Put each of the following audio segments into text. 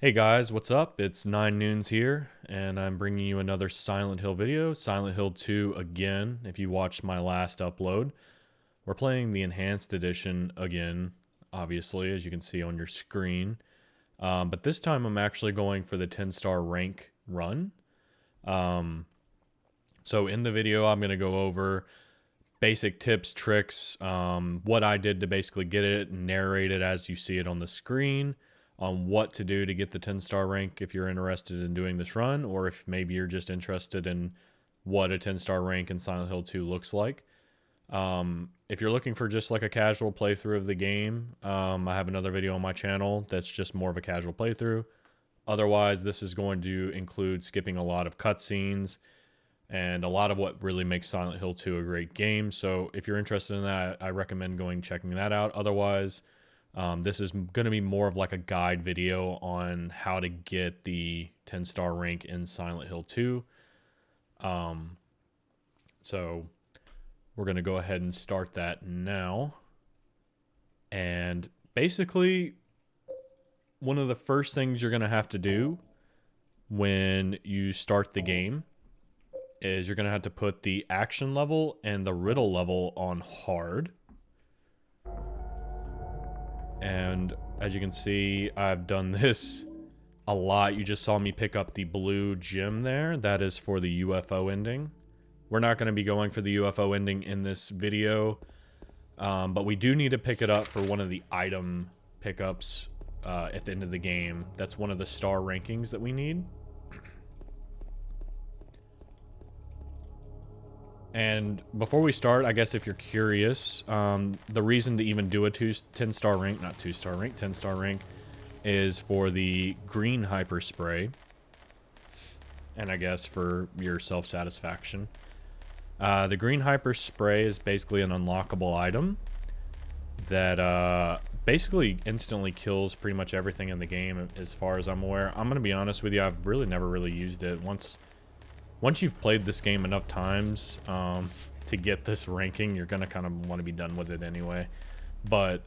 Hey guys, what's up? It's 9 noons here, and I'm bringing you another Silent Hill video. Silent Hill 2 again, if you watched my last upload. We're playing the Enhanced Edition again, obviously, as you can see on your screen. But this time I'm actually going for the 10-star rank run. So in the video, I'm going to go over basic tips, tricks, what I did to basically get it, and narrate it as you see it on the screen, on what to do to get the 10-star rank if you're interested in doing this run, or if maybe you're just interested in what a 10-star rank in Silent Hill 2 looks like. If you're looking for just like a casual playthrough of the game, I have another video on my channel that's just more of a casual playthrough. Otherwise, this is going to include skipping a lot of cutscenes and a lot of what really makes Silent Hill 2 a great game. So if you're interested in that, I recommend checking that out. Otherwise, this is going to be more of like a guide video on how to get the 10-star rank in Silent Hill 2. So we're going to go ahead and start that now. And basically, one of the first things you're going to have to do when you start the game is you're going to have to put the action level and the riddle level on hard. And as you can see, I've done this a lot. You just saw me pick up the blue gem there. That is for the UFO ending. We're not going to be going for the UFO ending in this video, but we do need to pick it up for one of the item pickups at the end of the game. That's one of the star rankings that we need. And before we start, I guess if you're curious, the reason to even do a 10-star rank, not 2-star rank, 10-star rank, is for the green hyper spray. And I guess for your self-satisfaction. The green hyper spray is basically an unlockable item that basically instantly kills pretty much everything in the game as far as I'm aware. I'm going to be honest with you, I've really never really used it. Once you've played this game enough times to get this ranking, you're going to kind of want to be done with it anyway. But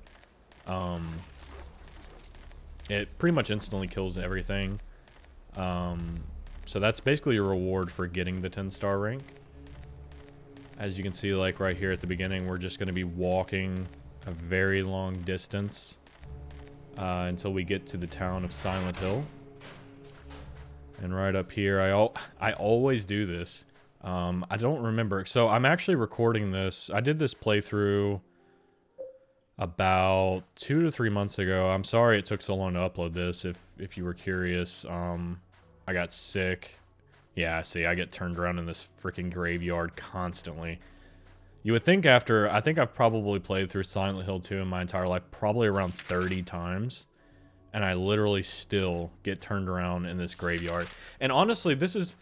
it pretty much instantly kills everything. So that's basically a reward for getting the 10-star rank. As you can see, like right here at the beginning, we're just going to be walking a very long distance until we get to the town of Silent Hill. And right up here, I always do this. I don't remember. So I'm actually recording this. I did this playthrough about 2 to 3 months ago. I'm sorry it took so long to upload this. If you were curious, I got sick. Yeah, see, I get turned around in this freaking graveyard constantly. You would think I think I've probably played through Silent Hill 2 in my entire life, probably around 30 times. And I literally still get turned around in this graveyard. And honestly, this is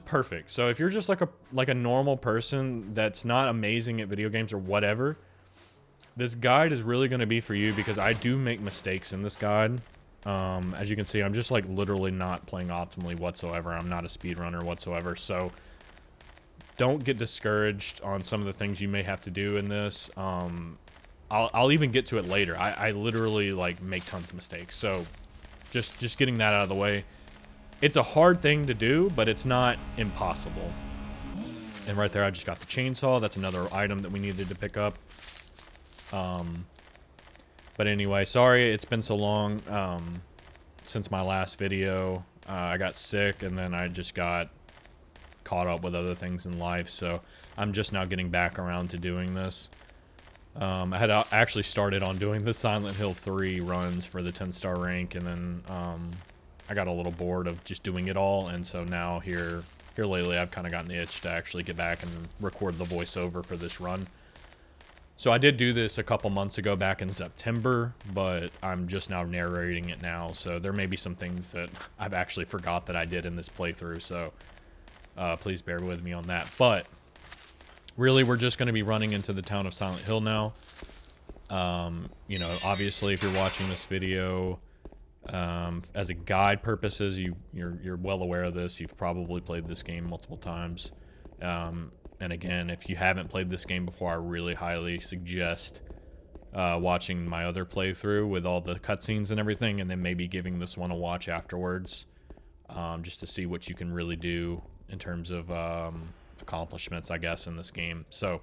perfect. So if you're just like a normal person that's not amazing at video games or whatever, this guide is really going to be for you, because I do make mistakes in this guide. As you can see, I'm just like literally not playing optimally whatsoever. I'm not a speedrunner whatsoever. So don't get discouraged on some of the things you may have to do in this. I'll even get to it later. I literally like make tons of mistakes. So just getting that out of the way. It's a hard thing to do, but it's not impossible. And right there, I just got the chainsaw. That's another item that we needed to pick up. But anyway, sorry it's been so long since my last video. I got sick, and then I just got caught up with other things in life. So I'm just now getting back around to doing this. I had actually started on doing the Silent Hill 3 runs for the 10-star rank, and then I got a little bored of just doing it all, and so now here lately I've kind of gotten the itch to actually get back and record the voiceover for this run. So I did do this a couple months ago back in September, but I'm just now narrating it now, so there may be some things that I've actually forgot that I did in this playthrough, so please bear with me on that. But really, we're just going to be running into the town of Silent Hill now. You know, obviously, if you're watching this video as a guide purposes, you're well aware of this. You've probably played this game multiple times. And again, if you haven't played this game before, I really highly suggest watching my other playthrough with all the cutscenes and everything, and then maybe giving this one a watch afterwards, just to see what you can really do in terms of accomplishments, I guess, in this game. So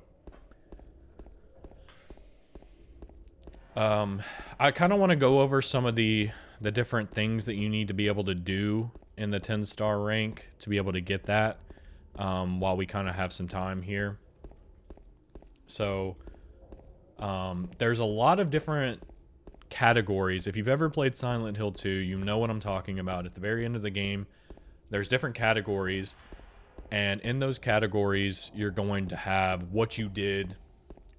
I kind of want to go over some of the different things that you need to be able to do in the 10-star rank to be able to get that, while we kind of have some time here. So there's a lot of different categories. If you've ever played Silent Hill 2, you know what I'm talking about. At the very end of the game, there's different categories, and in those categories, you're going to have what you did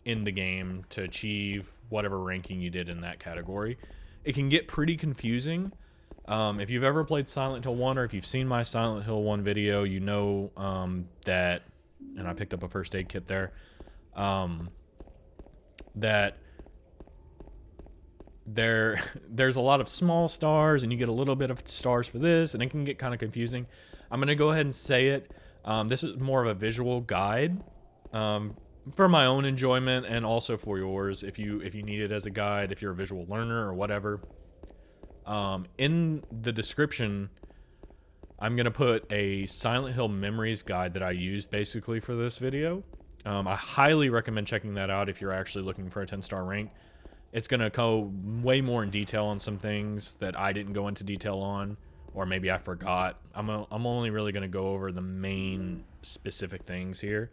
in the game to achieve whatever ranking you did in that category. It can get pretty confusing. If you've ever played Silent Hill 1, or if you've seen my Silent Hill 1 video, you know that, and I picked up a first aid kit there, that there's a lot of small stars, and you get a little bit of stars for this, and it can get kind of confusing. I'm going to go ahead and say it. This is more of a visual guide, for my own enjoyment and also for yours, if you need it as a guide, if you're a visual learner or whatever. In the description, I'm going to put a Silent Hill Memories guide that I used basically for this video. I highly recommend checking that out if you're actually looking for a 10-star rank. It's going to go way more in detail on some things that I didn't go into detail on, or maybe I forgot. I'm only really going to go over the main specific things here.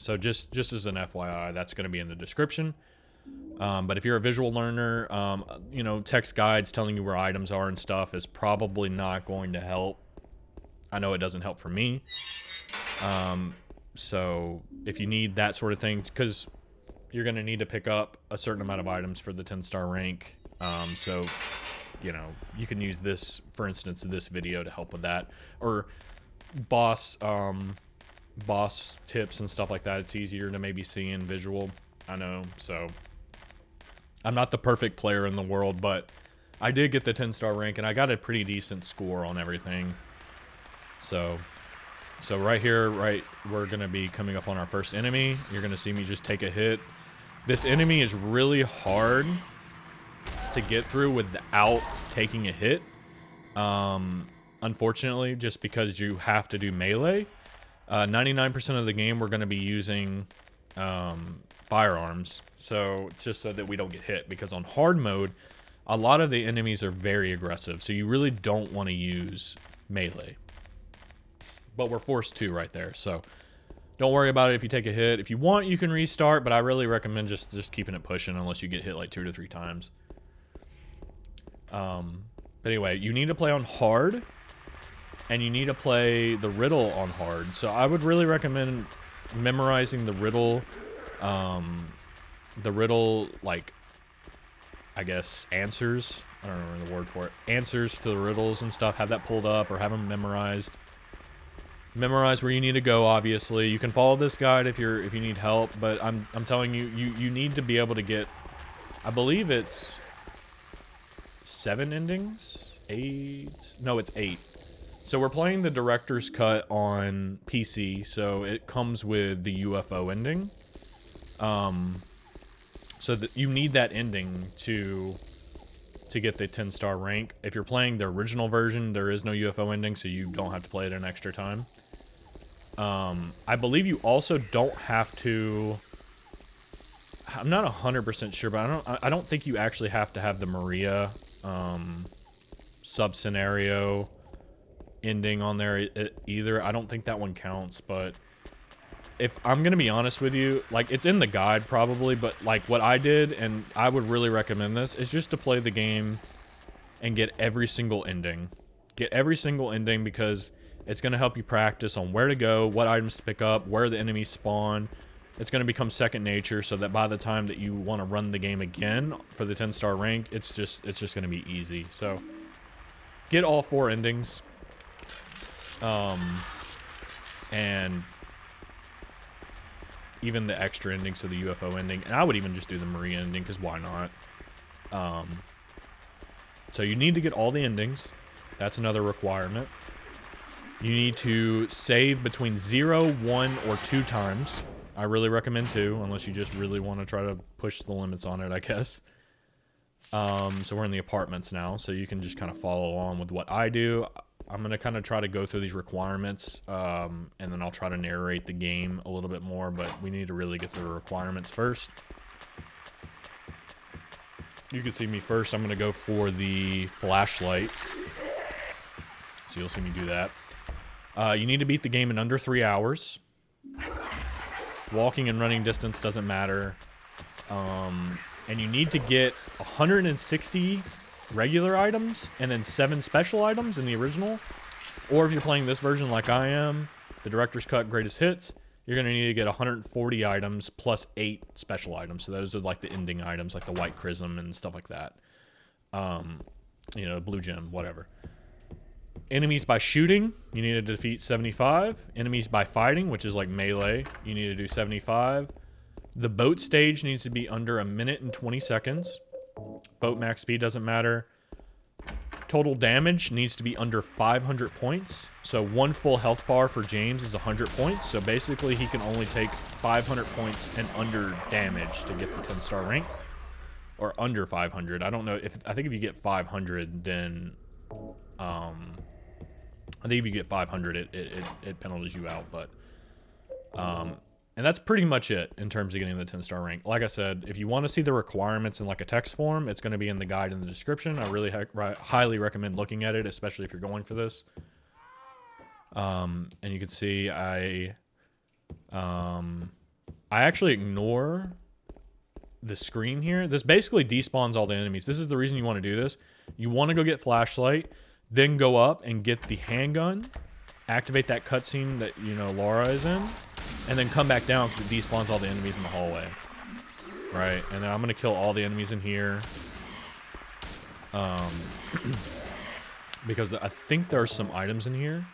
So just as an FYI, that's going to be in the description. But if you're a visual learner, you know, text guides telling you where items are and stuff is probably not going to help. I know it doesn't help for me. So if you need that sort of thing, because you're going to need to pick up a certain amount of items for the 10-star rank. So, you know, you can use this, for instance, this video to help with that. Or boss tips and stuff like that. It's easier to maybe see in visual. I know. So I'm not the perfect player in the world, but I did get the 10-star rank, and I got a pretty decent score on everything. So right here, we're going to be coming up on our first enemy. You're going to see me just take a hit. This enemy is really hard to get through without taking a hit. Unfortunately, just because you have to do melee. 99% of the game, we're going to be using firearms. So just so that we don't get hit. Because on hard mode, a lot of the enemies are very aggressive. So you really don't want to use melee. But we're forced to right there. So don't worry about it if you take a hit. If you want, you can restart. But I really recommend just keeping it pushing unless you get hit like 2 to 3 times. But anyway, you need to play on hard. And you need to play the riddle on hard. So I would really recommend memorizing the riddle, like, I guess, answers. I don't remember the word for it. Answers to the riddles and stuff. Have that pulled up or have them memorized. Memorize where you need to go, obviously. You can follow this guide if you need help, but I'm telling you, you need to be able to get, I believe it's 7 endings? 8? No, it's 8. So we're playing the director's cut on PC, so it comes with the UFO ending. So that you need that ending to get the 10-star rank. If you're playing the original version, there is no UFO ending, so you don't have to play it an extra time. I believe you also don't have to... I'm not 100% sure, but I don't think you actually have to have the Maria sub-scenario ending on there either. I don't think that one counts, but if I'm gonna be honest with you, like, it's in the guide probably, but like what I did, and I would really recommend this, is just to play the game and get every single ending. Get every single ending, because it's gonna help you practice on where to go, what items to pick up, where the enemies spawn. It's gonna become second nature, so that by the time that you want to run the game again for the 10-star rank, it's just gonna be easy. So get all 4 endings. And even the extra endings to the UFO ending, and I would even just do the Maria ending, because why not? So you need to get all the endings. That's another requirement. You need to save between 0, 1, or 2 times. I really recommend 2, unless you just really want to try to push the limits on it, I guess. So we're in the apartments now, so you can just kind of follow along with what I do. I'm going to kind of try to go through these requirements, and then I'll try to narrate the game a little bit more, but we need to really get through the requirements first. You can see me first. I'm going to go for the flashlight. So you'll see me do that. You need to beat the game in under 3 hours. Walking and running distance doesn't matter. And you need to get 160 regular items and then 7 special items in the original. Or if you're playing this version like I am, the Director's Cut Greatest Hits, you're going to need to get 140 items plus 8 special items. So those are like the ending items, like the White Chrism and stuff like that. You know, Blue Gem, whatever. Enemies by shooting, you need to defeat 75. Enemies by fighting, which is like melee, you need to do 75. The boat stage needs to be under 1 minute and 20 seconds. Boat max speed doesn't matter. Total damage needs to be under 500 points. So 1 full health bar for James is 100 points. So basically he can only take 500 points and under damage to get the 10-star rank. Or under 500. I don't know. I think if you get 500, then... I think if you get 500, it penalizes you out, but... and that's pretty much it in terms of getting the 10-star rank. Like I said, if you want to see the requirements in like a text form, it's going to be in the guide in the description. I really highly recommend looking at it, especially if you're going for this. And you can see I actually ignore the screen here. This basically despawns all the enemies. This is the reason you want to do this. You want to go get flashlight, then go up and get the handgun, activate that cutscene that, you know, Laura is in, and then come back down because it despawns all the enemies in the hallway. Right, and then I'm going to kill all the enemies in here. Because I think there are some items in here.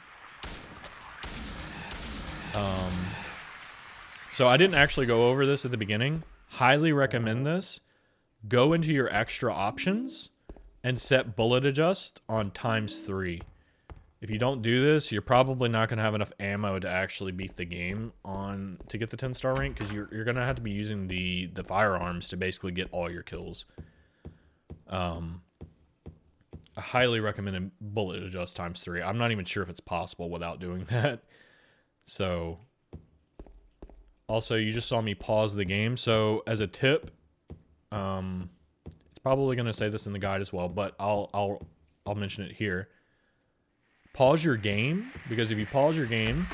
So I didn't actually go over this at the beginning. Highly recommend this. Go into your extra options and set bullet adjust on ×3. If you don't do this, you're probably not going to have enough ammo to actually beat the game to get the 10-star rank, because you're going to have to be using the firearms to basically get all your kills. I highly recommend bullet adjust ×3. I'm not even sure if it's possible without doing that. So, also, you just saw me pause the game. So, as a tip, it's probably going to say this in the guide as well, but I'll mention it here. Pause your game, because if you pause your game,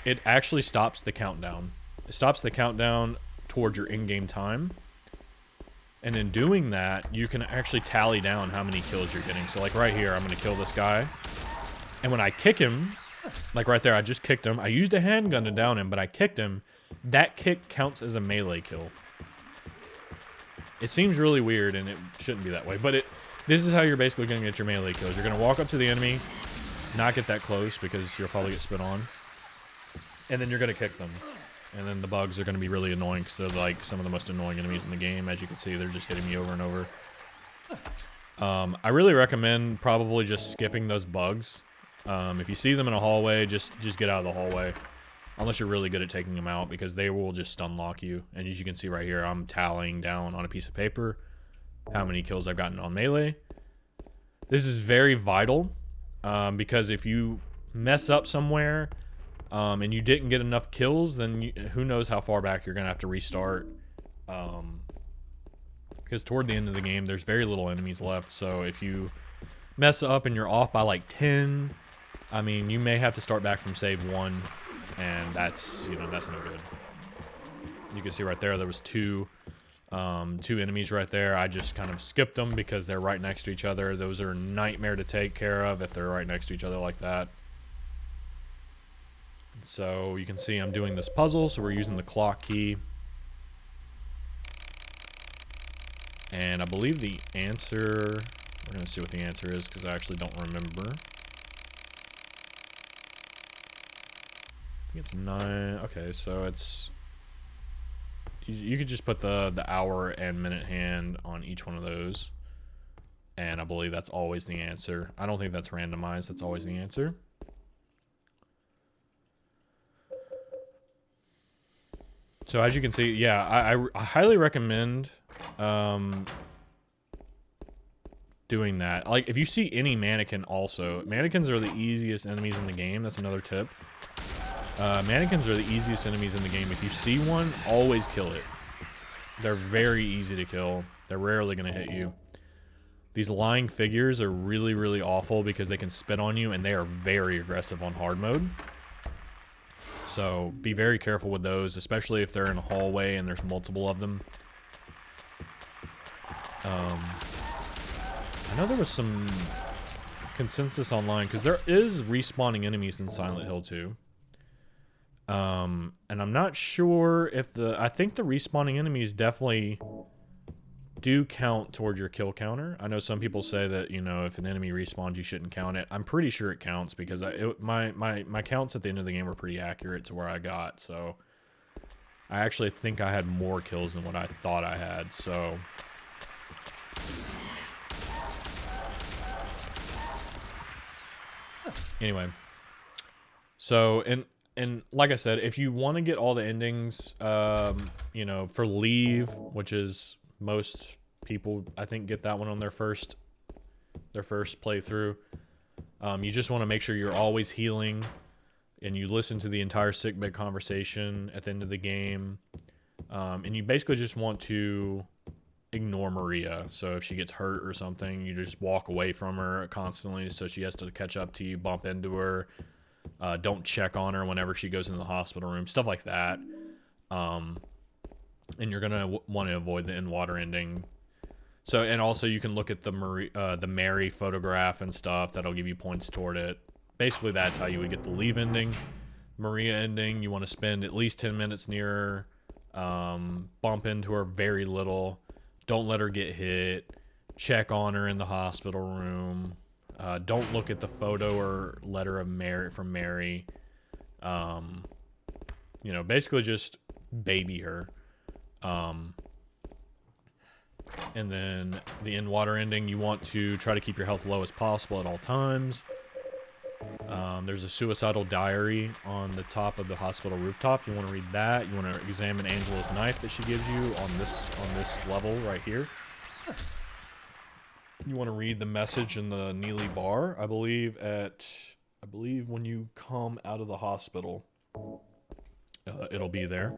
it actually stops the countdown. It stops the countdown towards your in-game time. And in doing that, you can actually tally down how many kills you're getting. So like right here, I'm going to kill this guy. And when I kick him, like right there, I just kicked him. I used a handgun to down him, but I kicked him. That kick counts as a melee kill. It seems really weird, and it shouldn't be that way. But this is how you're basically going to get your melee kills. You're going to walk up to the enemy, not get that close because you'll probably get spit on. And then you're going to kick them. And then the bugs are going to be really annoying because they're like some of the most annoying enemies in the game. As you can see, they're just hitting me over and over. I really recommend probably just skipping those bugs. If you see them in a hallway, just get out of the hallway. Unless you're really good at taking them out, because they will just stun lock you. And as you can see right here, I'm tallying down on a piece of paper how many kills I've gotten on melee. This is very vital, because if you mess up somewhere and you didn't get enough kills, then who knows how far back you're going to have to restart. Because toward the end of the game, there's very little enemies left. So if you mess up and you're off by like 10, I mean, you may have to start back from save 1. And that's, that's no good. You can see right there was two enemies right there. I just kind of skipped them because they're right next to each other. Those are a nightmare to take care of if they're right next to each other like that. So you can see I'm doing this puzzle, so we're using the clock key. And I believe the answer, we're going to see what the answer is because I actually don't remember. It's 9. Okay, so it's you could just put the hour and minute hand on each one of those, and I believe that's always the answer. I don't think that's randomized. That's always the answer. So as you can see, yeah, I highly recommend doing that. Like, if you see any mannequin also, mannequins are the easiest enemies in the game. That's another tip. Mannequins are the easiest enemies in the game. If you see one, always kill it. They're very easy to kill. They're rarely going to hit you. These lying figures are really, really awful because they can spit on you, and they are very aggressive on hard mode. So be very careful with those, especially if they're in a hallway and there's multiple of them. I know there was some consensus online, because there is respawning enemies in Silent Hill 2. And I'm not sure if I think the respawning enemies definitely do count toward your kill counter. I know some people say that, you know, if an enemy respawns, you shouldn't count it. I'm pretty sure it counts, because my counts at the end of the game were pretty accurate to where I got. So I actually think I had more kills than what I thought I had. So anyway, so and like I said, if you want to get all the endings, you know, for Leave, which is most people, I think, get that one on their first playthrough. You just want to make sure you're always healing, and you listen to the entire sickbed conversation at the end of the game. And you basically just want to ignore Maria. So if she gets hurt or something, you just walk away from her constantly, so she has to catch up to you, bump into her. Don't check on her whenever she goes into the hospital room, stuff like that. And you're gonna want to avoid the in-water ending. So, and also you can look at the Mary photograph and stuff. That'll give you points toward it. Basically, that's how you would get the Leave ending. Maria ending, you want to spend at least 10 minutes near her. Bump into her very little. Don't let her get hit. Check on her in the hospital room. Don't look at the photo or letter of Mary from Mary. You know, basically just baby her. And then the in-water ending, you want to try to keep your health low as possible at all times. There's a suicidal diary on the top of the hospital rooftop. You want to read that. You want to examine Angela's knife that she gives you on this level right here. You want to read the message in the Neely bar, I believe when you come out of the hospital, it'll be there.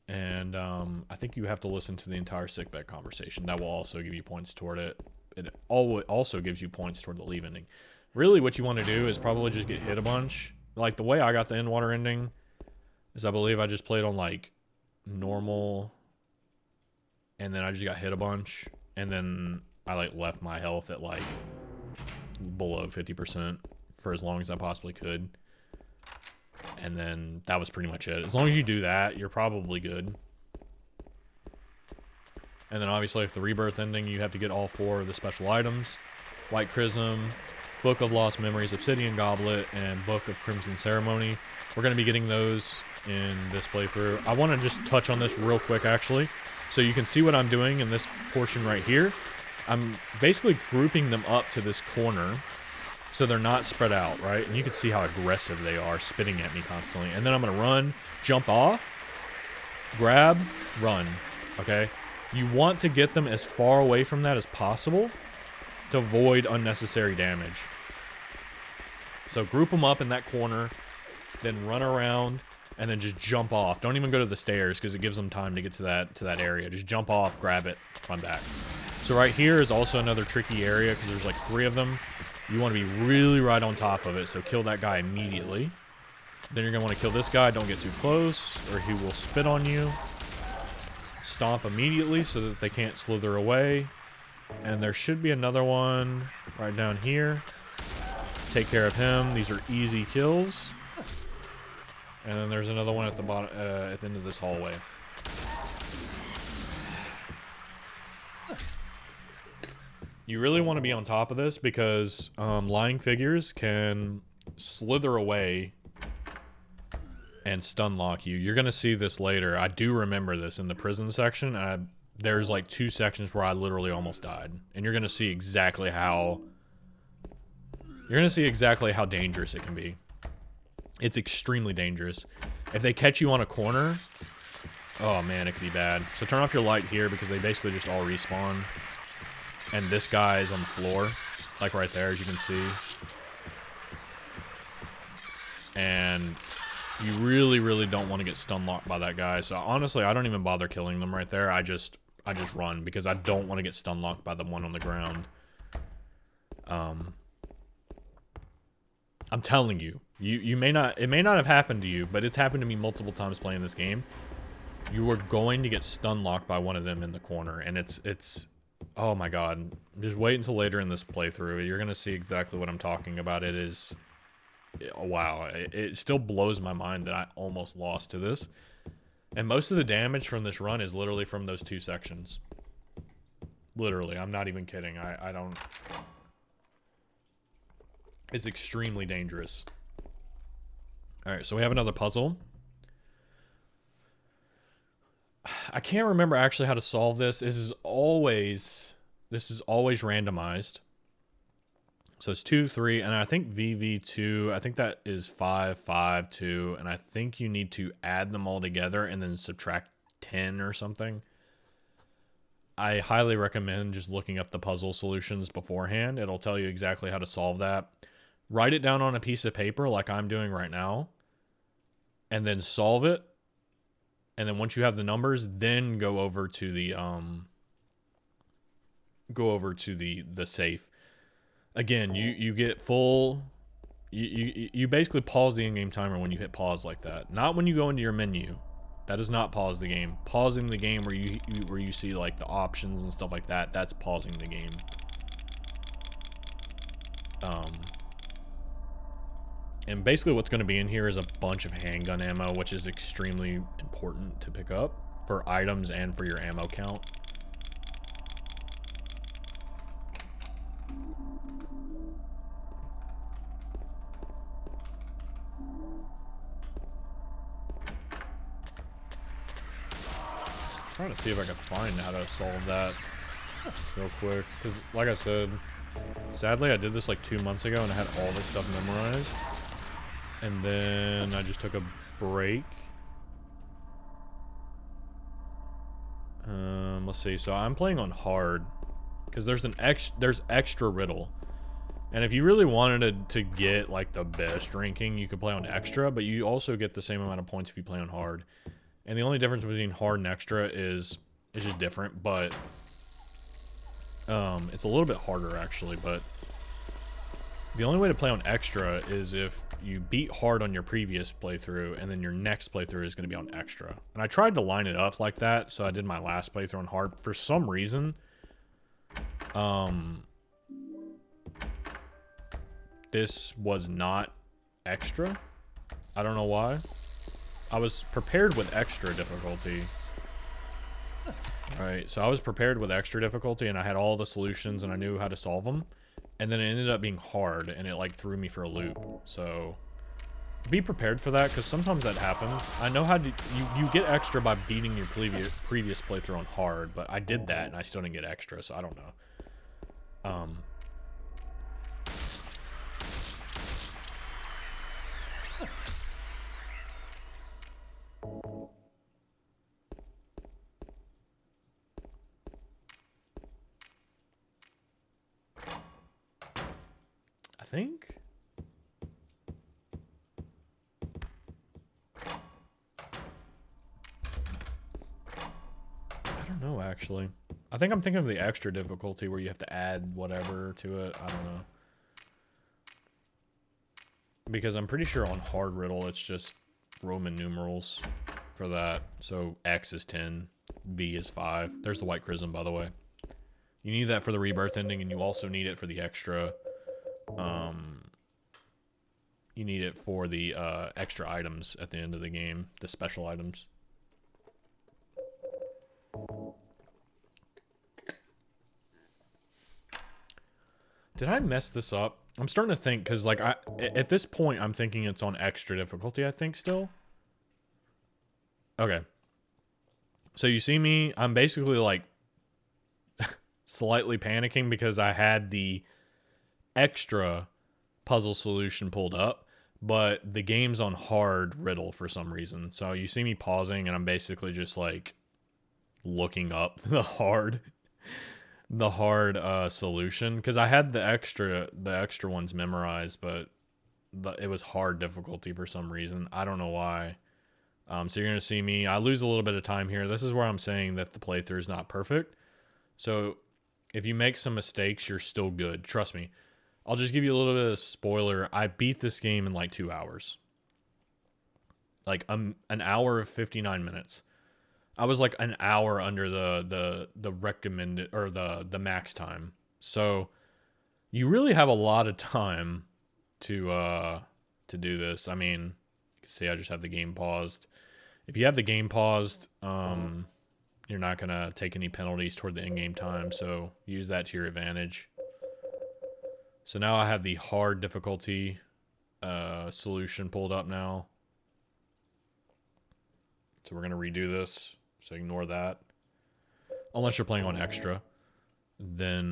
And I think you have to listen to the entire sickbed conversation. That will also give you points toward it. It also gives you points toward the Leave ending. Really, what you want to do is probably just get hit a bunch. Like, the way I got the in-water ending is, I believe I just played on, like, normal, and then I just got hit a bunch, and then I, like, left my health at, like, below 50% for as long as I possibly could. And then that was pretty much it. As long as you do that, you're probably good. And then obviously, if the rebirth ending, you have to get all 4 of the special items. White Chrism, Book of Lost Memories, Obsidian Goblet, and Book of Crimson Ceremony. We're going to be getting those in this playthrough. I want to just touch on this real quick, actually, so you can see what I'm doing in this portion right here. I'm basically grouping them up to this corner, so they're not spread out, right? And you can see how aggressive they are, spitting at me constantly. And then I'm going to run, jump off, grab, run, okay? You want to get them as far away from that as possible to avoid unnecessary damage. So group them up in that corner, then run around, and then just jump off. Don't even go to the stairs, because it gives them time to get to that area. Just jump off, grab it, run back. So right here is also another tricky area, because there's like 3 of them. You want to be really right on top of it, so kill that guy immediately. Then you're going to want to kill this guy. Don't get too close, or he will spit on you. Stomp immediately so that they can't slither away. And there should be another one right down here. Take care of him. These are easy kills. And then there's another one at the bottom, at the end of this hallway. You really want to be on top of this, because lying figures can slither away and stun lock you. You're going to see this later. I do remember this in the prison section. There's like 2 sections where I literally almost died. And you're going to see exactly how dangerous it can be. It's extremely dangerous. If they catch you on a corner, oh man, it could be bad. So turn off your light here because they basically just all respawn. And this guy is on the floor, like right there, as you can see. And you really, really don't want to get stun locked by that guy. So honestly, I don't even bother killing them right there. I just run because I don't want to get stun locked by the one on the ground. I'm telling you, it may not have happened to you, but it's happened to me multiple times playing this game. You are going to get stun locked by one of them in the corner, and it's oh my god. Just wait until later in this playthrough. You're gonna see exactly what I'm talking about. It is, wow. It still blows my mind that I almost lost to this. And most of the damage from this run is literally from those 2 sections. Literally, I'm not even kidding. I don't. It's extremely dangerous. Alright, so we have another puzzle. I can't remember actually how to solve this. This is always randomized. So it's 2, 3, and I think VV2, I think that is 5, 5, 2, and I think you need to add them all together and then subtract 10 or something. I highly recommend just looking up the puzzle solutions beforehand. It'll tell you exactly how to solve that. Write it down on a piece of paper like I'm doing right now, and then solve it. And then once you have the numbers, then go over to the safe. Again, you get full. You basically pause the in-game timer when you hit pause like that. Not when you go into your menu. That does not pause the game. Pausing the game where you see like the options and stuff like that. That's pausing the game. And basically what's going to be in here is a bunch of handgun ammo, which is extremely important to pick up for items and for your ammo count. Trying to see if I can find how to solve that real quick, because like I said, sadly I did this like 2 months ago and I had all this stuff memorized, and then I just took a break. Let's see. So I'm playing on hard because there's extra riddle, and if you really wanted to get like the best ranking, you could play on extra, but you also get the same amount of points if you play on hard. And the only difference between hard and extra is just different, but it's a little bit harder actually. But the only way to play on extra is if you beat hard on your previous playthrough, and then your next playthrough is going to be on extra. And I tried to line it up like that, so I did my last playthrough on hard. For some reason, this was not extra. I don't know why. I was prepared with extra difficulty. Alright, so I was prepared with extra difficulty, and I had all the solutions, and I knew how to solve them. And then it ended up being hard, and it like threw me for a loop. So be prepared for that, because sometimes that happens. I know how to... You get extra by beating your previous playthrough on hard, but I did that, and I still didn't get extra, so I don't know. I think... I don't know, actually. I think I'm thinking of the extra difficulty where you have to add whatever to it. I don't know. Because I'm pretty sure on hard riddle, it's just Roman numerals for that. So X is 10, B is 5. There's the white chrism, by the way. You need that for the rebirth ending, and you also need it for the extra... you need it for the extra items at the end of the game, the special items. Did I mess this up? I'm starting to think, because like at this point I'm thinking it's on extra difficulty, I think still. Okay. So you see me, I'm basically like slightly panicking because I had the extra puzzle solution pulled up, but the game's on hard riddle for some reason. So you see me pausing and I'm basically just like looking up the hard solution, because I had the extra ones memorized, but it was hard difficulty for some reason. I don't know why. So you're gonna see me. I lose a little bit of time here. This is where I'm saying that the playthrough is not perfect. So if you make some mistakes, you're still good. Trust me. I'll just give you a little bit of spoiler. I beat this game in like 2 hours. Like an hour of 59 minutes. I was like an hour under the recommended, or the max time. So you really have a lot of time to do this. I mean, you can see I just have the game paused. If you have the game paused, you're not gonna take any penalties toward the in-game time, so use that to your advantage. So now I have the hard difficulty solution pulled up now. So we're gonna redo this. So ignore that. Unless you're playing on extra, then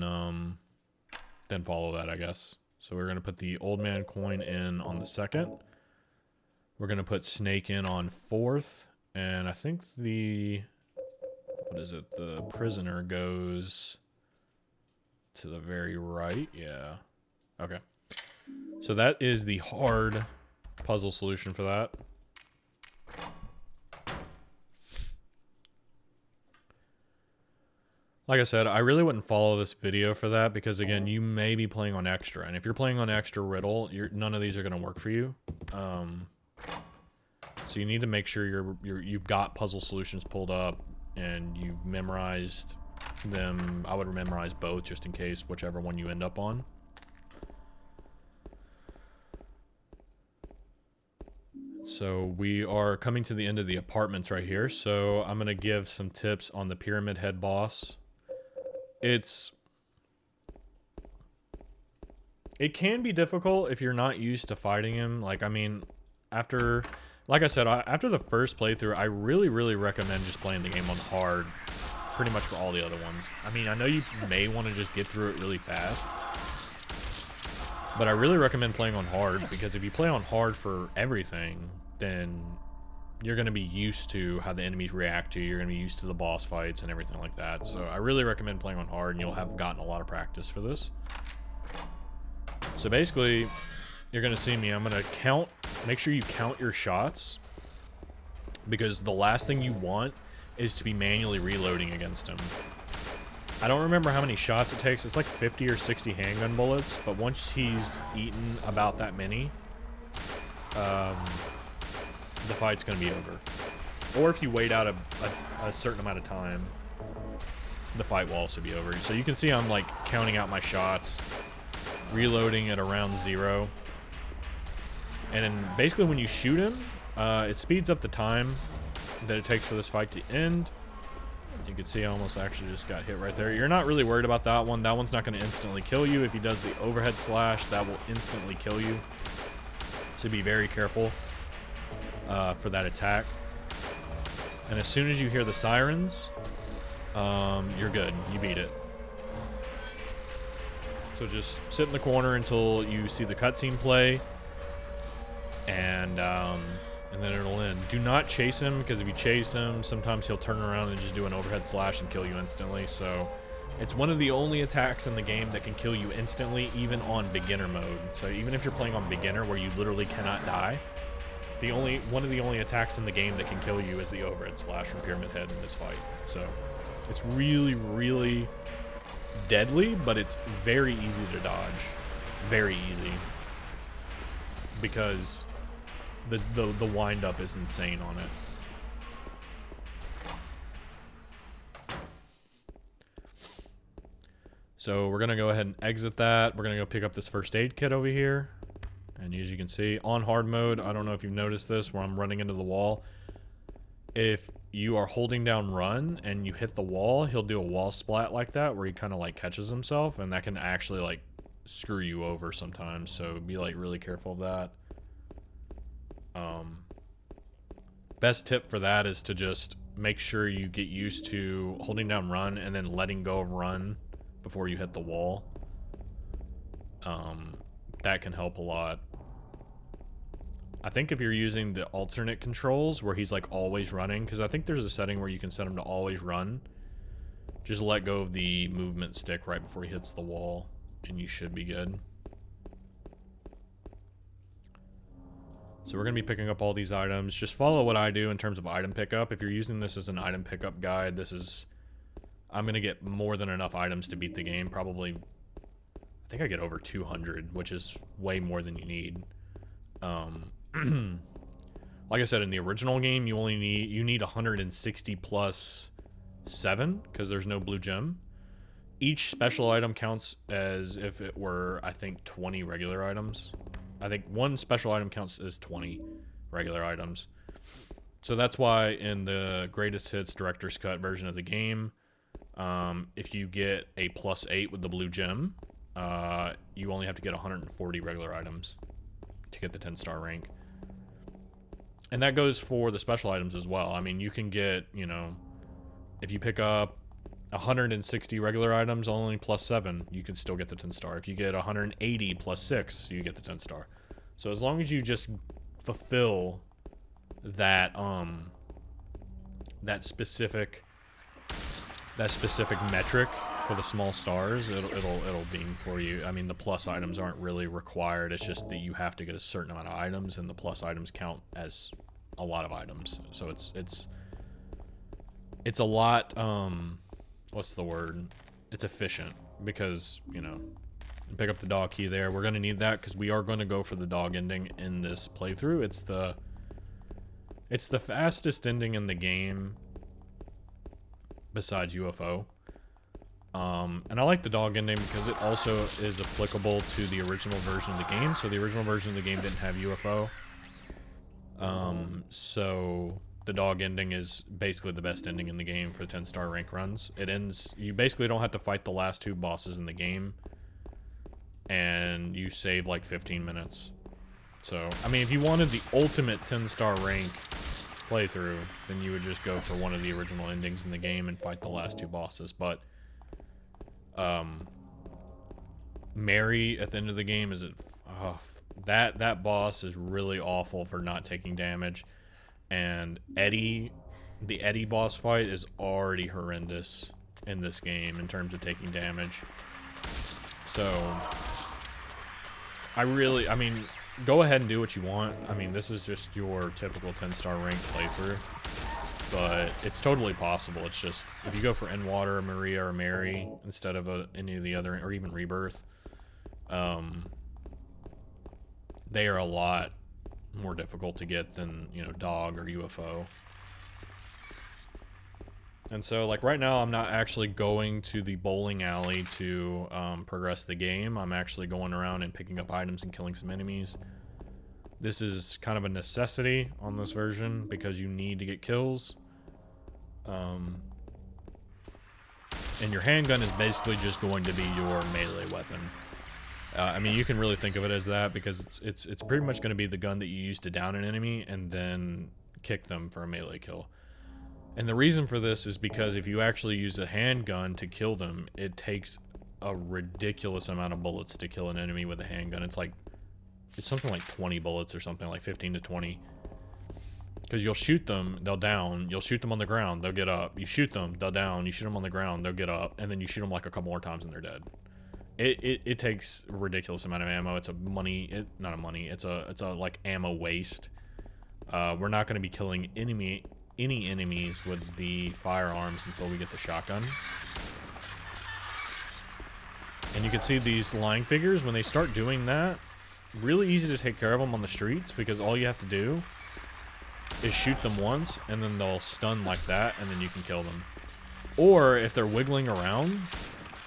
follow that, I guess. So we're gonna put the old man coin in on the second. We're gonna put snake in on fourth, and I think the the prisoner goes to the very right. Yeah. Okay. So that is the hard puzzle solution for that. Like I said, I really wouldn't follow this video for that, because again, you may be playing on extra, and if you're playing on extra riddle, none of these are going to work for you. So you need to make sure you've got puzzle solutions pulled up and you've memorized them. I would memorize both just in case, whichever one you end up on. So we are coming to the end of the apartments right here. So I'm going to give some tips on the Pyramid Head boss. It can be difficult if you're not used to fighting him. Like, I mean, like I said, after the first playthrough, I really, really recommend just playing the game on hard pretty much for all the other ones. I mean, I know you may want to just get through it really fast, but I really recommend playing on hard, because if you play on hard for everything, then you're going to be used to how the enemies react to you. You're going to be used to the boss fights and everything like that. So I really recommend playing on hard, and you'll have gotten a lot of practice for this. So basically, you're going to see me. I'm going to make sure you count your shots, because the last thing you want is to be manually reloading against him. I don't remember how many shots it takes. It's like 50 or 60 handgun bullets, but once he's eaten about that many, the fight's going to be over. Or if you wait out a certain amount of time, the fight will also be over. So you can see I'm like counting out my shots, reloading at around 0. And then basically when you shoot him, it speeds up the time that it takes for this fight to end. You can see I almost actually just got hit right there. You're not really worried about that one. That one's not going to instantly kill you. If he does the overhead slash, that will instantly kill you. So be very careful for that attack. And as soon as you hear the sirens, you're good. You beat it. So just sit in the corner until you see the cutscene play, and then it'll end. Do not chase him, because if you chase him, sometimes he'll turn around and just do an overhead slash and kill you instantly. So it's one of the only attacks in the game that can kill you instantly, even on beginner mode. So even if you're playing on beginner, where you literally cannot die, one of the only attacks in the game that can kill you is the overhead slash from Pyramid Head in this fight. So it's really, really deadly, but it's very easy to dodge. Very easy. Because the wind up is insane on it. So we're gonna go ahead and exit that. We're gonna go pick up this first aid kit over here. And as you can see, on hard mode, I don't know if you've noticed this, where I'm running into the wall. If you are holding down run and you hit the wall, he'll do a wall splat like that, where he kind of like catches himself, and that can actually like screw you over sometimes. So be like really careful of that. Best tip for that is to just make sure you get used to holding down run and then letting go of run before you hit the wall. That can help a lot. I think if you're using the alternate controls where he's like always running, because I think there's a setting where you can set him to always run. Just let go of the movement stick right before he hits the wall, and you should be good. So we're going to be picking up all these items. Just follow what I do in terms of item pickup. If you're using this as an item pickup guide, this is... I'm going to get more than enough items to beat the game. Probably... I think I get over 200, which is way more than you need. Like I said, in the original game, you need 160 plus 7, because there's no blue gem. Each special item counts as if it were, I think, 20 regular items. I think one special item counts as 20 regular items. So that's why in the greatest hits director's cut version of the game, if you get a +8 with the blue gem, you only have to get 140 regular items to get the 10-star rank. And that goes for the special items as well. I mean, you can get, you know, if you pick up 160 regular items, only +7, you can still get the 10-star. If you get 180 +6, you get the 10-star. So as long as you just fulfill that that specific metric for the small stars, it'll beam for you. I mean, the plus items aren't really required. It's just that you have to get a certain amount of items, and the plus items count as a lot of items. So it's a lot, what's the word? It's efficient because, you know, pick up the dog key there. We're going to need that because we are going to go for the dog ending in this playthrough. It's the fastest ending in the game besides UFO. And I like the dog ending because it also is applicable to the original version of the game. So the original version of the game didn't have UFO. So the dog ending is basically the best ending in the game for 10-star rank runs. It ends, you basically don't have to fight the last 2 bosses in the game, and you save like 15 minutes. So, I mean, if you wanted the ultimate 10-star rank playthrough, then you would just go for one of the original endings in the game and fight the last 2 bosses. But Mary at the end of the game is that boss is really awful for not taking damage, and the Eddie boss fight is already horrendous in this game in terms of taking damage. So I mean, go ahead and do what you want. I mean, this is just your typical 10-star rank playthrough, but it's totally possible. It's just, if you go for Endwater, Maria, or Mary instead of any of the other, or even Rebirth, they are a lot more difficult to get than, you know, Dog or UFO. And so, like, right now, I'm not actually going to the bowling alley to progress the game. I'm actually going around and picking up items and killing some enemies. This is kind of a necessity on this version because you need to get kills. And your handgun is basically just going to be your melee weapon. I mean, you can really think of it as that because it's pretty much going to be the gun that you use to down an enemy and then kick them for a melee kill. And the reason for this is because if you actually use a handgun to kill them, it takes a ridiculous amount of bullets to kill an enemy with a handgun. It's something like 20 bullets or something, like 15 to 20. Because you'll shoot them, they'll down. You'll shoot them on the ground, they'll get up. You shoot them, they'll down. You shoot them on the ground, they'll get up. And then you shoot them like a couple more times and they're dead. It takes a ridiculous amount of ammo. It's a like ammo waste. We're not going to be killing any enemies with the firearms until we get the shotgun. And you can see these lying figures, when they start doing that, really easy to take care of them on the streets because all you have to do is shoot them once and then they'll stun like that and then you can kill them. Or if they're wiggling around,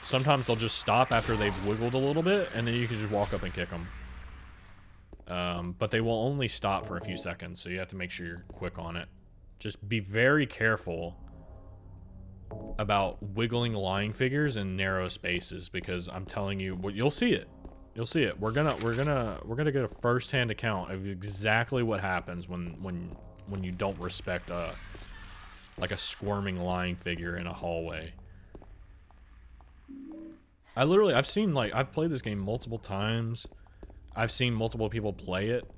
sometimes they'll just stop after they've wiggled a little bit and then you can just walk up and kick them. But they will only stop for a few seconds, so you have to make sure you're quick on it. Just be very careful about wiggling lying figures in narrow spaces because I'm telling you, you'll see it. You'll see it. We're gonna get a first-hand account of exactly what happens when you don't respect like a squirming lying figure in a hallway. I've played this game multiple times. I've seen multiple people play it.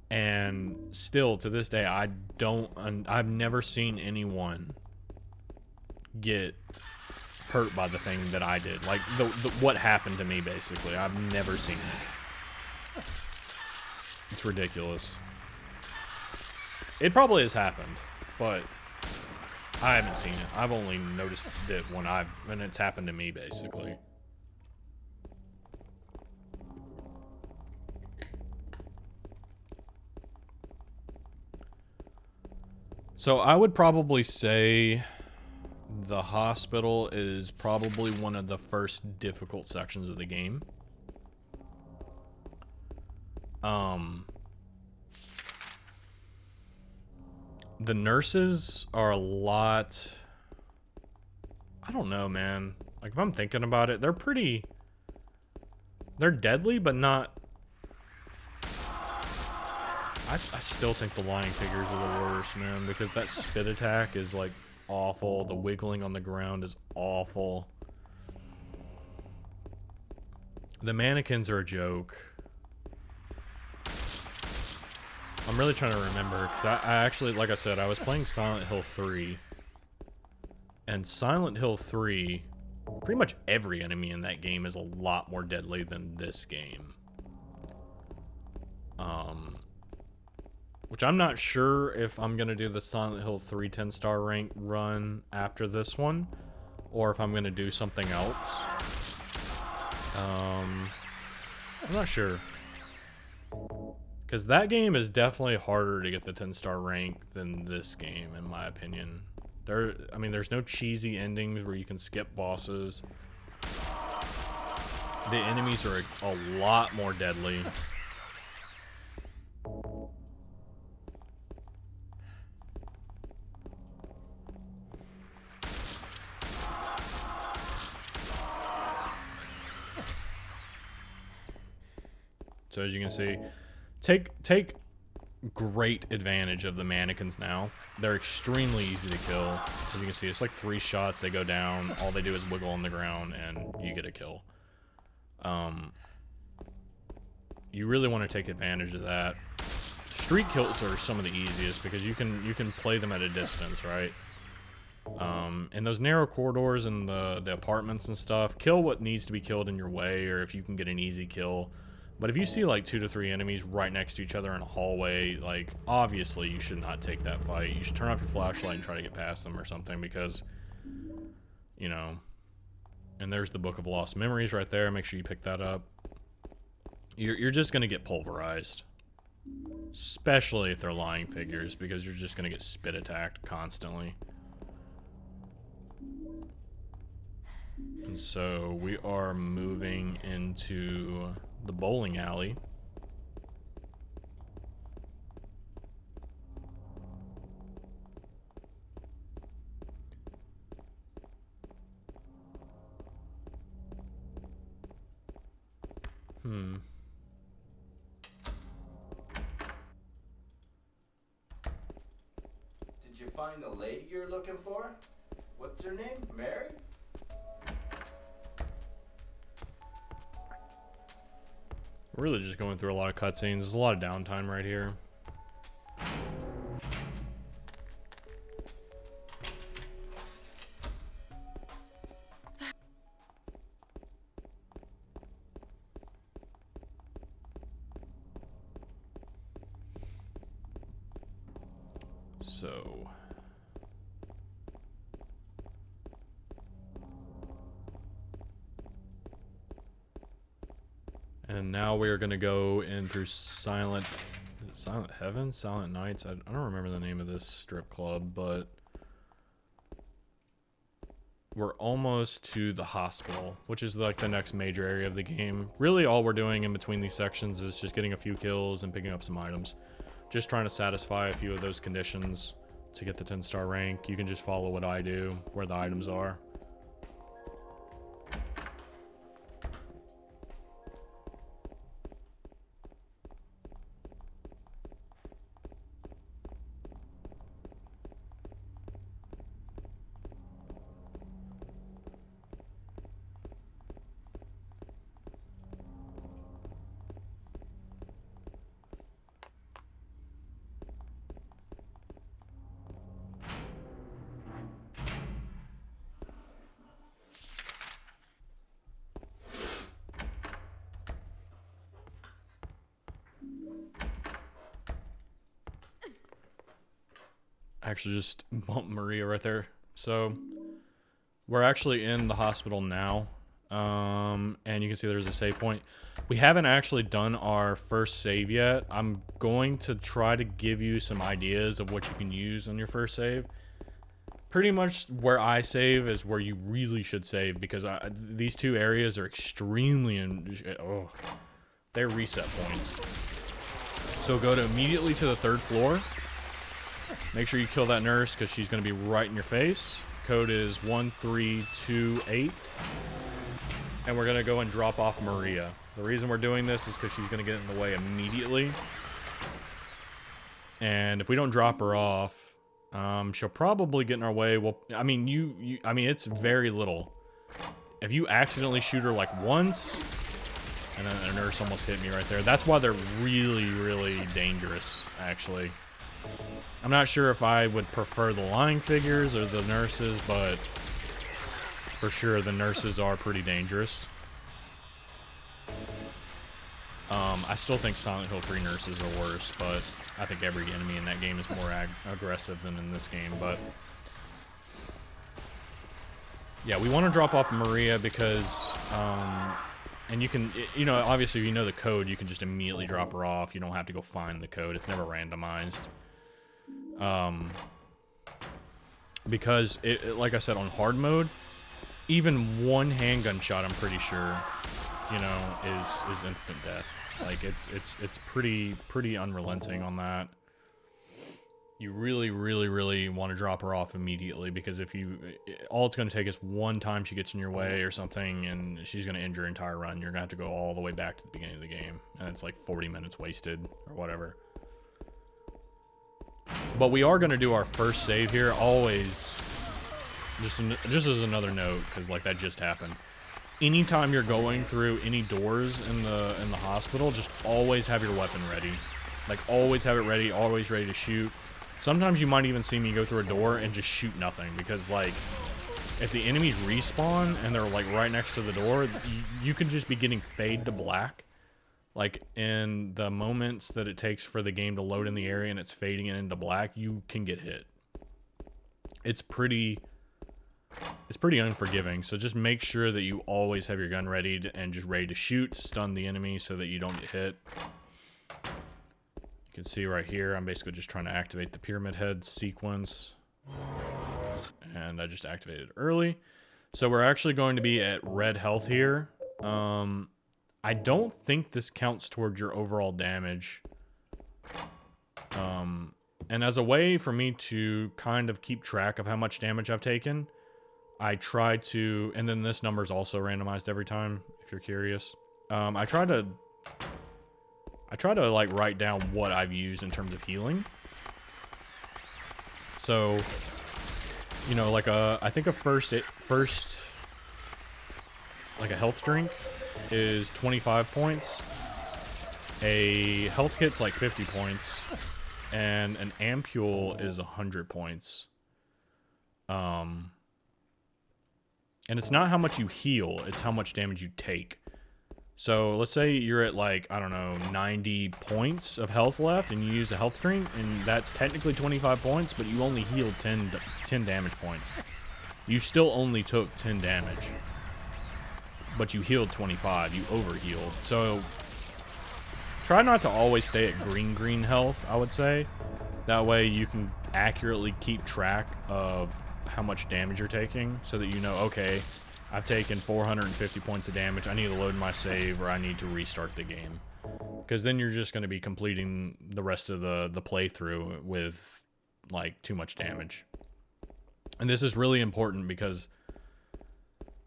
And still, to this day, I've never seen anyone get hurt by the thing that I did. Like, what happened to me, basically. I've never seen it. It's ridiculous. It probably has happened, but I haven't seen it. I've only noticed it when it's happened to me, basically. So I would probably say the hospital is probably one of the first difficult sections of the game. The nurses are a lot... I don't know, man. Like, if I'm thinking about it, they're deadly, but not... I still think the lying figures are the worst, man, because that spit attack is, like, awful. The wiggling on the ground is awful. The mannequins are a joke. I'm really trying to remember, because I actually, like I said, I was playing Silent Hill 3. And Silent Hill 3, pretty much every enemy in that game is a lot more deadly than this game. Which I'm not sure if I'm going to do the Silent Hill 3 10-star rank run after this one, or if I'm going to do something else. I'm not sure. Because that game is definitely harder to get the 10-star rank than this game, in my opinion. I mean, there's no cheesy endings where you can skip bosses. The enemies are a lot more deadly. So as you can see, take great advantage of the mannequins now. They're extremely easy to kill. As you can see, it's like 3 shots, they go down. All they do is wiggle on the ground, and you get a kill. You really want to take advantage of that. Street kills are some of the easiest because you can play them at a distance, right? In those narrow corridors and the apartments and stuff, kill what needs to be killed in your way, or if you can get an easy kill. But if you see like 2 to 3 enemies right next to each other in a hallway, like, obviously you should not take that fight. You should turn off your flashlight and try to get past them or something, because, you know. And there's the Book of Lost Memories right there. Make sure you pick that up. You're just going to get pulverized. Especially if they're lying figures, because you're just going to get spit attacked constantly. And so we are moving into the bowling alley. Did you find the lady you're looking for? What's her name? Mary? We're really just going through a lot of cutscenes. There's a lot of downtime right here. So... and now we are going to go in through Silent... is it Silent Heaven? Silent Nights? I don't remember the name of this strip club, but... we're almost to the hospital, which is like the next major area of the game. Really all we're doing in between these sections is just getting a few kills and picking up some items. Just trying to satisfy a few of those conditions to get the 10-star rank. You can just follow what I do, where the items are. I actually just bumped Maria right there. So we're actually in the hospital now. And you can see there's a save point. We haven't actually done our first save yet. I'm going to try to give you some ideas of what you can use on your first save. Pretty much where I save is where you really should save, because these two areas are extremely they're reset points. So go to immediately to the 3rd floor. Make sure you kill that nurse because she's going to be right in your face. Code is 1328. And we're going to go and drop off Maria. The reason we're doing this is because she's going to get in the way immediately. And if we don't drop her off, she'll probably get in our way. Well, I mean, I mean, it's very little. If you accidentally shoot her like once, and then a nurse almost hit me right there. That's why they're really, really dangerous, actually. I'm not sure if I would prefer the lying figures or the nurses, but for sure the nurses are pretty dangerous. I still think Silent Hill 3 nurses are worse, but I think every enemy in that game is more aggressive than in this game. But yeah, we want to drop off Maria because, and you can, you know, obviously if you know the code, you can just immediately drop her off. You don't have to go find the code. It's never randomized. Because like I said, on hard mode, even one handgun shot, I'm pretty sure, you know, is instant death. Like it's pretty unrelenting on that. You really, really, really want to drop her off immediately, because if you, all it's going to take is one time she gets in your way or something, and she's going to end your entire run. You're going to have to go all the way back to the beginning of the game, and it's like 40 minutes wasted or whatever. But we are going to do our first save here, always, just as another note, because like that just happened. Anytime you're going through any doors in the hospital, just always have your weapon ready. Like always have it ready, always ready to shoot. Sometimes you might even see me go through a door and just shoot nothing, because like if the enemies respawn and they're like right next to the door, you can just be getting fade to black. Like in the moments that it takes for the game to load in the area and it's fading into black, you can get hit. It's pretty unforgiving. So just make sure that you always have your gun ready and just ready to shoot, stun the enemy so that you don't get hit. You can see right here, I'm basically just trying to activate the pyramid head sequence. And I just activated it early. So we're actually going to be at red health here. I don't think this counts towards your overall damage. And as a way for me to kind of keep track of how much damage I've taken, I try to, and then this number is also randomized every time, if you're curious. I try to like write down what I've used in terms of healing. So, you know, like I think a first like a health drink is 25 points. A health kit's like 50 points, and an ampule is 100 points. And it's not how much you heal, it's how much damage you take. So let's say you're at like, I don't know, 90 points of health left, and you use a health drink, and that's technically 25 points, but you only healed 10 damage points. You still only took 10 damage, but you healed 25, you overhealed. So try not to always stay at green health, I would say. That way you can accurately keep track of how much damage you're taking, so that you know, okay, I've taken 450 points of damage, I need to load my save, or I need to restart the game. Because then you're just going to be completing the rest of the playthrough with like too much damage. And this is really important because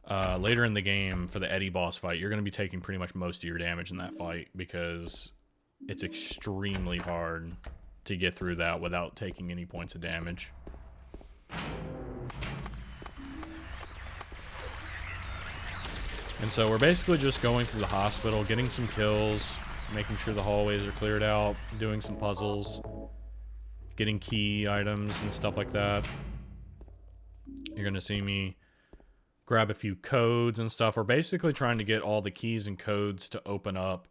later in the game, for the Eddie boss fight, you're going to be taking pretty much most of your damage in that fight, because it's extremely hard to get through that without taking any points of damage. And so we're basically just going through the hospital, getting some kills, making sure the hallways are cleared out, doing some puzzles, getting key items and stuff like that. You're going to see me grab a few codes and stuff. We're basically trying to get all the keys and codes to open up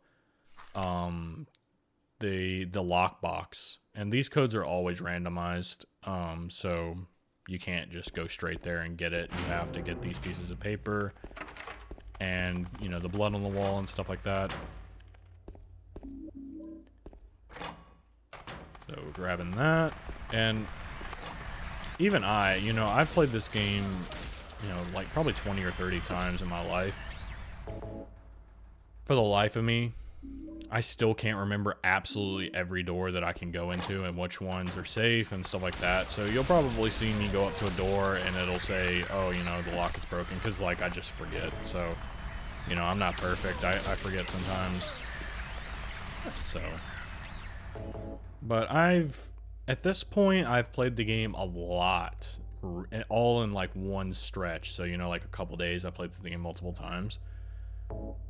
the lockbox, and these codes are always randomized, so you can't just go straight there and get it. You have to get these pieces of paper and, you know, the blood on the wall and stuff like that. So we're grabbing that, and even you know, I've played this game, you know, like probably 20 or 30 times in my life. For the life of me, I still can't remember absolutely every door that I can go into and which ones are safe and stuff like that. So you'll probably see me go up to a door and it'll say, oh, you know, the lock is broken, because, like, I just forget. So, you know, I'm not perfect. I forget sometimes. So, but at this point, I've played the game a lot, all in like one stretch. So, you know, like a couple days, I played the game multiple times.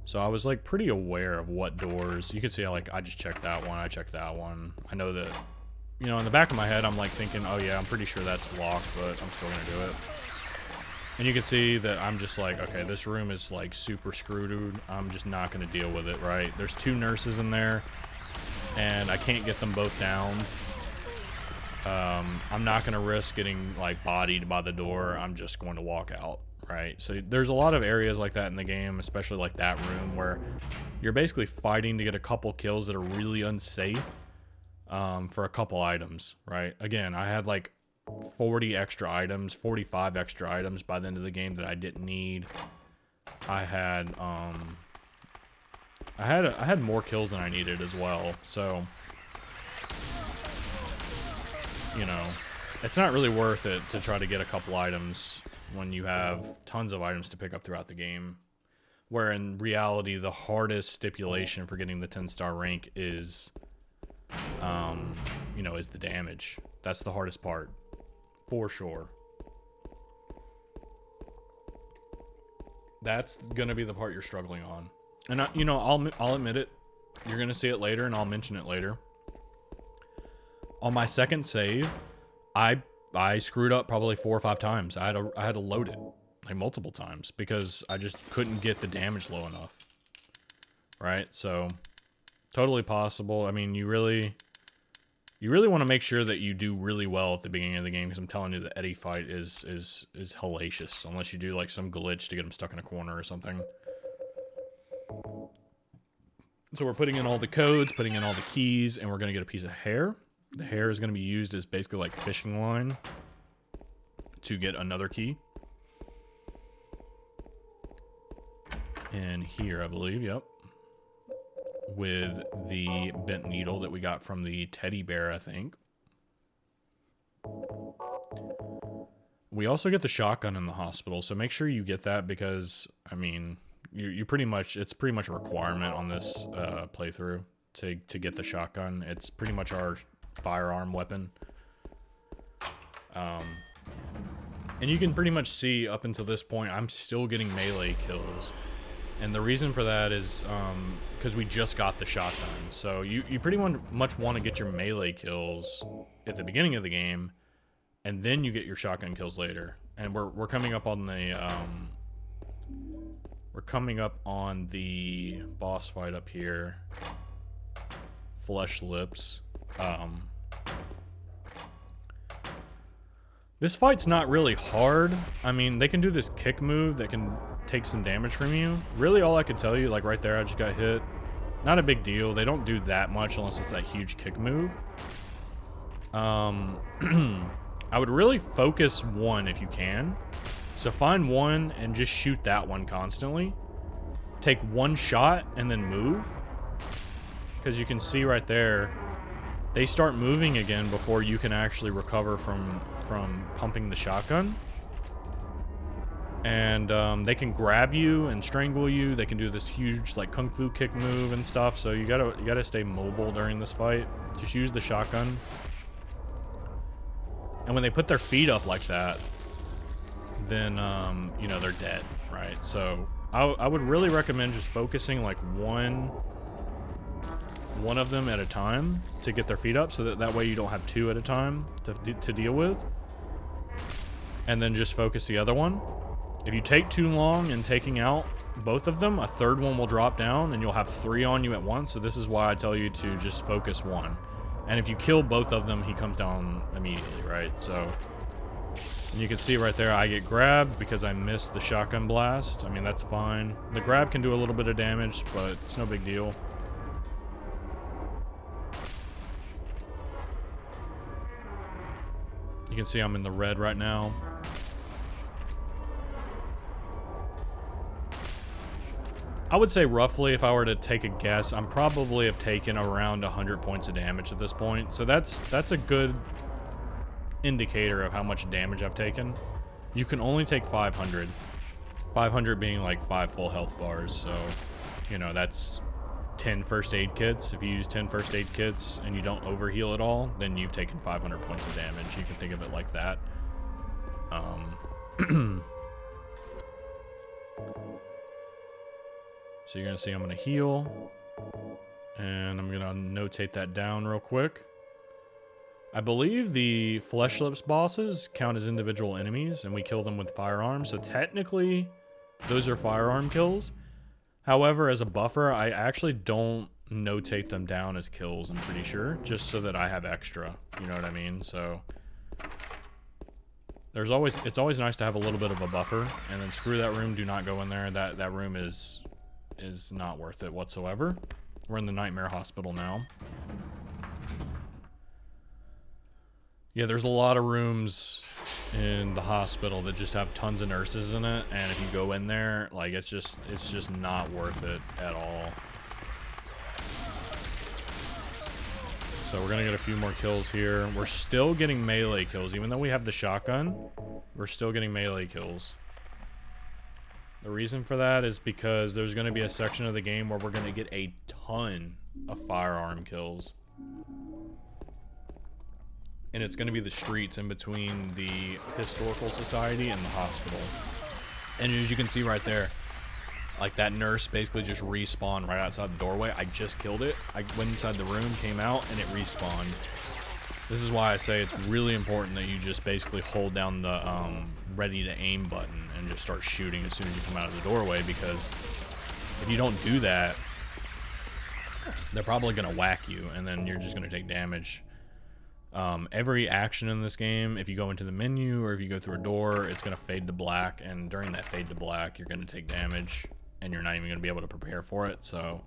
So I was like pretty aware of what doors. You can see, like, I just checked that one, I checked that one. I know that, you know, in the back of my head, I'm like thinking, oh yeah, I'm pretty sure that's locked, but I'm still gonna do it. And you can see that I'm just like, okay, this room is like super screwed. I'm just not gonna deal with it, right? There's 2 nurses in there, and I can't get them both down. I'm not gonna risk getting like bodied by the door. I'm just going to walk out. Right, so there's a lot of areas like that in the game, especially like that room, where you're basically fighting to get a couple kills that are really unsafe for a couple items, right? Again, I had like 40 extra items, 45 extra items by the end of the game that I didn't need. I had more kills than I needed as well, so, you know, it's not really worth it to try to get a couple items when you have tons of items to pick up throughout the game. Where in reality, the hardest stipulation for getting the 10-star rank is, you know, is the damage. That's the hardest part, for sure. That's gonna be the part you're struggling on. And you know, I'll admit it. You're gonna see it later, and I'll mention it later. On my second save, I screwed up probably 4 or 5 times. I had to load it like multiple times because I just couldn't get the damage low enough. Right? So totally possible. I mean, you really want to make sure that you do really well at the beginning of the game, because I'm telling you, the Eddie fight is hellacious unless you do like some glitch to get him stuck in a corner or something. So we're putting in all the codes, putting in all the keys, and we're going to get a piece of hair. The hair is going to be used as basically like fishing line to get another key. And here, I believe, yep. With the bent needle that we got from the teddy bear, I think. We also get the shotgun in the hospital, so make sure you get that, because, I mean, you pretty much, it's pretty much a requirement on this playthrough to get the shotgun. It's pretty much our firearm weapon. And you can pretty much see up until this point, I'm still getting melee kills. And the reason for that is because we just got the shotgun. So you pretty much want to get your melee kills at the beginning of the game, and then you get your shotgun kills later. And we're coming up on the boss fight up here. Flesh Lips. This fight's not really hard. I mean, they can do this kick move that can take some damage from you. Really, all I can tell you, like right there, I just got hit. Not a big deal. They don't do that much unless it's that huge kick move. I would really focus one if you can. So find one and just shoot that one constantly. Take one shot and then move. Because you can see right there, they start moving again before you can actually recover from pumping the shotgun. And they can grab you and strangle you. They can do this huge like kung fu kick move and stuff. So you gotta stay mobile during this fight. Just use the shotgun. And when they put their feet up like that, then you know, they're dead, right? So I would really recommend just focusing like one of them at a time to get their feet up, so that way you don't have 2 at a time to deal with. And then just focus the other one. If you take too long in taking out both of them, a third one will drop down and you'll have 3 on you at once. So this is why I tell you to just focus one. And if you kill both of them, he comes down immediately, right? So you can see right there, I get grabbed because I missed the shotgun blast. I mean, that's fine. The grab can do a little bit of damage, but it's no big deal. You can see I'm in the red right now. I would say roughly, if I were to take a guess, I'm probably have taken around 100 points of damage at this point. So that's a good indicator of how much damage I've taken. You can only take 500. 500 being like 5 full health bars. So, you know, that's 10 first aid kits. If you use 10 first aid kits and you don't overheal at all, then you've taken 500 points of damage. You can think of it like that. So you're going to see I'm going to heal. And I'm going to notate that down real quick. I believe the Flesh Lips bosses count as individual enemies, and we kill them with firearms. So technically, those are firearm kills. However, as a buffer, I actually don't notate them down as kills, I'm pretty sure. Just so that I have extra. You know what I mean? So it's always nice to have a little bit of a buffer. And then screw that room. Do not go in there. That room is not worth it whatsoever. We're in the Nightmare Hospital now. Yeah, there's a lot of rooms in the hospital that just have tons of nurses in it, and if you go in there, like, it's just not worth it at all. So we're gonna get a few more kills here. We're still getting melee kills, even though we have the shotgun. We're still getting melee kills. The reason for that is because there's going to be a section of the game where we're going to get a ton of firearm kills. And it's going to be the streets in between the Historical Society and the hospital. And as you can see right there, like, that nurse basically just respawned right outside the doorway. I just killed it. I went inside the room, came out, and it respawned. This is why I say it's really important that you just basically hold down the ready to aim button and just start shooting as soon as you come out of the doorway, because if you don't do that, they're probably going to whack you, and then you're just going to take damage. Every action in this game, if you go into the menu or if you go through a door, it's going to fade to black, and during that fade to black, you're going to take damage, and you're not even going to be able to prepare for it, so...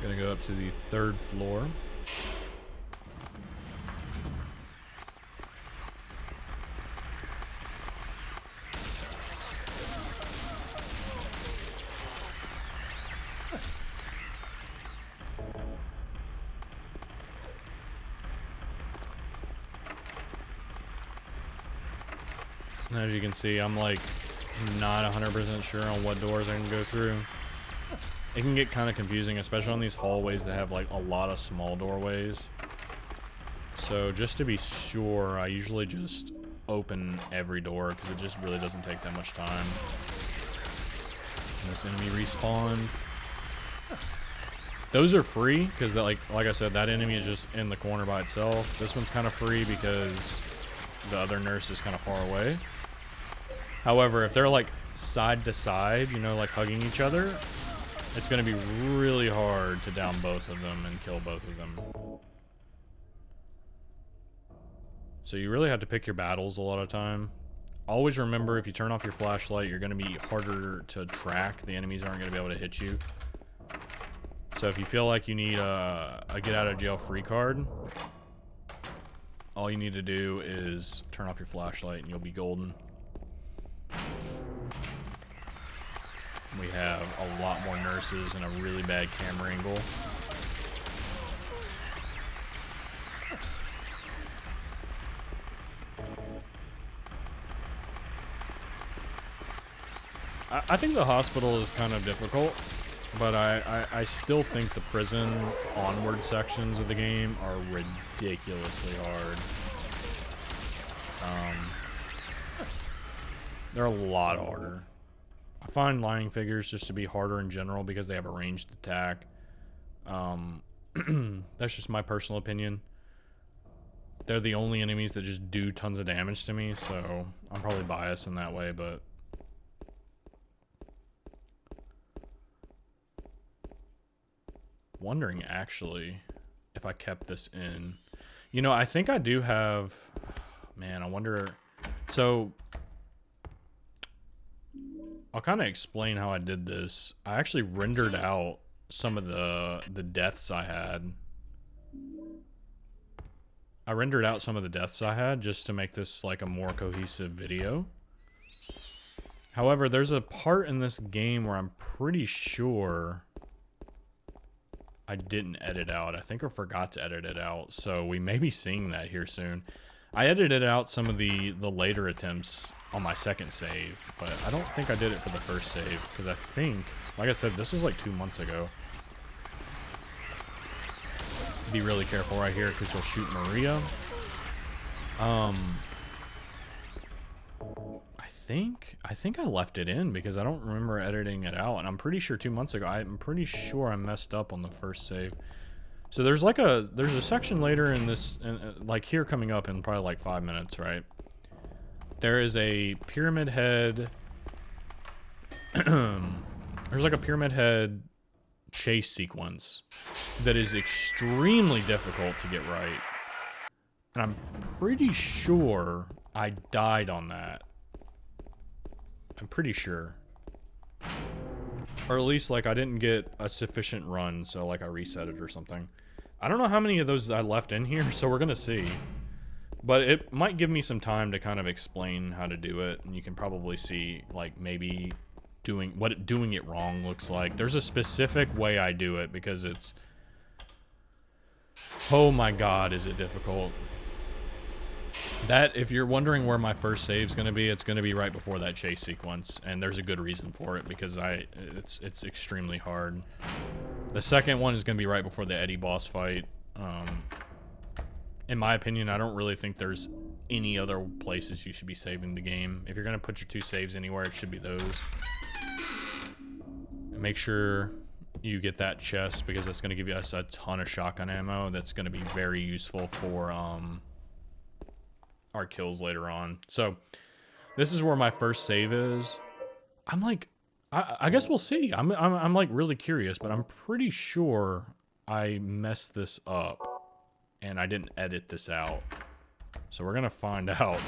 Gonna go up to the 3rd floor. And as you can see, I'm like not 100% sure on what doors I can go through. It can get kind of confusing, especially on these hallways that have like a lot of small doorways. So just to be sure, I usually just open every door because it just really doesn't take that much time. And this enemy respawned. Those are free because, like I said, that enemy is just in the corner by itself. This one's kind of free because the other nurse is kind of far away. However, if they're like side to side, you know, like hugging each other, it's going to be really hard to down both of them and kill both of them. So you really have to pick your battles a lot of time. Always remember, if you turn off your flashlight, you're going to be harder to track. The enemies aren't going to be able to hit you. So if you feel like you need a get out of jail free card, all you need to do is turn off your flashlight and you'll be golden. We have a lot more nurses and a really bad camera angle. I think the hospital is kind of difficult, but I still think the prison onward sections of the game are ridiculously hard. They're a lot harder. I find lying figures just to be harder in general because they have a ranged attack. That's just my personal opinion. They're the only enemies that just do tons of damage to me, so I'm probably biased in that way, but... Wondering, actually, if I kept this in. You know, I think I do have... Man, I wonder... So... I'll kind of explain how I did this. I actually rendered out some of the deaths I had. I rendered out some of the deaths I had just to make this like a more cohesive video. However, there's a part in this game where I'm pretty sure I didn't edit out. I think I forgot to edit it out, so we may be seeing that here soon. I edited out some of the later attempts on my second save, but I don't think I did it for the first save, because I think, like I said, this was like 2 months ago. Be really careful right here, because you'll shoot Maria. I think I left it in, because I don't remember editing it out, and I'm pretty sure 2 months ago, I'm pretty sure I messed up on the first save. So there's a section later in this, like here coming up in probably like 5 minutes, right? There is a pyramid head. There's like a pyramid head chase sequence that is extremely difficult to get right. And I'm pretty sure I died on that. I'm pretty sure. Or at least, like, I didn't get a sufficient run, so, like, I reset it or something. I don't know how many of those I left in here, so we're gonna see. But it might give me some time to kind of explain how to do it, and you can probably see, like, maybe doing it wrong looks like. There's a specific way I do it, because it's... Oh my god, is it difficult. That, if you're wondering where my first save's gonna be, it's gonna be right before that chase sequence, and there's a good reason for it, because it's extremely hard. The second one is gonna be right before the Eddie boss fight. In my opinion, I don't really think there's any other places you should be saving the game. If you're gonna put your 2 saves anywhere, it should be those. And make sure you get that chest, because that's gonna give you us a ton of shotgun ammo. That's gonna be very useful for our kills later on. So this is where my first save is. I'm like, I guess we'll see. I'm like really curious, but I'm pretty sure I messed this up and I didn't edit this out. So we're gonna find out.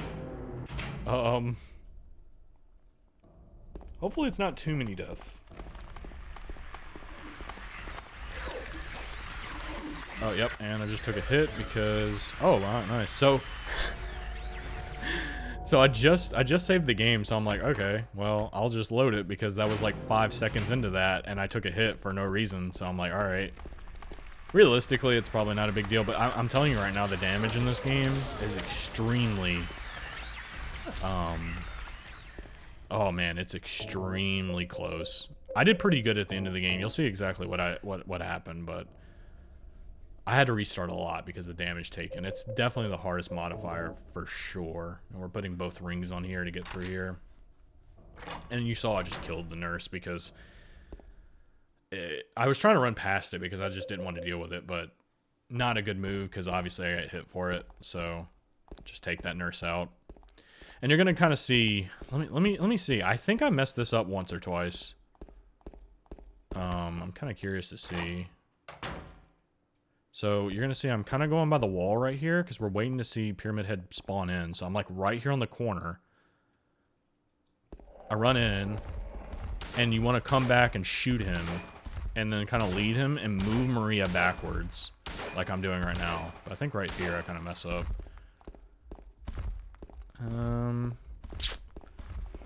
Hopefully it's not too many deaths. Oh, yep, and I just took a hit because... Oh, wow, nice. So I just saved the game, so I'm like, okay, well, I'll just load it, because that was like 5 seconds into that, and I took a hit for no reason, so I'm like, alright. Realistically, it's probably not a big deal, but I'm telling you right now, the damage in this game is extremely... Oh man, it's extremely close. I did pretty good at the end of the game. You'll see exactly what happened, but... I had to restart a lot because of the damage taken. It's definitely the hardest modifier for sure. And we're putting both rings on here to get through here. And you saw I just killed the nurse because I was trying to run past it because I just didn't want to deal with it, but not a good move because obviously I got hit for it. So just take that nurse out. And you're gonna kind of see. Let me see. I think I messed this up once or twice. I'm kind of curious to see. So you're going to see I'm kind of going by the wall right here because we're waiting to see Pyramid Head spawn in. So I'm like right here on the corner. I run in and you want to come back and shoot him and then kind of lead him and move Maria backwards like I'm doing right now. But I think right here I kind of mess up. I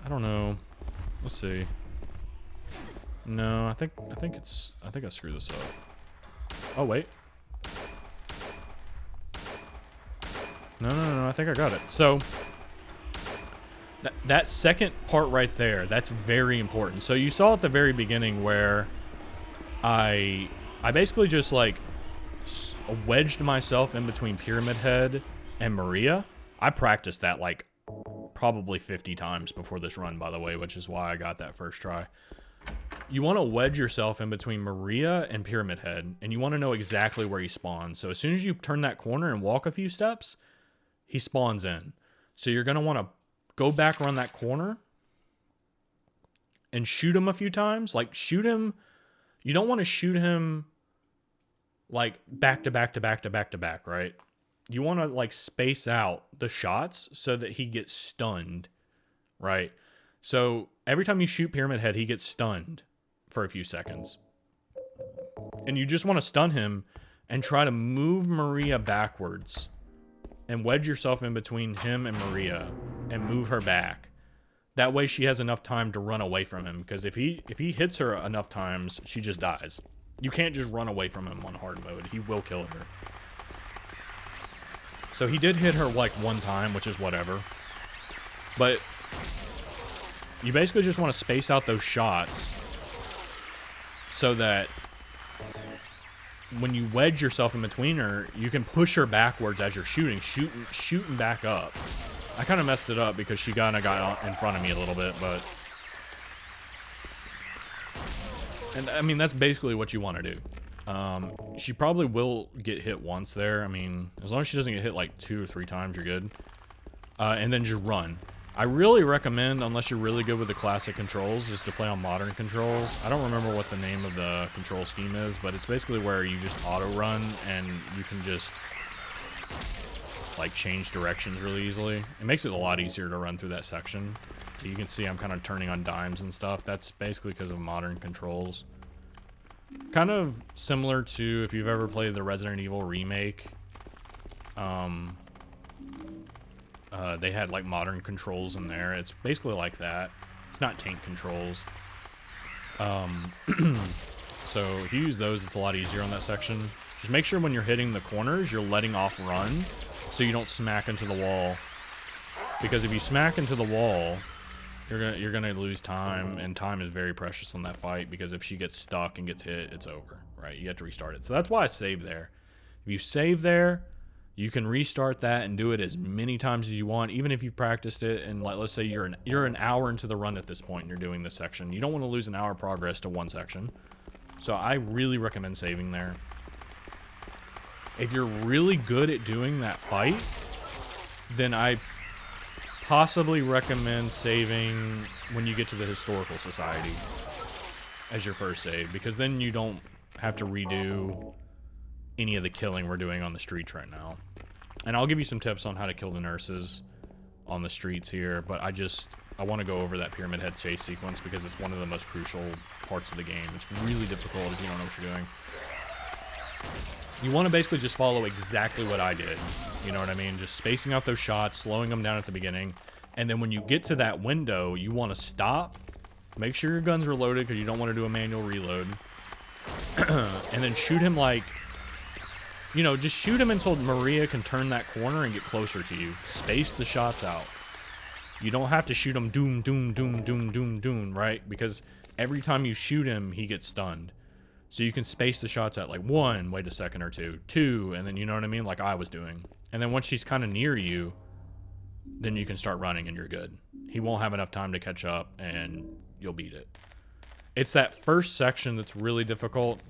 don't know. Let's see. No, I think I screwed this up. Oh, wait. No, I think I got it. So, that second part right there, that's very important. So you saw at the very beginning where I basically just like wedged myself in between Pyramid Head and Maria. I practiced that like probably 50 times before this run, by the way, which is why I got that first try. you want to wedge yourself in between Maria and Pyramid Head, and you want to know exactly where he spawns. So as soon as you turn that corner and walk a few steps, he spawns in. So you're going to want to go back around that corner and shoot him a few times. Like, shoot him. You don't want to shoot him like back to back to back to back to back, right? You want to like space out the shots so that he gets stunned, right? So every time you shoot Pyramid Head, he gets stunned for a few seconds. And you just want to stun him and try to move Maria backwards and wedge yourself in between him and Maria and move her back. That way she has enough time to run away from him, because if he hits her enough times, she just dies. You can't just run away from him on hard mode. He will kill her. So he did hit her like one time, which is whatever. But you basically just want to space out those shots so that when you wedge yourself in between her, you can push her backwards as you're shooting back up. I kind of messed it up because she kind of got in front of me a little bit, but... And, I mean, that's basically what you want to do. She probably will get hit once there. I mean, as long as she doesn't get hit like 2 or 3 times, you're good. And then just run. I really recommend, unless you're really good with the classic controls, is to play on modern controls. I don't remember what the name of the control scheme is, but it's basically where you just auto-run and you can just like change directions really easily. It makes it a lot easier to run through that section. So you can see I'm kind of turning on dimes and stuff. That's basically because of modern controls. Kind of similar to if you've ever played the Resident Evil remake. They had like modern controls in there. It's basically like that. It's not tank controls. So if you use those, it's a lot easier on that section. Just make sure when you're hitting the corners, you're letting off run so you don't smack into the wall. Because if you smack into the wall, you're gonna lose time, and time is very precious on that fight, because if she gets stuck and gets hit, it's over, right? You have to restart it. So that's why I save there. If you save there, you can restart that and do it as many times as you want, even if you've practiced it. And like, let's say you're an hour into the run at this point and you're doing this section. You don't want to lose an hour progress to one section. So I really recommend saving there. If you're really good at doing that fight, then I possibly recommend saving when you get to the Historical Society as your first save, because then you don't have to redo any of the killing we're doing on the streets right now. And I'll give you some tips on how to kill the nurses on the streets here, but I want to go over that Pyramid Head chase sequence because it's one of the most crucial parts of the game. It's really difficult if you don't know what you're doing. You want to basically just follow exactly what I did. You know what I mean? Just spacing out those shots, slowing them down at the beginning, and then when you get to that window, you want to stop. Make sure your guns are loaded because you don't want to do a manual reload. And then shoot him like... You know, just shoot him until Maria can turn that corner and get closer to you. Space the shots out. You don't have to shoot him doom, doom, doom, doom, doom, doom, right? Because every time you shoot him, he gets stunned. So you can space the shots out like 1, wait a second or 2, 2, and then you know what I mean? Like I was doing. And then once she's kind of near you, then you can start running and you're good. He won't have enough time to catch up and you'll beat it. It's that first section that's really difficult.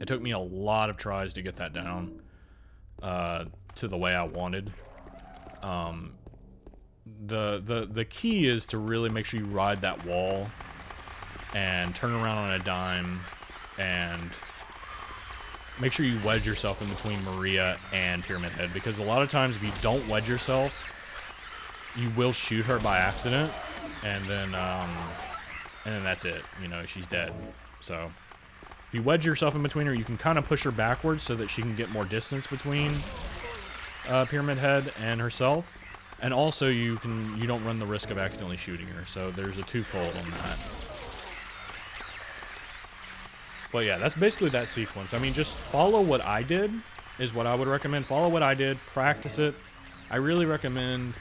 It took me a lot of tries to get that down to the way I wanted. The key is to really make sure you ride that wall and turn around on a dime and make sure you wedge yourself in between Maria and Pyramid Head, because a lot of times if you don't wedge yourself, you will shoot her by accident, and then that's it. You know, she's dead. So if you wedge yourself in between her, you can kind of push her backwards so that she can get more distance between Pyramid Head and herself. And also you don't run the risk of accidentally shooting her. So there's a twofold on that. But yeah, that's basically that sequence. I mean, just follow what I did is what I would recommend. Follow what I did, practice it. I really recommend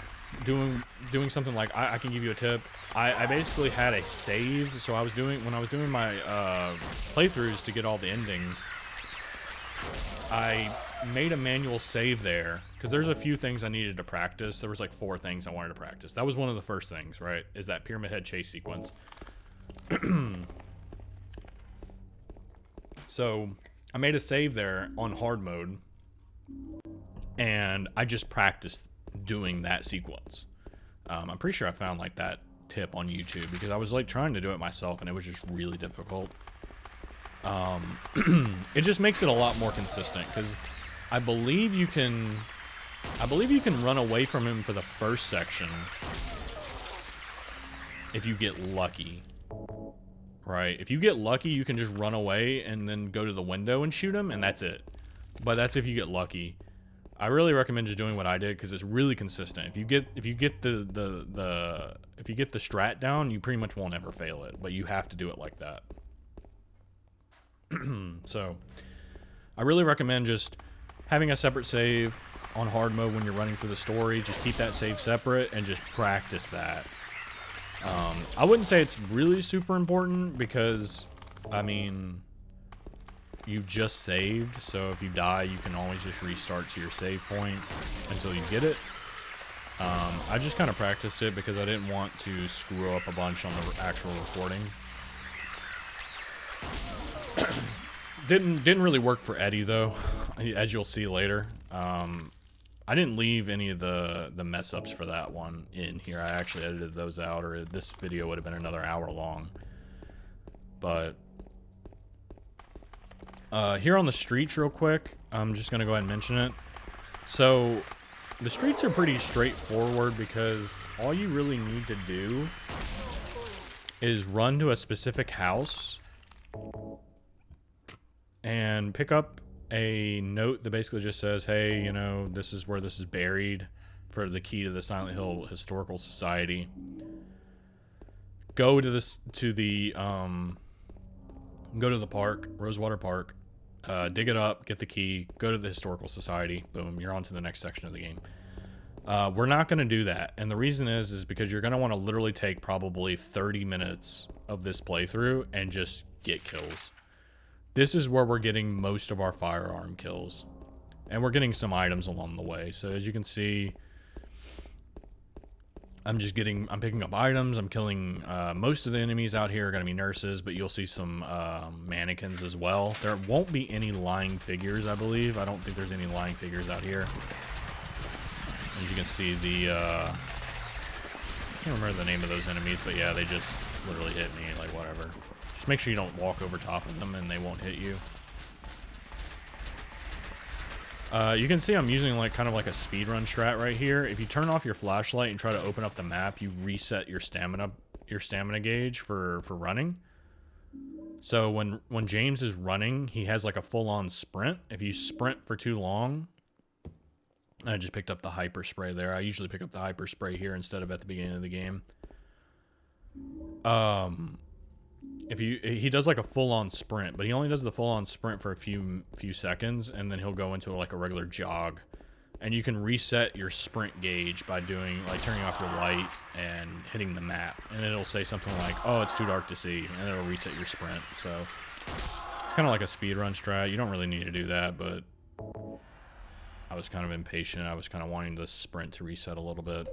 doing something like, I can give you a tip. I basically had a save, so when I was doing my playthroughs to get all the endings, I made a manual save there, because there's a few things I needed to practice. There was like 4 things I wanted to practice. That was one of the first things, right, is that Pyramid Head chase sequence. So I made a save there on hard mode, and I just practiced doing that sequence. I'm pretty sure I found like that tip on YouTube because I was like trying to do it myself and it was just really difficult. It just makes it a lot more consistent because I believe you can run away from him for the first section if you get lucky. Right, if you get lucky, you can just run away and then go to the window and shoot him, and that's it. But that's if you get lucky. I really recommend just doing what I did because it's really consistent. If you get the strat down, you pretty much won't ever fail it. But you have to do it like that. So, I really recommend just having a separate save on hard mode when you're running through the story. Just keep that save separate and just practice that. I wouldn't say it's really super important because, I mean, you just saved, so if you die, you can always just restart to your save point until you get it. I just kind of practiced it because I didn't want to screw up a bunch on the actual recording. Didn't really work for Eddie, though, as you'll see later. I didn't leave any of the mess ups for that one in here. I actually edited those out, or this video would have been another hour long. But here on the streets real quick, I'm just going to go ahead and mention it. So the streets are pretty straightforward because all you really need to do is run to a specific house and pick up a note that basically just says, hey, you know, this is where this is buried for the key to the Silent Hill Historical Society. Go to the park, Rosewater Park, dig it up, get the key, go to the Historical Society, boom, you're on to the next section of the game. We're not going to do that, and the reason is because you're going to want to literally take probably 30 minutes of this playthrough and just get kills. This is where we're getting most of our firearm kills. And we're getting some items along the way. So as you can see, I'm picking up items. I'm killing, most of the enemies out here are going to be nurses, but you'll see some mannequins as well. There won't be any lying figures, I believe. I don't think there's any lying figures out here. As you can see, I can't remember the name of those enemies, but yeah, they just literally hit me, like whatever. Just make sure you don't walk over top of them and they won't hit you. You can see I'm using like kind of like a speedrun strat right here. If you turn off your flashlight and try to open up the map, you reset your stamina gauge for running. So when James is running, he has like a full-on sprint. If you sprint for too long, I just picked up the hyper spray there. I usually pick up the hyper spray here instead of at the beginning of the game. He does like a full-on sprint, but he only does the full-on sprint for a few seconds, and then he'll go into like a regular jog. And you can reset your sprint gauge by doing like turning off your light and hitting the map, and it'll say something like, "Oh, it's too dark to see," and it'll reset your sprint. So it's kind of like a speedrun strat. You don't really need to do that, but I was kind of impatient. I was kind of wanting the sprint to reset a little bit.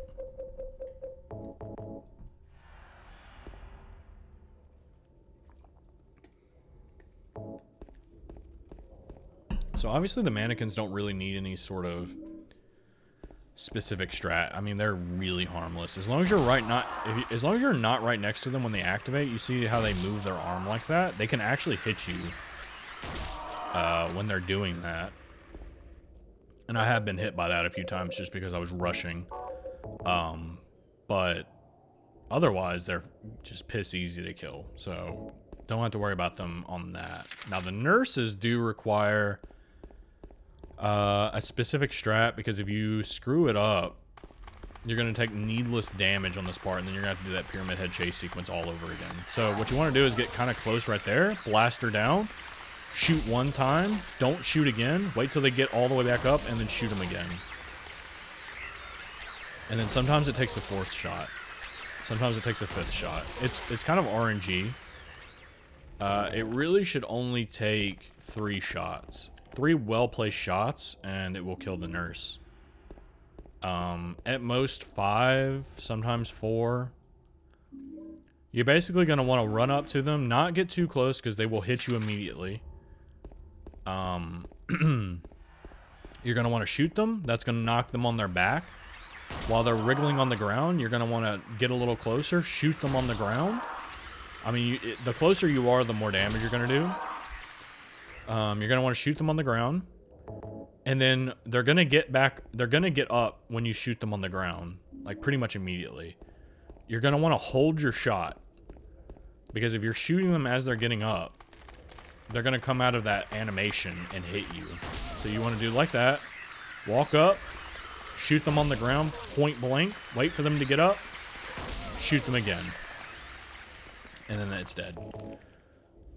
So obviously the mannequins don't really need any sort of specific strat. I mean, they're really harmless. As long as you're as long as you're not right next to them when they activate, you see how they move their arm like that? They can actually hit you when they're doing that. And I have been hit by that a few times just because I was rushing. But otherwise, they're just piss easy to kill. So don't have to worry about them on that. Now, the nurses do require a specific strat, because if you screw it up, you're going to take needless damage on this part, and then you're going to have to do that pyramid head chase sequence all over again. So what you want to do is get kind of close right there, blast her down, shoot one time, don't shoot again, wait till they get all the way back up, and then shoot them again. And then sometimes it takes a fourth shot. Sometimes it takes a fifth shot. It's kind of RNG. It really should only take 3 shots. 3 well-placed shots, and it will kill the nurse. At most 5, sometimes 4. You're basically going to want to run up to them, not get too close because they will hit you immediately. You're going to want to shoot them. That's going to knock them on their back. While they're wriggling on the ground, you're going to want to get a little closer, shoot them on the ground. I mean, the closer you are, the more damage you're going to do. You're going to want to shoot them on the ground. And then they're going to get back. They're going to get up when you shoot them on the ground. Like, pretty much immediately. You're going to want to hold your shot. Because if you're shooting them as they're getting up, they're going to come out of that animation and hit you. So you want to do like that. Walk up. Shoot them on the ground, point blank. Wait for them to get up. Shoot them again. And then it's dead.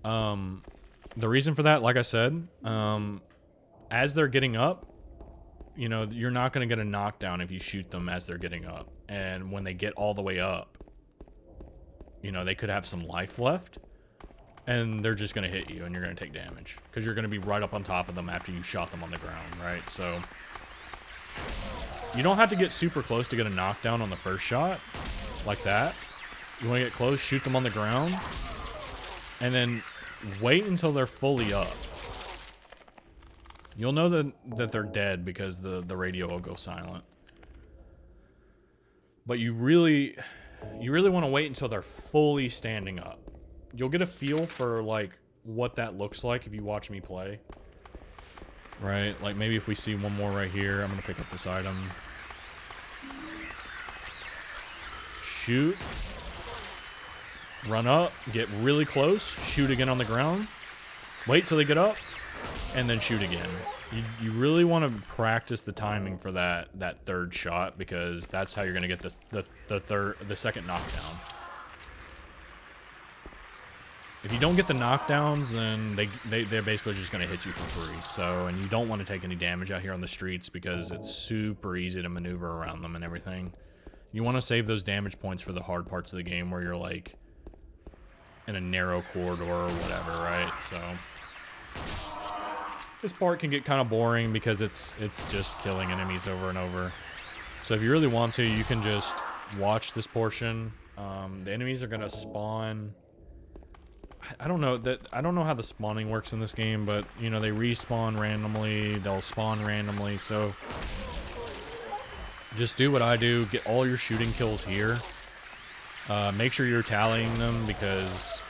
The reason for that, like I said, as they're getting up, you know, you're not going to get a knockdown if you shoot them as they're getting up. And when they get all the way up, you know, they could have some life left. And they're just going to hit you and you're going to take damage. Because you're going to be right up on top of them after you shot them on the ground, right? So you don't have to get super close to get a knockdown on the first shot. Like that. You want to get close, shoot them on the ground. And then wait until they're fully up. You'll know that they're dead because the radio will go silent. But you really want to wait until they're fully standing up. You'll get a feel for, like, what that looks like if you watch me play. Right? Like, maybe if we see one more right here. I'm going to pick up this item. Shoot. Run up. Get really close. Shoot again on the ground. Wait till they get up. And then shoot again. You really want to practice the timing for that third shot. Because that's how you're going to get the second knockdown. If you don't get the knockdowns, then they're basically just going to hit you for free. So, and you don't want to take any damage out here on the streets because it's super easy to maneuver around them and everything. You want to save those damage points for the hard parts of the game where you're like in a narrow corridor or whatever, right? So this part can get kind of boring because it's just killing enemies over and over. So if you really want to, you can just watch this portion. The enemies are going to spawn. I don't know how the spawning works in this game, but you know, they respawn randomly, they'll spawn randomly, so just do what I do, get all your shooting kills here. Make sure you're tallying them because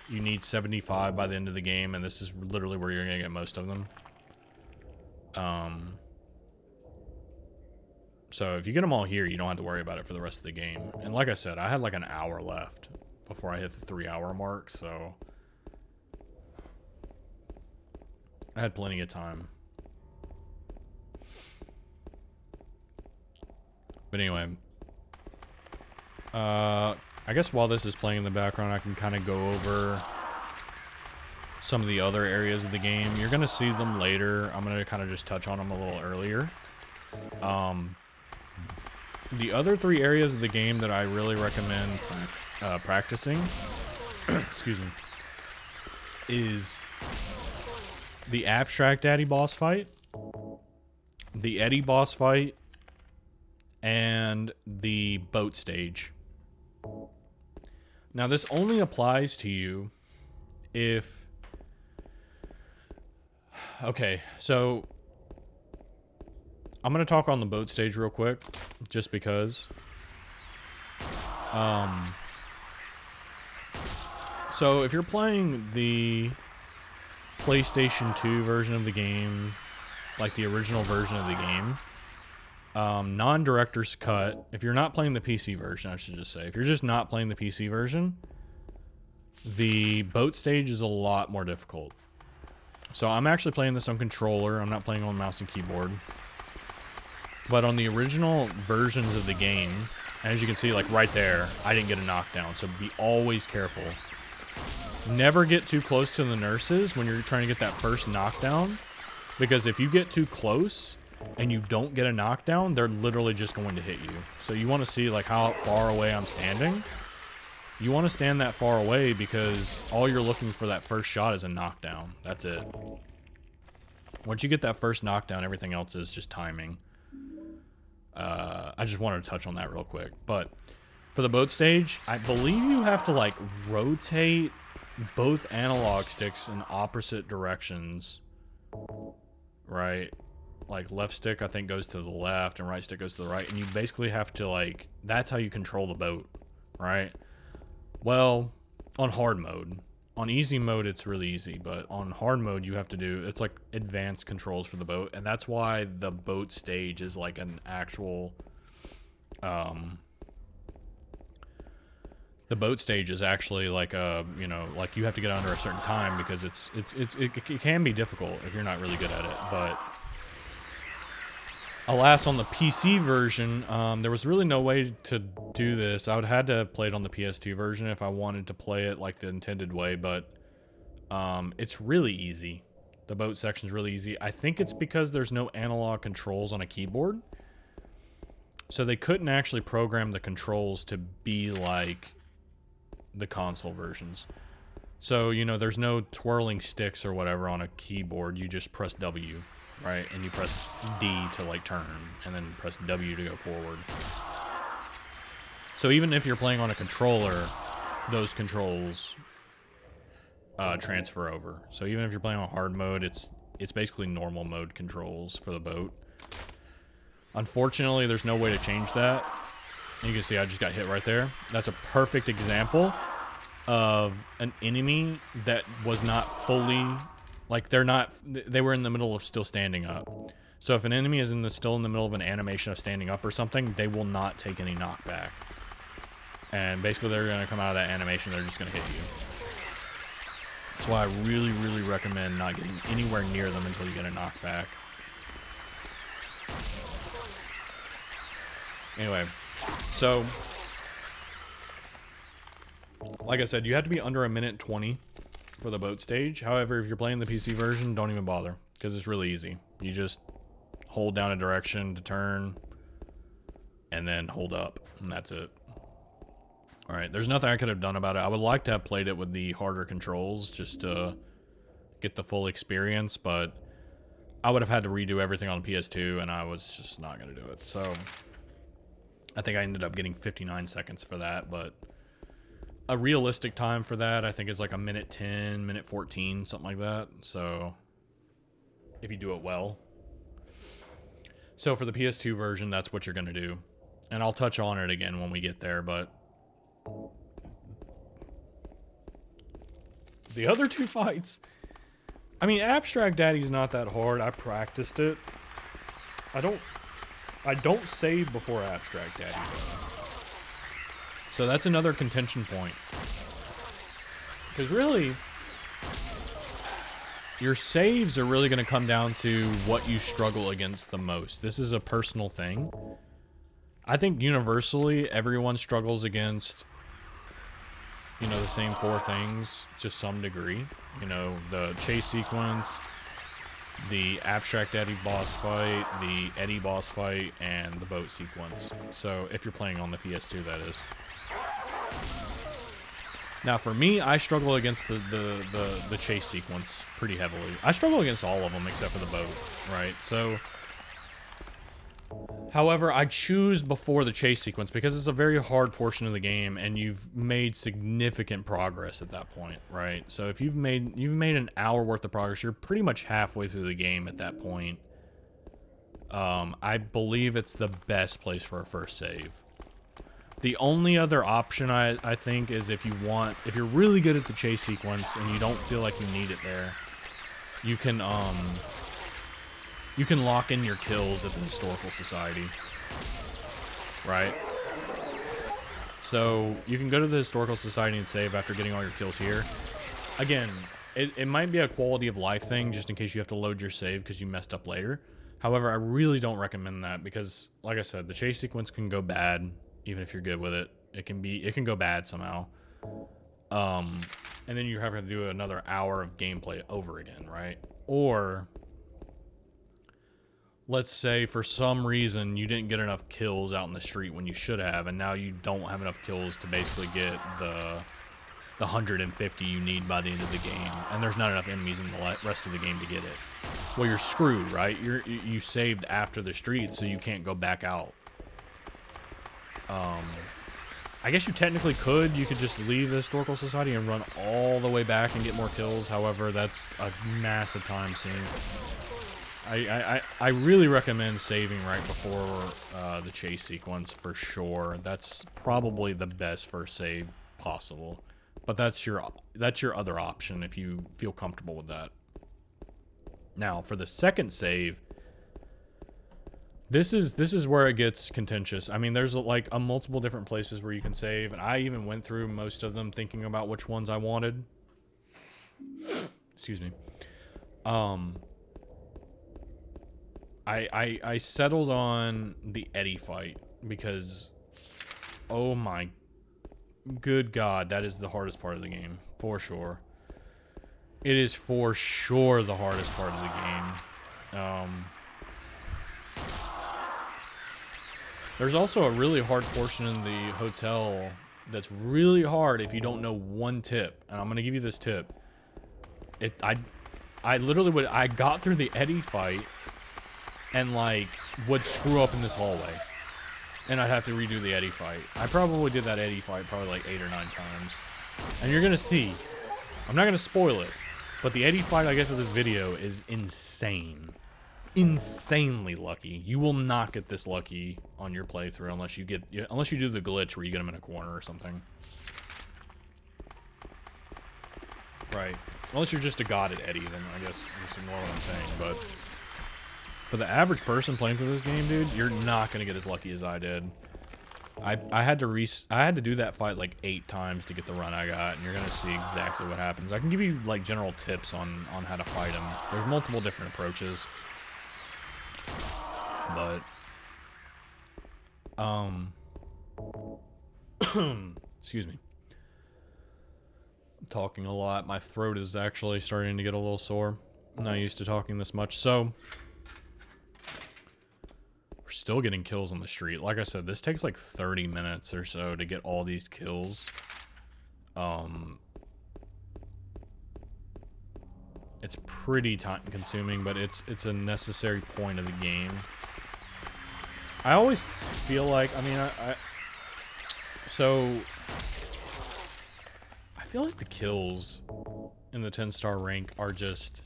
you need 75 by the end of the game, and this is literally where you're gonna get most of them. So if you get them all here, you don't have to worry about it for the rest of the game. And like I said, I had like an hour left before I hit the 3-hour mark, so I had plenty of time. But anyway, I guess while this is playing in the background, I can kind of go over some of the other areas of the game. You're going to see them later. I'm going to kind of just touch on them a little earlier. The other 3 areas of the game that I really recommend practicing excuse me, is the Abstract Daddy boss fight, the Eddie boss fight, and the boat stage. Now this only applies to you if... Okay, so I'm going to talk on the boat stage real quick, just because. So if you're playing the PlayStation 2 version of the game, like the original version of the game, non-director's cut, if you're not playing the PC version, I should just say, if you're just not playing the PC version, the boat stage is a lot more difficult. So I'm actually playing this on controller, I'm not playing on mouse and keyboard. But on the original versions of the game, as you can see, like right there, I didn't get a knockdown, so be always careful. Never get too close to the nurses when you're trying to get that first knockdown, because if you get too close and you don't get a knockdown, they're literally just going to hit you. So you want to see like how far away I'm standing. You want to stand that far away because all you're looking for that first shot is a knockdown. That's it. Once you get that first knockdown, everything else is just timing. I just wanted to touch on that real quick. But For the boat stage, I believe you have to like rotate both analog sticks in opposite directions, right? Like left stick I think goes to the left and right stick goes to the right, and you basically have to like, that's how you control the boat, right? Well, on hard mode. On easy mode it's really easy, but on hard mode you have to do, it's like advanced controls for the boat, and that's why the boat stage is like an actual the boat stage is actually like a, you know, like you have to get under a certain time, because it can be difficult if you're not really good at it. But alas, on the PC version, there was really no way to do this. I would have had to play it on the PS2 version if I wanted to play it like the intended way, but it's really easy. The boat section's really easy. I think it's because there's no analog controls on a keyboard, so they couldn't actually program the controls to be like the console versions. So, you know, there's no twirling sticks or whatever on a keyboard. You just press W, right? And you press D to like turn, and then press W to go forward. So even if you're playing on a controller, those controls transfer over. So even if you're playing on hard mode, it's basically normal mode controls for the boat. Unfortunately, there's no way to change that. You can see I just got hit right there. That's a perfect example of an enemy that was not fully, like they were in the middle of still standing up. So if an enemy is still in the middle of an animation of standing up or something, they will not take any knockback. And basically they're going to come out of that animation, they're just going to hit you. That's why I really, really recommend not getting anywhere near them until you get a knockback. Anyway, so like I said, you have to be under 1:20 for the boat stage. However, if you're playing the PC version, don't even bother, because it's really easy. You just hold down a direction to turn and then hold up, and that's it. Alright, there's nothing I could have done about it. I would like to have played it with the harder controls just to get the full experience, but I would have had to redo everything on PS2, and I was just not going to do it. So I think I ended up getting 59 seconds for that, but a realistic time for that I think is like 1:10, 1:14, something like that. So if you do it well. So for the PS2 version, that's what you're going to do. And I'll touch on it again when we get there, but the other two fights, I mean, Abstract Daddy's not that hard. I practiced it. I don't save before Abstract Daddy though. So that's another contention point. Because really, your saves are really going to come down to what you struggle against the most. This is a personal thing. I think universally, everyone struggles against, you know, the same four things to some degree. You know, the chase sequence, the Abstract Daddy boss fight, the Eddie boss fight, and the boat sequence. So if you're playing on the PS2, that is. Now for me, I struggle against the chase sequence pretty heavily. I struggle against all of them except for the boat, right? So, however, I choose before the chase sequence because it's a very hard portion of the game, and you've made significant progress at that point, right? So if you've made an hour worth of progress, you're pretty much halfway through the game at that point. I believe it's the best place for a first save. The only other option I think is if you're really good at the chase sequence and you don't feel like you need it there, you can lock in your kills at the Historical Society, right? So you can go to the Historical Society and save after getting all your kills here. Again, it might be a quality of life thing just in case you have to load your save because you messed up later. However, I really don't recommend that because, like I said, the chase sequence can go bad. Even if you're good with it, it can go bad somehow. And then you have to do another hour of gameplay over again, right? Or let's say for some reason you didn't get enough kills out in the street when you should have, and now you don't have enough kills to basically get the 150 you need by the end of the game, and there's not enough enemies in the rest of the game to get it. Well, you're screwed, right? You saved after the street, so you can't go back out. I guess you technically could. You could just leave the Historical Society and run all the way back and get more kills. However, that's a massive time sink. I really recommend saving right before the chase sequence for sure. That's probably the best first save possible. But that's your other option if you feel comfortable with that. Now, for the second save, this is where it gets contentious. I mean, there's like a multiple different places where you can save, and I even went through most of them thinking about which ones I wanted. Excuse me. I settled on the Eddie fight because, oh my good God, that is the hardest part of the game, for sure. It is for sure the hardest part of the game. There's also a really hard portion in the hotel that's really hard if you don't know one tip, and I'm gonna give you this tip. I literally I got through the Eddie fight and like would screw up in this hallway, and I'd have to redo the Eddie fight. I probably did that Eddie fight probably like 8 or 9 times, and you're gonna see. I'm not gonna spoil it, but the Eddie fight I get for this video is insane. Insanely lucky. You will not get this lucky on your playthrough unless you do the glitch where you get them in a corner or something. Right. Unless you're just a god at Eddie, then I guess just ignore what I'm saying. But for the average person playing through this game, dude, you're not gonna get as lucky as I did. I had to do that fight like 8 times to get the run I got, and you're gonna see exactly what happens. I can give you like general tips on how to fight him. There's multiple different approaches. But excuse me. I'm talking a lot. My throat is actually starting to get a little sore. I'm not used to talking this much, so we're still getting kills on the street. Like I said, this takes like 30 minutes or so to get all these kills. It's pretty time consuming, but it's a necessary point of the game. I always feel like, I mean, so I feel like the kills in the 10-star rank are just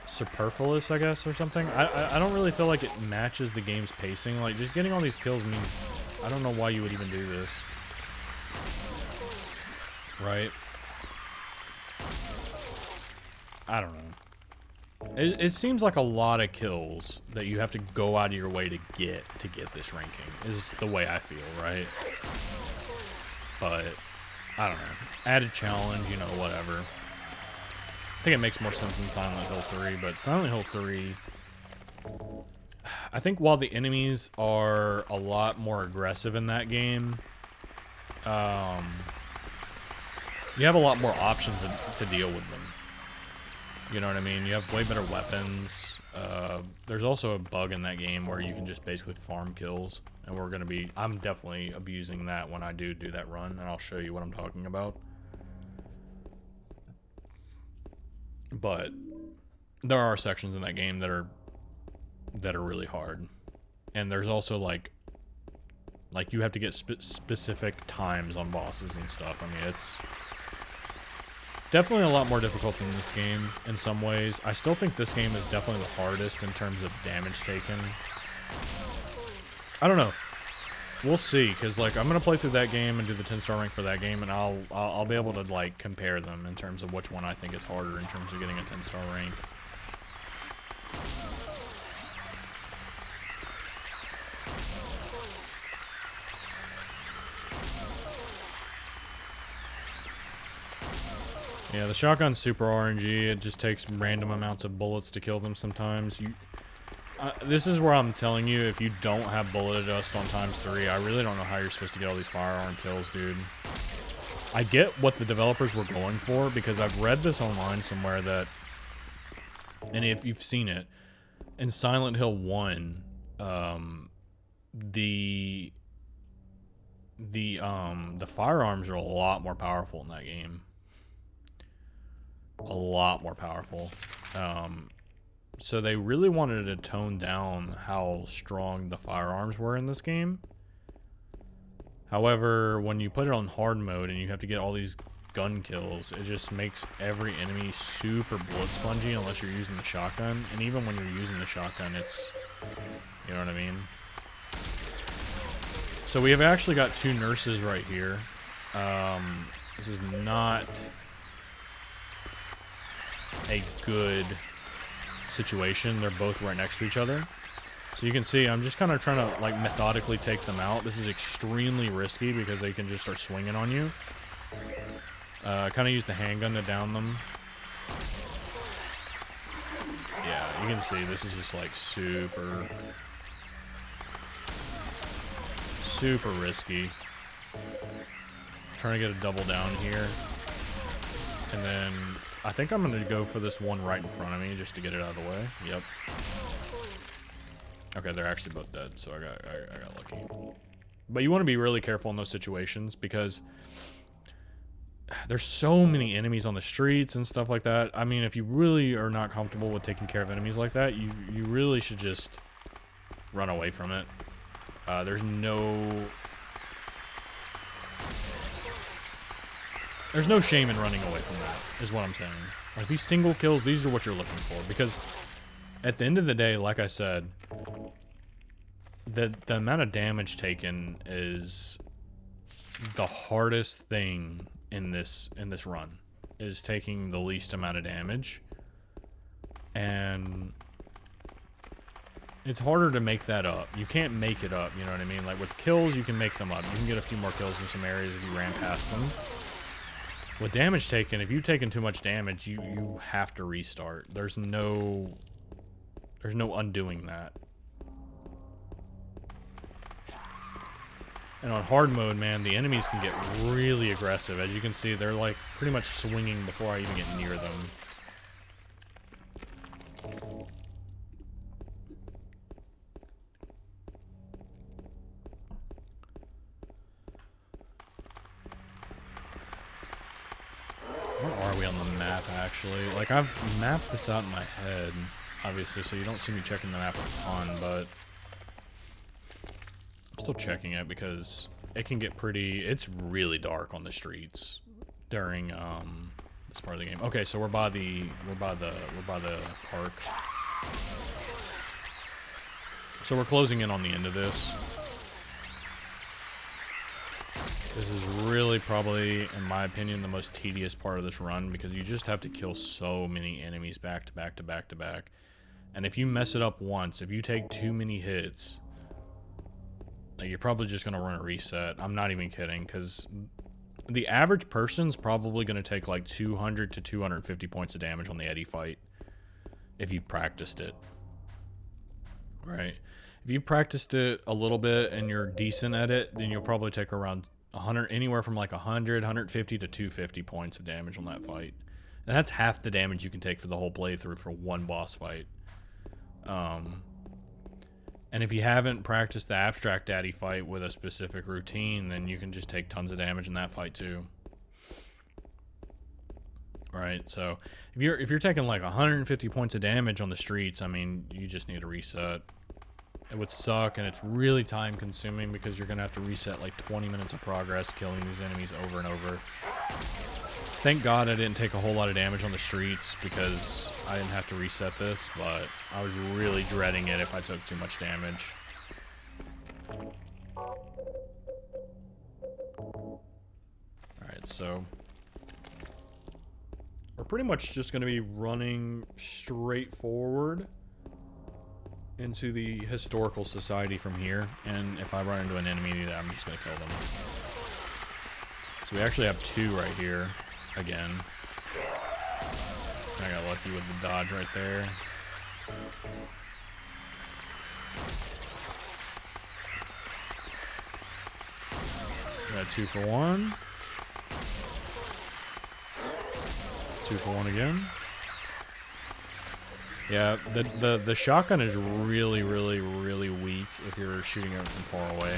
superfluous, I guess, or something. I don't really feel like it matches the game's pacing. Like, just getting all these kills means, I don't know why you would even do this. Right? I don't know. It seems like a lot of kills that you have to go out of your way to get this ranking, is the way I feel, right? But, I don't know. Added challenge, you know, whatever. I think it makes more sense in Silent Hill 3, but Silent Hill 3... I think while the enemies are a lot more aggressive in that game, you have a lot more options to deal with them. You know what I mean? You have way better weapons. There's also a bug in that game where you can just basically farm kills. And I'm definitely abusing that when I do that run. And I'll show you what I'm talking about. But there are sections in that game that are really hard. And there's also like you have to get specific times on bosses and stuff. I mean, it's definitely a lot more difficult than this game in some ways. I still think this game is definitely the hardest in terms of damage taken. I don't know. We'll see, because like I'm gonna play through that game and do the 10-star rank for that game, and I'll be able to like compare them in terms of which one I think is harder in terms of getting a 10-star rank. Yeah, the shotgun's super RNG. It just takes random amounts of bullets to kill them sometimes. This is where I'm telling you, if you don't have bullet adjust on ×3, I really don't know how you're supposed to get all these firearm kills, dude. I get what the developers were going for, because I've read this online somewhere that, and if you've seen it, in Silent Hill 1, the firearms are a lot more powerful in that game. A lot more powerful. So they really wanted to tone down how strong the firearms were in this game. However, when you put it on hard mode and you have to get all these gun kills, it just makes every enemy super blood spongy unless you're using the shotgun. And even when you're using the shotgun, it's, you know what I mean? So we have actually got 2 nurses right here. This is not a good situation. They're both right next to each other. So you can see I'm just kind of trying to like methodically take them out. This is extremely risky because they can just start swinging on you. Kind of use the handgun to down them. Yeah, you can see this is just like super risky. Trying to get a double down here. And then I think I'm going to go for this one right in front of me just to get it out of the way. Yep. Okay, they're actually both dead, so I got lucky. But you want to be really careful in those situations because there's so many enemies on the streets and stuff like that. I mean, if you really are not comfortable with taking care of enemies like that, you really should just run away from it. There's no shame in running away from that, is what I'm saying. Like, these single kills, these are what you're looking for. Because at the end of the day, like I said, the amount of damage taken is the hardest thing in this run, is taking the least amount of damage. And it's harder to make that up. You can't make it up, you know what I mean? Like, with kills, you can make them up. You can get a few more kills in some areas if you ran past them. With damage taken, if you've taken too much damage, you have to restart. There's no undoing that. And on hard mode, man, the enemies can get really aggressive. As you can see, they're like pretty much swinging before I even get near them. Where are we on the map, actually? Like, I've mapped this out in my head, obviously, so you don't see me checking the map a ton, but I'm still checking it because it can get pretty... It's really dark on the streets during this part of the game. Okay, so we're by the park. So we're closing in on the end of this. This is really probably, in my opinion, the most tedious part of this run because you just have to kill so many enemies back to back to back to back. And if you mess it up once, if you take too many hits, like, you're probably just going to run a reset. I'm not even kidding, because the average person's probably going to take like 200 to 250 points of damage on the Eddie fight if you've practiced it. Right? If you've practiced it a little bit and you're decent at it, then you'll probably take around 100, anywhere from like 100, 150 to 250 points of damage on that fight. And that's half the damage you can take for the whole playthrough for one boss fight. And if you haven't practiced the Abstract Daddy fight with a specific routine, then you can just take tons of damage in that fight too. Right, so if you're taking like 150 points of damage on the streets, I mean, you just need to reset. It would suck, and it's really time consuming because you're gonna have to reset like 20 minutes of progress killing these enemies over and over. Thank God I didn't take a whole lot of damage on the streets because I didn't have to reset this, but I was really dreading it if I took too much damage. Alright, so we're pretty much just going to be running straight forward into the Historical Society from here, and if I run into an enemy, I'm just going to kill them. So we actually have 2 right here. Again. I got lucky with the dodge right there. Got 2 for 1. 2 for 1 again. Yeah, the shotgun is really, really, really weak if you're shooting it from far away.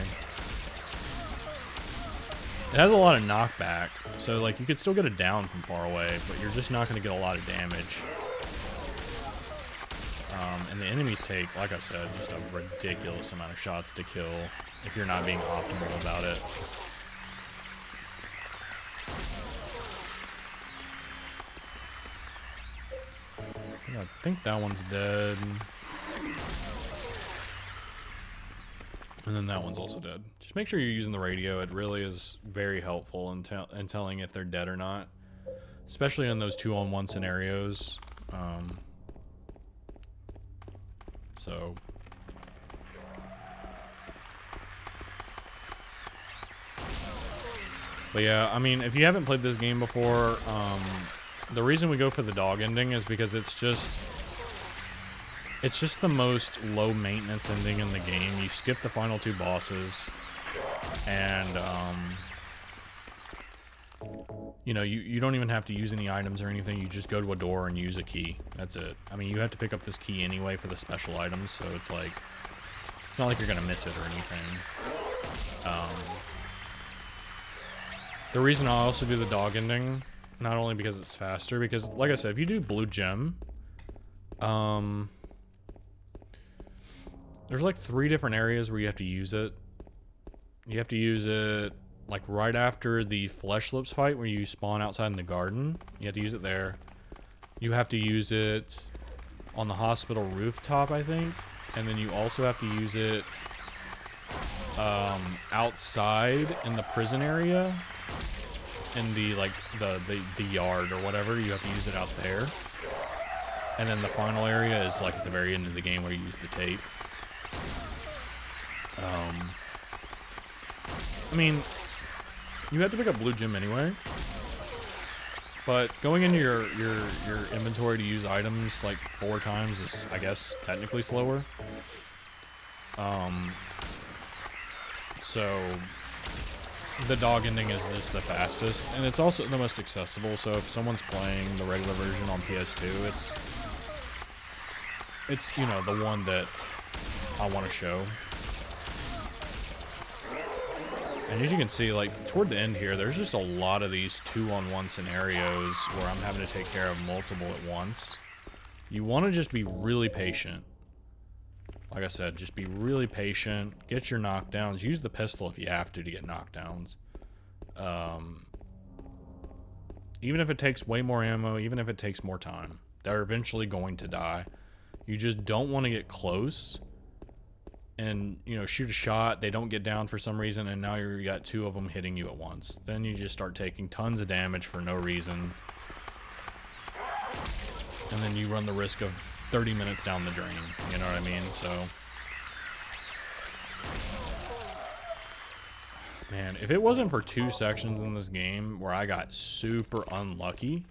It has a lot of knockback, so like you could still get it down from far away, but you're just not going to get a lot of damage. And the enemies take, like I said, just a ridiculous amount of shots to kill if you're not being optimal about it. I think that one's dead. And then that one's also dead. Just make sure you're using the radio. It really is very helpful in telling if they're dead or not. Especially in those 2-on-1 scenarios. So... But yeah, I mean, if you haven't played this game before, the reason we go for the dog ending is because it's just the most low maintenance ending in the game. You skip the final 2 bosses, and you know, you don't even have to use any items or anything. You just go to a door and use a key. That's it. I mean, you have to pick up this key anyway for the special items, so it's like, it's not like you're gonna miss it or anything. The reason I also do the dog ending, not only because it's faster, because like I said, if you do blue gem, there's like 3 different areas where you have to use it. You have to use it like right after the flesh lips fight where you spawn outside in the garden. You have to use it there. You have to use it on the hospital rooftop, I think. And then you also have to use it outside in the prison area. In the like the yard or whatever, you have to use it out there. And then the final area is like at the very end of the game where you use the tape. I mean, you have to pick up blue gem anyway, but going into your inventory to use items like 4 times is, I guess, technically slower. So the dog ending is just the fastest, and it's also the most accessible. So if someone's playing the regular version on PS2, it's you know, the one that I want to show. And as you can see, like toward the end here, there's just a lot of these 2-on-1 scenarios where I'm having to take care of multiple at once. You want to just be really patient. Like I said, just be really patient. Get your knockdowns. Use the pistol if you have to get knockdowns. Even if it takes way more ammo, even if it takes more time, they're eventually going to die. You just don't want to get close and, you know, shoot a shot. They don't get down for some reason, and now you got 2 of them hitting you at once. Then you just start taking tons of damage for no reason. And then you run the risk of 30 minutes down the drain, you know what I mean? So, man, if it wasn't for 2 sections in this game where I got super unlucky,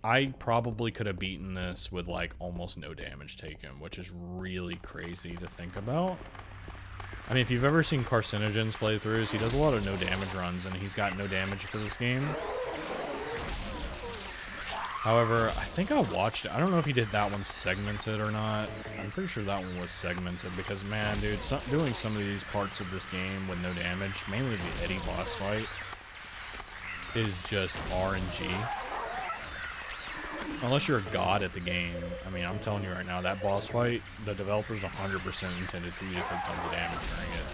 I probably could have beaten this with like almost no damage taken, which is really crazy to think about. I mean, if you've ever seen Carcinogen's playthroughs, he does a lot of no damage runs, and he's got no damage for this game. However, I think I watched it. I don't know if he did that one segmented or not. I'm pretty sure that one was segmented because, man, dude, doing some of these parts of this game with no damage, mainly the Eddie boss fight, is just RNG. Unless you're a god at the game. I mean, I'm telling you right now, that boss fight, the developers 100% intended for you to take tons of damage during it.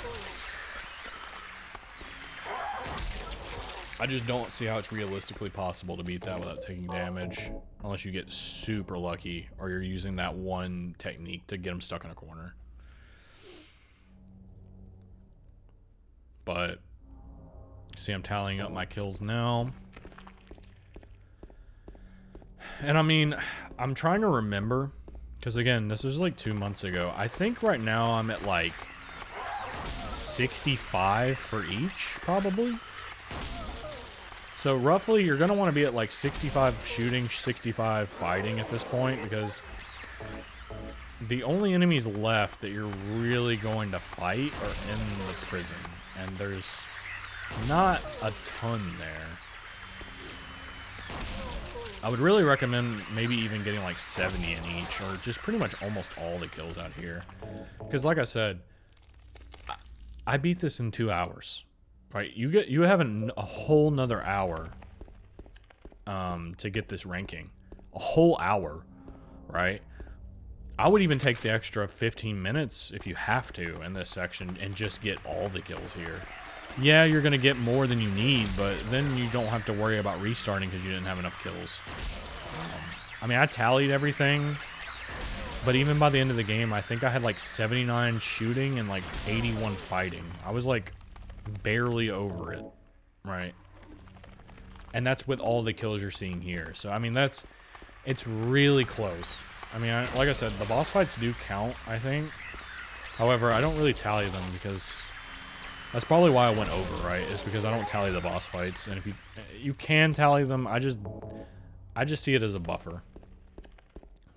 I just don't see how it's realistically possible to beat that without taking damage, unless you get super lucky or you're using that one technique to get them stuck in a corner. But, see, I'm tallying up my kills now. And I mean, I'm trying to remember, because again, this was like 2 months ago. I think right now I'm at like 65 for each, probably. So roughly, you're going to want to be at like 65 shooting, 65 fighting at this point, because the only enemies left that you're really going to fight are in the prison. And there's not a ton there. I would really recommend maybe even getting like 70 in each, or just pretty much almost all the kills out here. Because like I said, I beat this in 2 hours, right? You have a whole nother hour to get this ranking. A whole hour, right? I would even take the extra 15 minutes if you have to in this section and just get all the kills here. Yeah, you're going to get more than you need, but then you don't have to worry about restarting because you didn't have enough kills. I mean, I tallied everything, but even by the end of the game, I think I had like 79 shooting and like 81 fighting. I was like barely over it, right? And that's with all the kills you're seeing here. So, I mean, it's really close. I mean, like I said, the boss fights do count, I think. However, I don't really tally them because that's probably why I went over, right? Is because I don't tally the boss fights. And if you can tally them, I just see it as a buffer.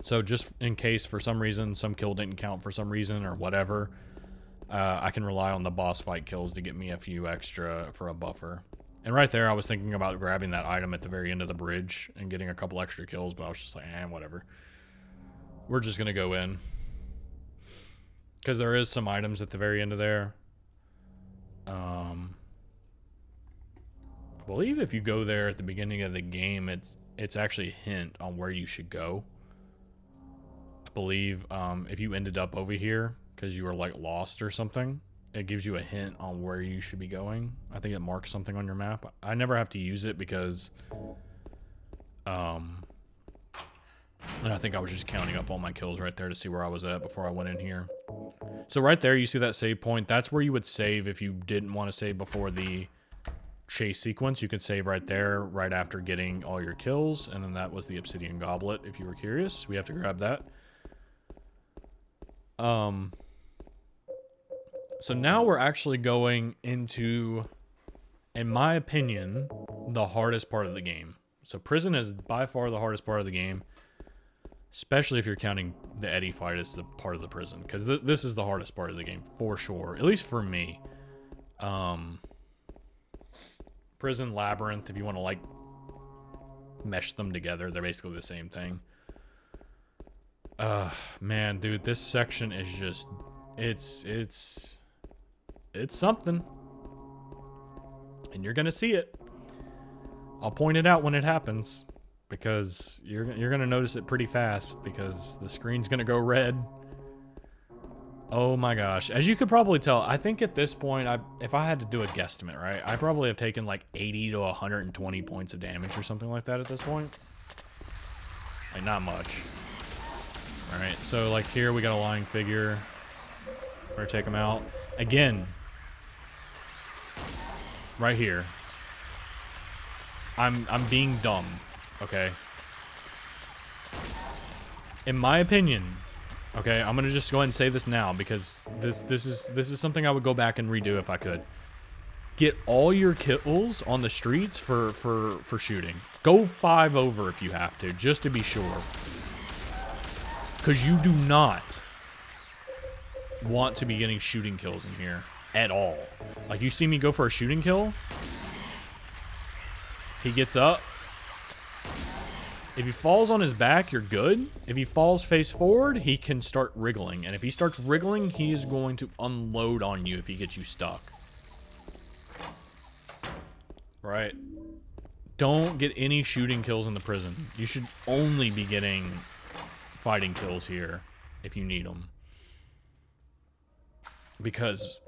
So just in case for some reason some kill didn't count for some reason or whatever, I can rely on the boss fight kills to get me a few extra for a buffer. And right there, I was thinking about grabbing that item at the very end of the bridge and getting a couple extra kills, but I was just like, whatever. We're just going to go in. Because there is some items at the very end of there. I believe if you go there at the beginning of the game, it's actually a hint on where you should go. I believe if you ended up over here because you were like lost or something, it gives you a hint on where you should be going. I think it marks something on your map. I never have to use it because and I think I was just counting up all my kills right there to see where I was at before I went in here. So right there, you see that save point. That's where you would save if you didn't want to save before the chase sequence. You could save right there, right after getting all your kills. And then that was the obsidian goblet, if you were curious. We have to grab that. So now we're actually going into, in my opinion, the hardest part of the game. So prison is by far the hardest part of the game, especially if you're counting the Eddie fight as the part of the prison, because this is the hardest part of the game for sure, at least for me. Prison, labyrinth, if you want to like mesh them together, they're basically the same thing. Man, dude, this section is just, it's something. And you're gonna see it. I'll point it out when it happens, because you're gonna notice it pretty fast, because the screen's gonna go red. Oh my gosh. As you could probably tell, I think at this point, if I had to do a guesstimate, right, I probably have taken like 80 to 120 points of damage or something like that at this point. Like, not much. Alright, so like here we got a lying figure. We're gonna take him out. Again, right here. I'm being dumb, okay? In my opinion, okay, I'm gonna just go ahead and say this now, because this is something I would go back and redo if I could. Get all your kills on the streets for shooting. Go 5 over if you have to, just to be sure. Because you do not want to be getting shooting kills in here at all. Like, you see me go for a shooting kill. He gets up. If he falls on his back, you're good. If he falls face forward, he can start wriggling. And if he starts wriggling, he is going to unload on you if he gets you stuck. Right? Don't get any shooting kills in the prison. You should only be getting fighting kills here if you need them. Because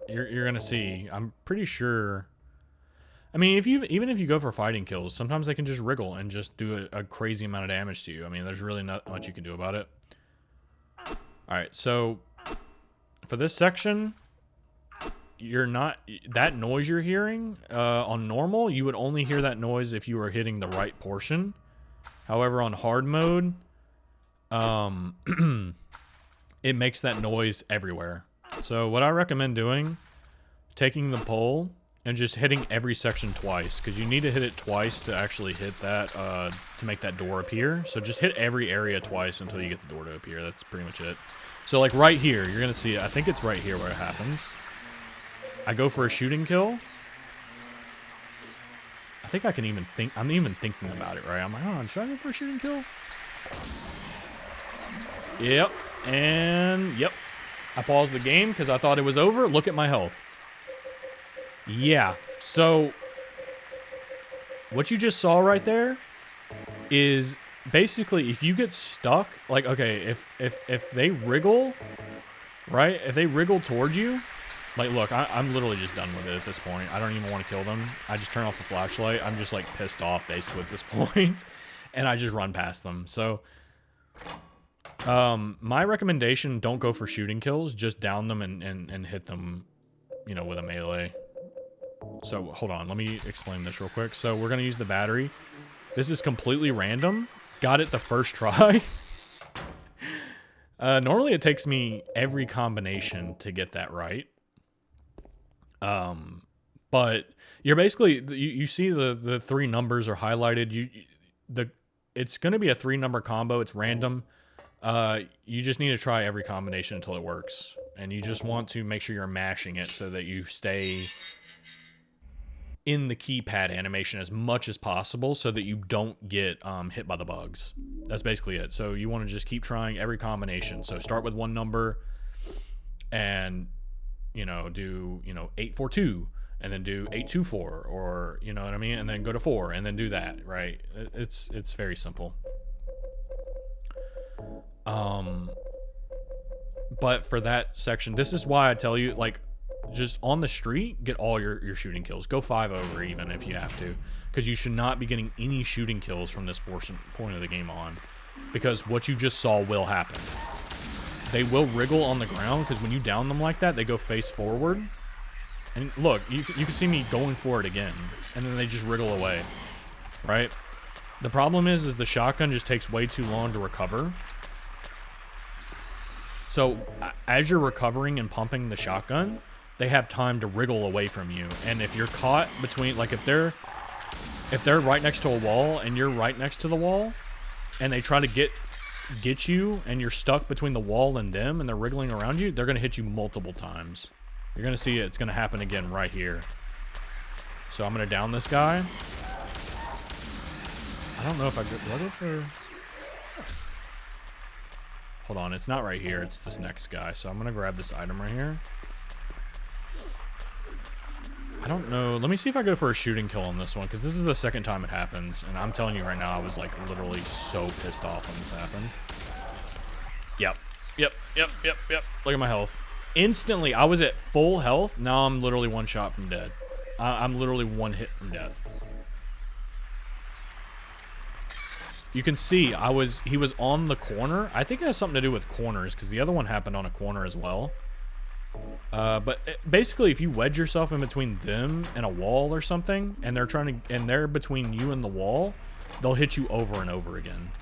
you're going to see, I'm pretty sure... I mean, even if you go for fighting kills, sometimes they can just wriggle and just do a crazy amount of damage to you. I mean, there's really not much you can do about it. Alright, so for this section, you're not... That noise you're hearing on normal, you would only hear that noise if you were hitting the right portion. However, on hard mode, it makes that noise everywhere. So what I recommend doing, taking the pole and just hitting every section twice, because you need to hit it twice to actually hit that, to make that door appear. So just hit every area twice until you get the door to appear. That's pretty much it. So like right here, you're going to see it. I think it's right here where it happens. I go for a shooting kill. I think I can even think, I'm even thinking about it, right? I'm like, oh, should I go for a shooting kill? Yep. And yep. I paused the game because I thought it was over. Look at my health. Yeah, so what you just saw right there is basically, if you get stuck, like, okay, if they wriggle, right? If they wriggle towards you, like, look, I'm literally just done with it at this point. I don't even want to kill them. I just turn off the flashlight. I'm just, like, pissed off, basically, at this point. And I just run past them. So, my recommendation, don't go for shooting kills. Just down them and hit them, you know, with a melee. So, hold on. Let me explain this real quick. So, we're going to use the battery. This is completely random. Got it the first try. Normally, it takes me every combination to get that right. But you're basically, you see the 3 numbers are highlighted. It's going to be a 3-number combo. It's random. You just need to try every combination until it works. And you just want to make sure you're mashing it so that you stay in the keypad animation as much as possible so that you don't get hit by the bugs. That's basically it. So you want to just keep trying every combination. So start with 1 number and, you know, do, you know, 842 and then do 824, or, you know what I mean? And then go to 4 and then do that, right? It's very simple. But for that section, this is why I tell you, like, just on the street, get all your shooting kills. Go 5 over even if you have to, because you should not be getting any shooting kills from this point of the game on, because what you just saw will happen. They will wriggle on the ground, because when you down them like that, they go face forward. And look, you can see me going for it again, and then they just wriggle away, right? The problem is the shotgun just takes way too long to recover. So as you're recovering and pumping the shotgun, they have time to wriggle away from you. And if you're caught between, like, if they're right next to a wall and you're right next to the wall, and they try to get you, and you're stuck between the wall and them, and they're wriggling around you, they're gonna hit you multiple times. You're gonna see it's gonna happen again right here. So I'm gonna down this guy. I don't know if I go for. Hold on, it's not right here. It's this next guy. So I'm gonna grab this item right here. I don't know. Let me see if I go for a shooting kill on this one, because this is the second time it happens. And I'm telling you right now, I was, like, literally so pissed off when this happened. Yep. Look at my health. Instantly, I was at full health. Now I'm literally 1 shot from dead. I'm literally 1 hit from death. You can see he was on the corner. I think it has something to do with corners, because the other one happened on a corner as well. But basically, if you wedge yourself in between them and a wall or something, and they're between you and the wall, they'll hit you over and over again.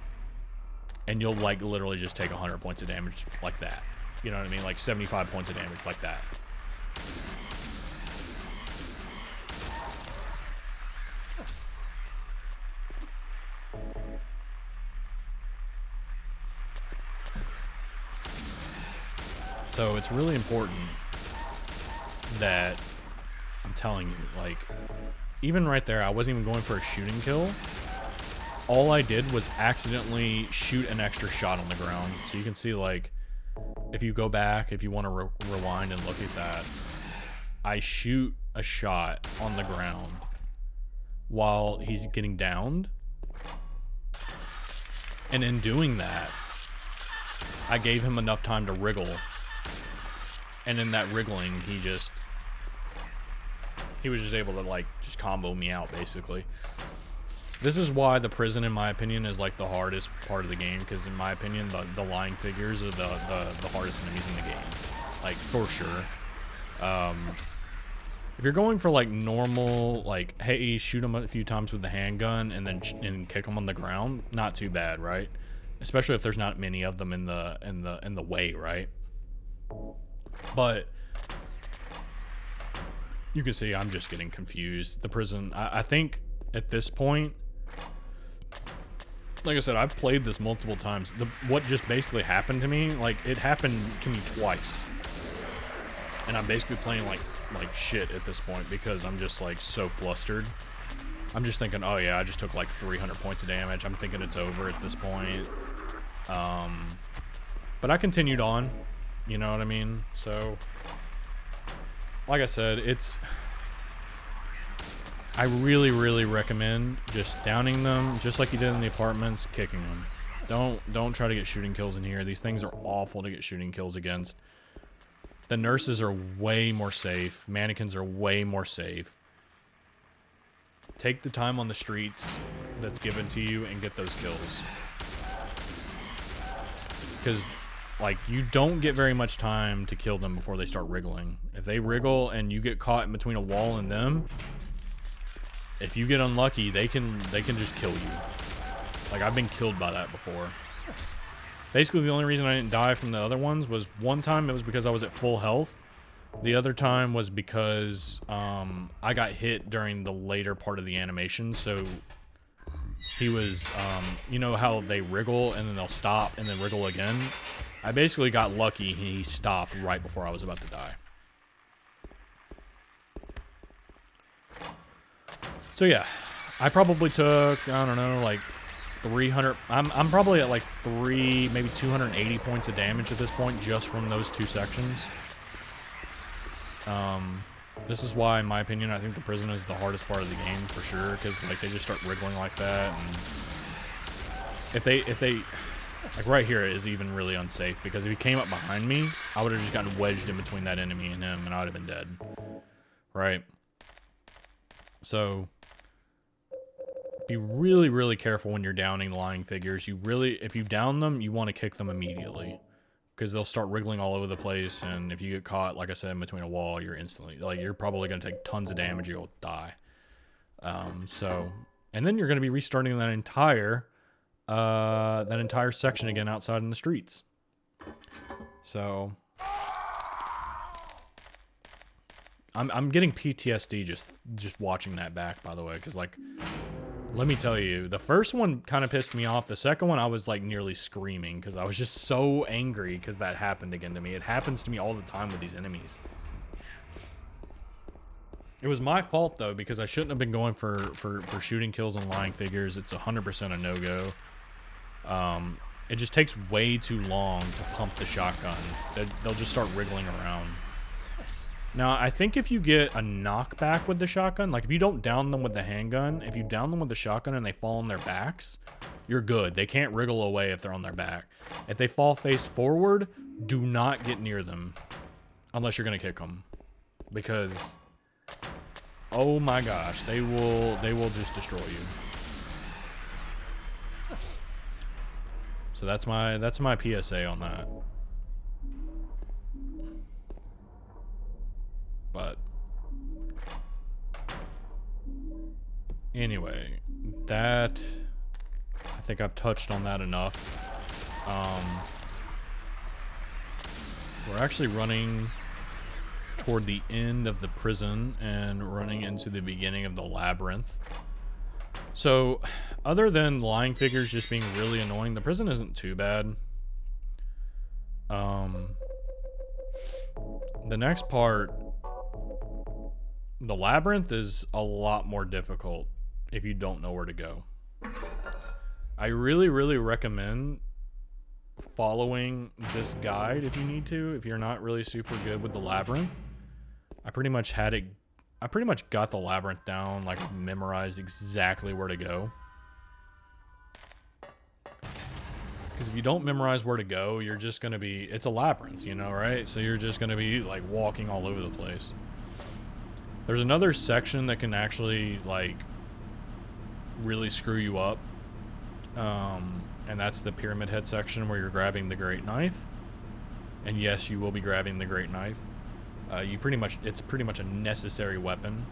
And you'll, like, literally just take 100 points of damage like that. You know what I mean? Like 75 points of damage like that. So it's really important that, I'm telling you, like, even right there, I wasn't even going for a shooting kill. All I did was accidentally shoot an extra shot on the ground. So you can see, like, if you go back, if you want to rewind and look at that, I shoot a shot on the ground while he's getting downed. And in doing that, I gave him enough time to wriggle. And in that wriggling, he was just able to, like, just combo me out, basically. This is why the prison, in my opinion, is, like, the hardest part of the game, because in my opinion, the lying figures are the hardest enemies in the game. Like, for sure. If you're going for, like, normal, like, hey, shoot him a few times with the handgun and then kick him on the ground, not too bad, right? Especially if there's not many of them in the way, right? But you can see I'm just getting confused. The prison, I think at this point, like I said, I've played this multiple times. What just basically happened to me, like, it happened to me twice. And I'm basically playing like shit at this point, because I'm just, like, so flustered. I'm just thinking, oh yeah, I just took like 300 points of damage. I'm thinking it's over at this point. But I continued on. You know what I mean? So, like I said, I really, really recommend just downing them, just like you did in the apartments, kicking them. Don't try to get shooting kills in here. These things are awful to get shooting kills against. The nurses are way more safe. Mannequins are way more safe. Take the time on the streets that's given to you and get those kills. Because, like, you don't get very much time to kill them before they start wriggling. If they wriggle and you get caught in between a wall and them, if you get unlucky, they can just kill you. Like, I've been killed by that before. Basically, the only reason I didn't die from the other ones was one time it was because I was at full health. The other time was because I got hit during the later part of the animation. So he was, you know how they wriggle and then they'll stop and then wriggle again? I basically got lucky. He stopped right before I was about to die. So yeah, I probably took, I don't know, like 300. I'm probably at like maybe 280 points of damage at this point just from those two sections. This is why, in my opinion, I think the prison is the hardest part of the game for sure, because like they just start wriggling like that, and if they like right here is even really unsafe, because if he came up behind me, I would have just gotten wedged in between that enemy and him, and I would have been dead. Right? So be really, really careful when you're downing the lying figures. If you down them, you want to kick them immediately, because they'll start wriggling all over the place, and if you get caught, like I said, in between a wall, you're instantly, like, you're probably going to take tons of damage, you'll die. And then you're going to be restarting that entire section again outside in the streets. So I'm getting PTSD just watching that back, by the way, because, like, let me tell you, the first one kind of pissed me off. The second one, I was like nearly screaming because I was just so angry because that happened again to me. It happens to me all the time with these enemies. It was my fault, though, because I shouldn't have been going for shooting kills and lying figures. It's 100% a no-go. It just takes way too long to pump the shotgun. They'll just start wriggling around. Now, I think if you get a knockback with the shotgun, like if you don't down them with the handgun, if you down them with the shotgun and they fall on their backs, you're good. They can't wriggle away if they're on their back. If they fall face forward, do not get near them unless you're going to kick them. Because, oh my gosh, they will just destroy you. So that's my PSA on that. But anyway, I think I've touched on that enough. We're actually running toward the end of the prison and running into the beginning of the labyrinth. So, other than lying figures just being really annoying, the prison isn't too bad. The next part, the labyrinth, is a lot more difficult if you don't know where to go. I really, really recommend following this guide if you need to, if you're not really super good with the labyrinth. I pretty much got the labyrinth down, like memorized exactly where to go. Because if you don't memorize where to go, you're just going to be, it's a labyrinth, you know, right? So you're just going to be like walking all over the place. There's another section that can actually like really screw you up. And that's the pyramid head section where you're grabbing the great knife. And yes, you will be grabbing the great knife. It's pretty much a necessary weapon.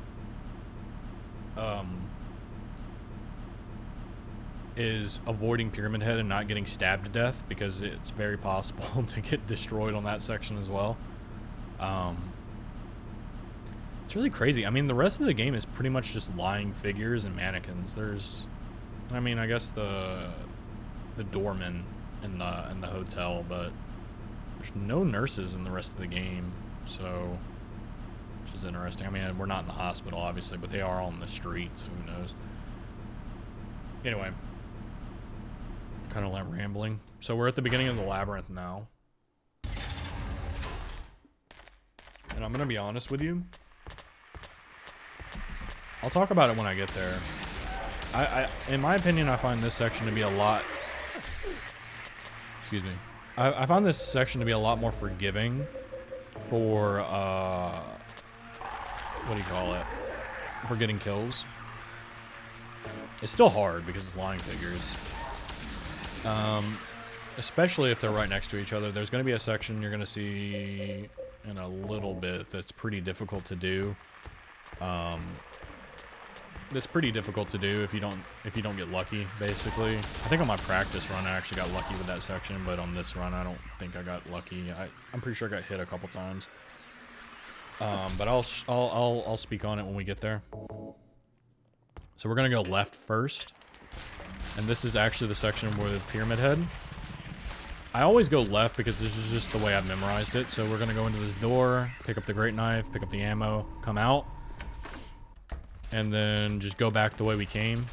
Is avoiding pyramid head and not getting stabbed to death, because it's very possible to get destroyed on that section as well. It's really crazy. I mean, the rest of the game is pretty much just lying figures and mannequins. I mean, I guess the doorman in the hotel, but there's no nurses in the rest of the game, so, which is interesting. I mean, we're not in the hospital, obviously, but they are on the street, so who knows. Anyway, kind of like rambling. So we're at the beginning of the labyrinth now. And I'm going to be honest with you. I'll talk about it when I get there. In my opinion, I find this section to be a lot... Excuse me. I found this section to be a lot more forgiving for, what do you call it? For getting kills. It's still hard because it's lying figures. Especially if they're right next to each other. There's going to be a section you're going to see in a little bit that's pretty difficult to do. That's pretty difficult to do if you don't get lucky, basically. I think on my practice run I actually got lucky with that section, but on this run I don't think I got lucky. I'm pretty sure I got hit a couple times. But I'll speak on it when we get there. So we're gonna go left first, and this is actually the section with Pyramid Head. I always go left because this is just the way I've memorized it. So we're gonna go into this door, pick up the great knife, pick up the ammo, come out, and then just go back the way we came,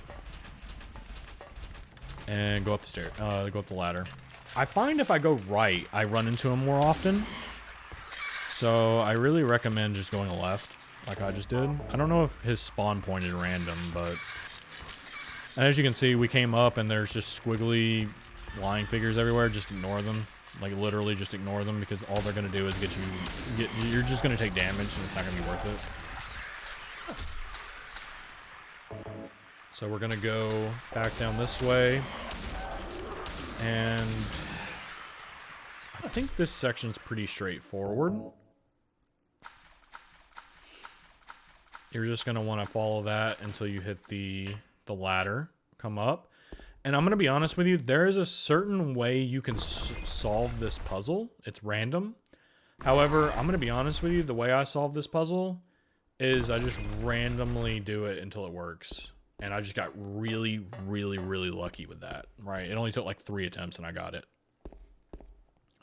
and go up the stairs, go up the ladder. I find if I go right, I run into him more often. So I really recommend just going left, like I just did. I don't know if his spawn point is random, but... And as you can see, we came up and there's just squiggly lying figures everywhere. Just ignore them. Like, literally just ignore them, because all they're going to do is you're just going to take damage, and it's not going to be worth it. So we're going to go back down this way. And... I think this section's pretty straightforward. You're just going to want to follow that until you hit the ladder, come up. And I'm going to be honest with you, there is a certain way you can solve this puzzle. It's random. However, I'm going to be honest with you, the way I solve this puzzle is I just randomly do it until it works. And I just got really, really, really lucky with that, right? It only took like 3 attempts and I got it.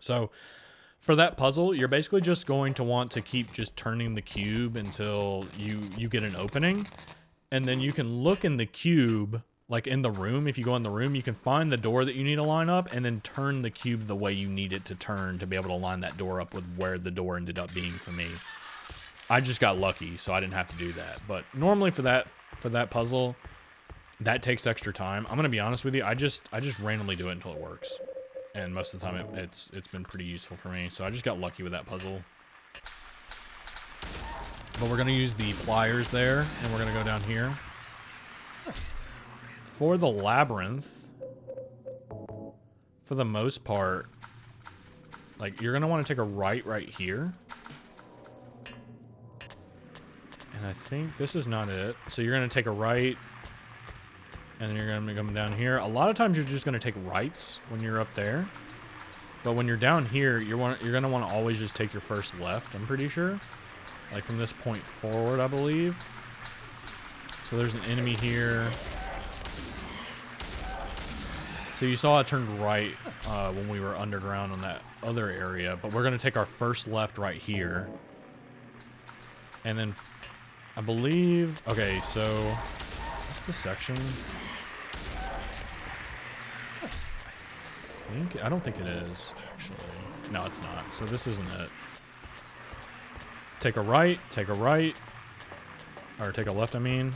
So... For that puzzle, you're basically just going to want to keep just turning the cube until you get an opening. And then you can look in the cube, like in the room. If you go in the room, you can find the door that you need to line up and then turn the cube the way you need it to turn to be able to line that door up with where the door ended up being for me. I just got lucky, so I didn't have to do that. But normally for that puzzle, that takes extra time. I'm going to be honest with you, I just randomly do it until it works. And most of the time, it's been pretty useful for me. So I just got lucky with that puzzle. But we're going to use the pliers there, and we're going to go down here. For the labyrinth, for the most part, like, you're going to want to take a right here. And I think this is not it. So you're going to take a right. And then you're going to come down here. A lot of times you're just going to take rights when you're up there. But when you're down here, you're going to want to always just take your first left, I'm pretty sure. Like from this point forward, I believe. So there's an enemy here. So you saw it turned right when we were underground on that other area. But we're going to take our first left right here. And then I believe... Okay, so... Is this the section? I don't think it is, actually. No, it's not. So this isn't it. Take a right. Or take a left, I mean.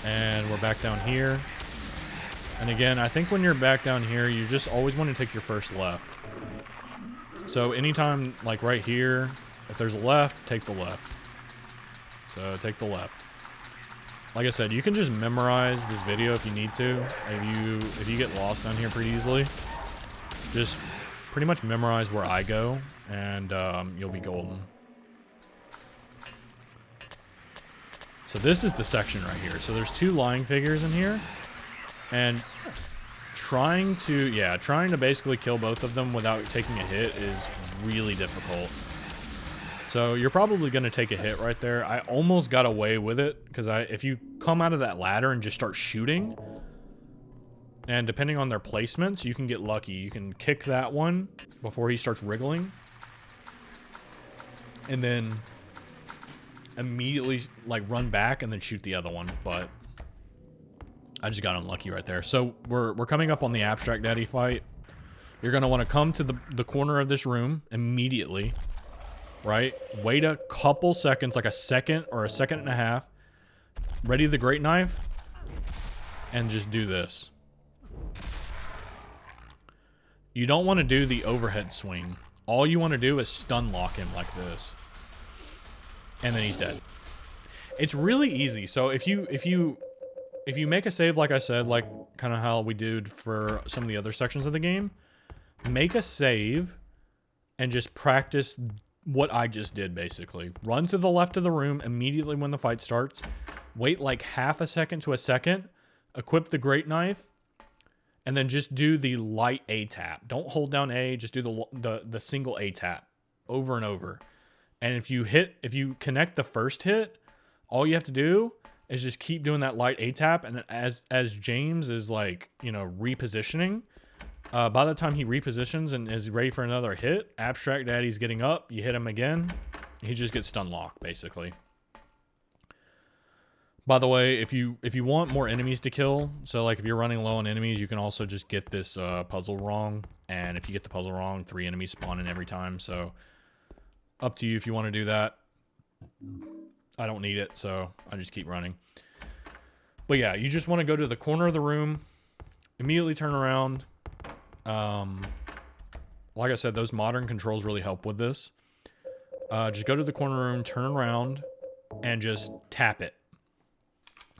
And we're back down here. And again, I think when you're back down here, you just always want to take your first left. So anytime, like right here, if there's a left, take the left. So take the left. Like I said, you can just memorize this video if you need to. If you get lost down here pretty easily, just pretty much memorize where I go, and you'll be golden. So this is the section right here. So there's 2 lying figures in here, and trying to basically kill both of them without taking a hit is really difficult. So you're probably going to take a hit right there. I almost got away with it because if you come out of that ladder and just start shooting, and depending on their placements, you can get lucky. You can kick that one before he starts wriggling, and then immediately like run back and then shoot the other one. But I just got unlucky right there. So we're coming up on the Abstract Daddy fight. You're going to want to come to the corner of this room immediately. right? Wait a couple seconds, like a second or a second and a half. Ready the great knife, and just do this. You don't want to do the overhead swing. All you want to do is stun lock him like this. And then he's dead. It's really easy. So if you make a save, like I said, like kind of how we did for some of the other sections of the game, make a save and just practice what I just did, basically. Run to the left of the room immediately when the fight starts. Wait like half a second to a second. Equip the great knife. And then just do the light A tap. Don't hold down A. Just do the single A tap over and over. And if you connect the first hit, all you have to do is just keep doing that light A tap. And as James is like, you know, repositioning, by the time he repositions and is ready for another hit, Abstract Daddy's getting up. You hit him again. He just gets stun locked, basically. By the way, if you want more enemies to kill, so like if you're running low on enemies, you can also just get this puzzle wrong. And if you get the puzzle wrong, 3 enemies spawn in every time. So up to you if you want to do that. I don't need it, so I just keep running. But yeah, you just want to go to the corner of the room, immediately turn around. Like I said, those modern controls really help with this. Just go to the corner room, turn around, and just tap it.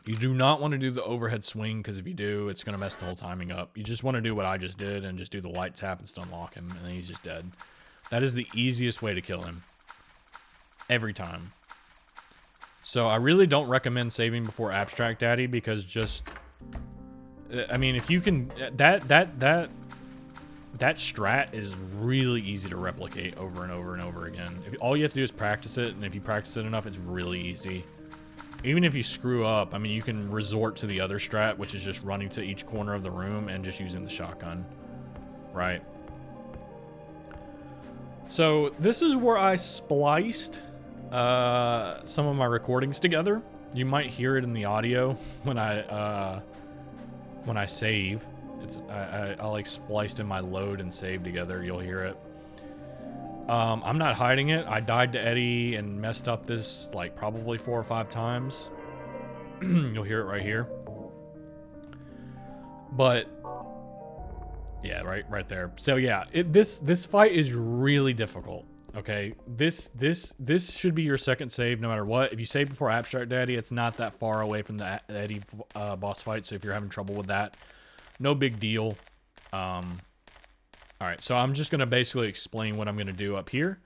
You do not want to do the overhead swing, because if you do, it's going to mess the whole timing up. You just want to do what I just did and just do the light tap and stun lock him, and then he's just dead. That is the easiest way to kill him. Every time. So I really don't recommend saving before Abstract Daddy, because just... I mean, if you can... That strat is really easy to replicate over and over and over again. All you have to do is practice it, and if you practice it enough, it's really easy. Even if you screw up, I mean, you can resort to the other strat, which is just running to each corner of the room and just using the shotgun. Right? So, this is where I spliced some of my recordings together. You might hear it in the audio when I save. I like spliced in my load and save together. You'll hear it. I'm not hiding it. I died to Eddie and messed up this like probably 4 or 5 times. You'll hear it right here. But yeah, right there. So yeah, this fight is really difficult. Okay, this should be your second save no matter what. If you save before Abstract Daddy, it's not that far away from the Eddie boss fight. So if you're having trouble with that, no big deal. All right, so I'm just going to basically explain what I'm going to do up here.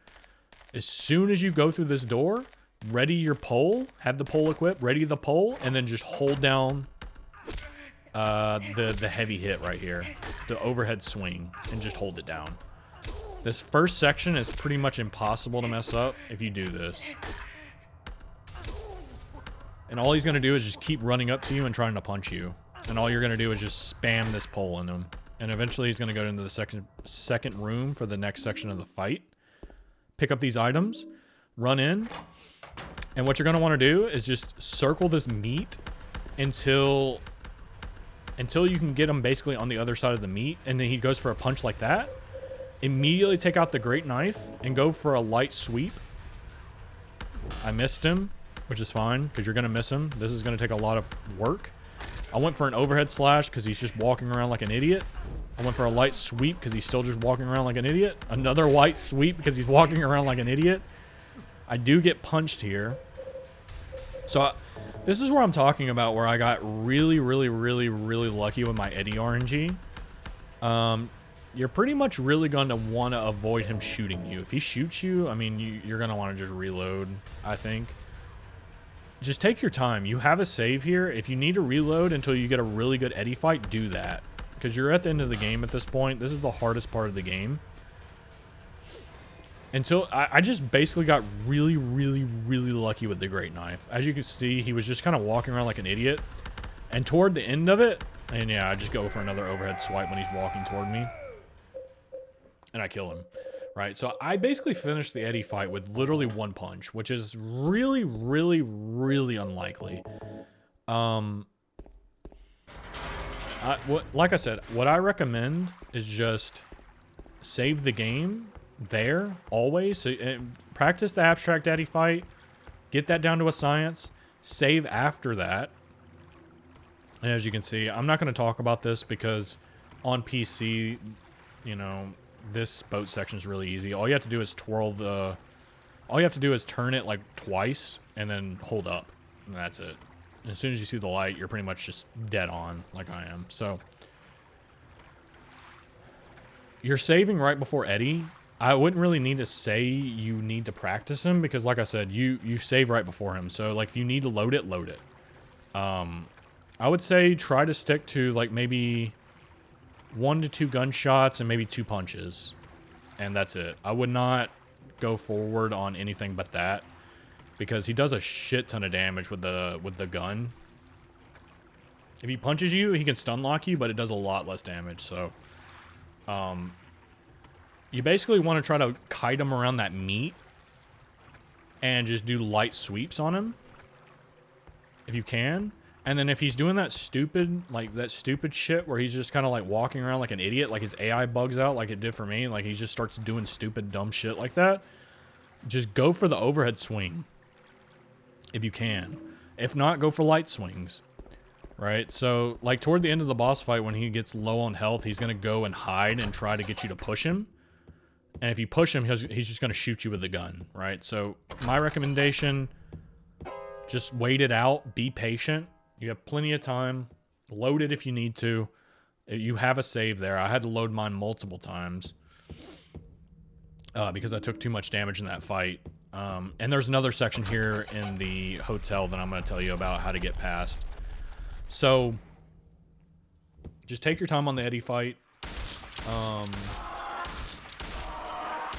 As soon as you go through this door, ready your pole, have the pole equipped, ready the pole, and then just hold down the heavy hit right here, the overhead swing, and just hold it down. This first section is pretty much impossible to mess up if you do this. And all he's going to do is just keep running up to you and trying to punch you. And all you're going to do is just spam this pole into him. And eventually he's going to go into the second room for the next section of the fight. Pick up these items. Run in. And what you're going to want to do is just circle this meat until you can get him basically on the other side of the meat. And then he goes for a punch like that. Immediately take out the great knife and go for a light sweep. I missed him, which is fine because you're going to miss him. This is going to take a lot of work. I went for an overhead slash because he's just walking around like an idiot. I went for a light sweep because he's still just walking around like an idiot. Another light sweep because he's walking around like an idiot. I do get punched here. So this is where I'm talking about where I got really, really, really, really lucky with my Eddie RNG. You're pretty much really going to want to avoid him shooting you. If he shoots you, I mean, you're going to want to just reload, I think. Just take your time. You have a save here. If you need to reload until you get a really good Eddie fight, do that. Because you're at the end of the game at this point. This is the hardest part of the game. Until I just basically got really, really, really lucky with the great knife. As you can see, he was just kind of walking around like an idiot. And toward the end of it, and yeah, I just go for another overhead swipe when he's walking toward me. And I kill him. Right, so I basically finished the Eddie fight with literally 1 punch, which is really, really, really unlikely. Like I said, what I recommend is just save the game, there always. So practice the abstract Eddie fight. Get that down to a science. Save after that. And as you can see, I'm not going to talk about this because on PC, you know, this boat section is really easy. All you have to do is twirl the... All you have to do is turn it like twice and then hold up. And that's it. And as soon as you see the light, you're pretty much just dead on like I am. So you're saving right before Eddie. I wouldn't really need to say you need to practice him because like I said, you save right before him. So like if you need to load it, load it. I would say try to stick to like maybe 1 to 2 gunshots and maybe 2 punches. And that's it. I would not go forward on anything but that because he does a shit ton of damage with the gun. If he punches you, he can stun lock you, but it does a lot less damage. So you basically want to try to kite him around that meat and just do light sweeps on him if you can. And then if he's doing that stupid shit where he's just kind of like walking around like an idiot, like his AI bugs out like it did for me, like he just starts doing stupid, dumb shit like that, just go for the overhead swing if you can. If not, go for light swings, right? So like toward the end of the boss fight when he gets low on health, he's going to go and hide and try to get you to push him. And if you push him, he's just going to shoot you with the gun, right? So my recommendation, just wait it out, be patient. You have plenty of time. Load it if you need to. You have a save there. I had to load mine multiple times because I took too much damage in that fight. And there's another section here in the hotel that I'm going to tell you about how to get past. So just take your time on the Eddie fight.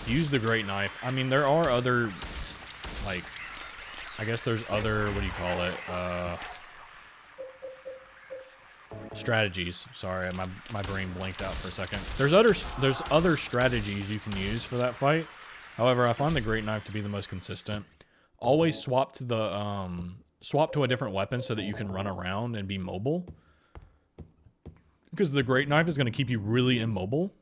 Use the great knife. I mean, there are other, like, I guess there's other, what do you call it? Strategies. Sorry, my brain blanked out for a second. There's other strategies you can use for that fight. However, I find the great knife to be the most consistent. Always swap to the swap to a different weapon so that you can run around and be mobile. Because the great knife is going to keep you really immobile.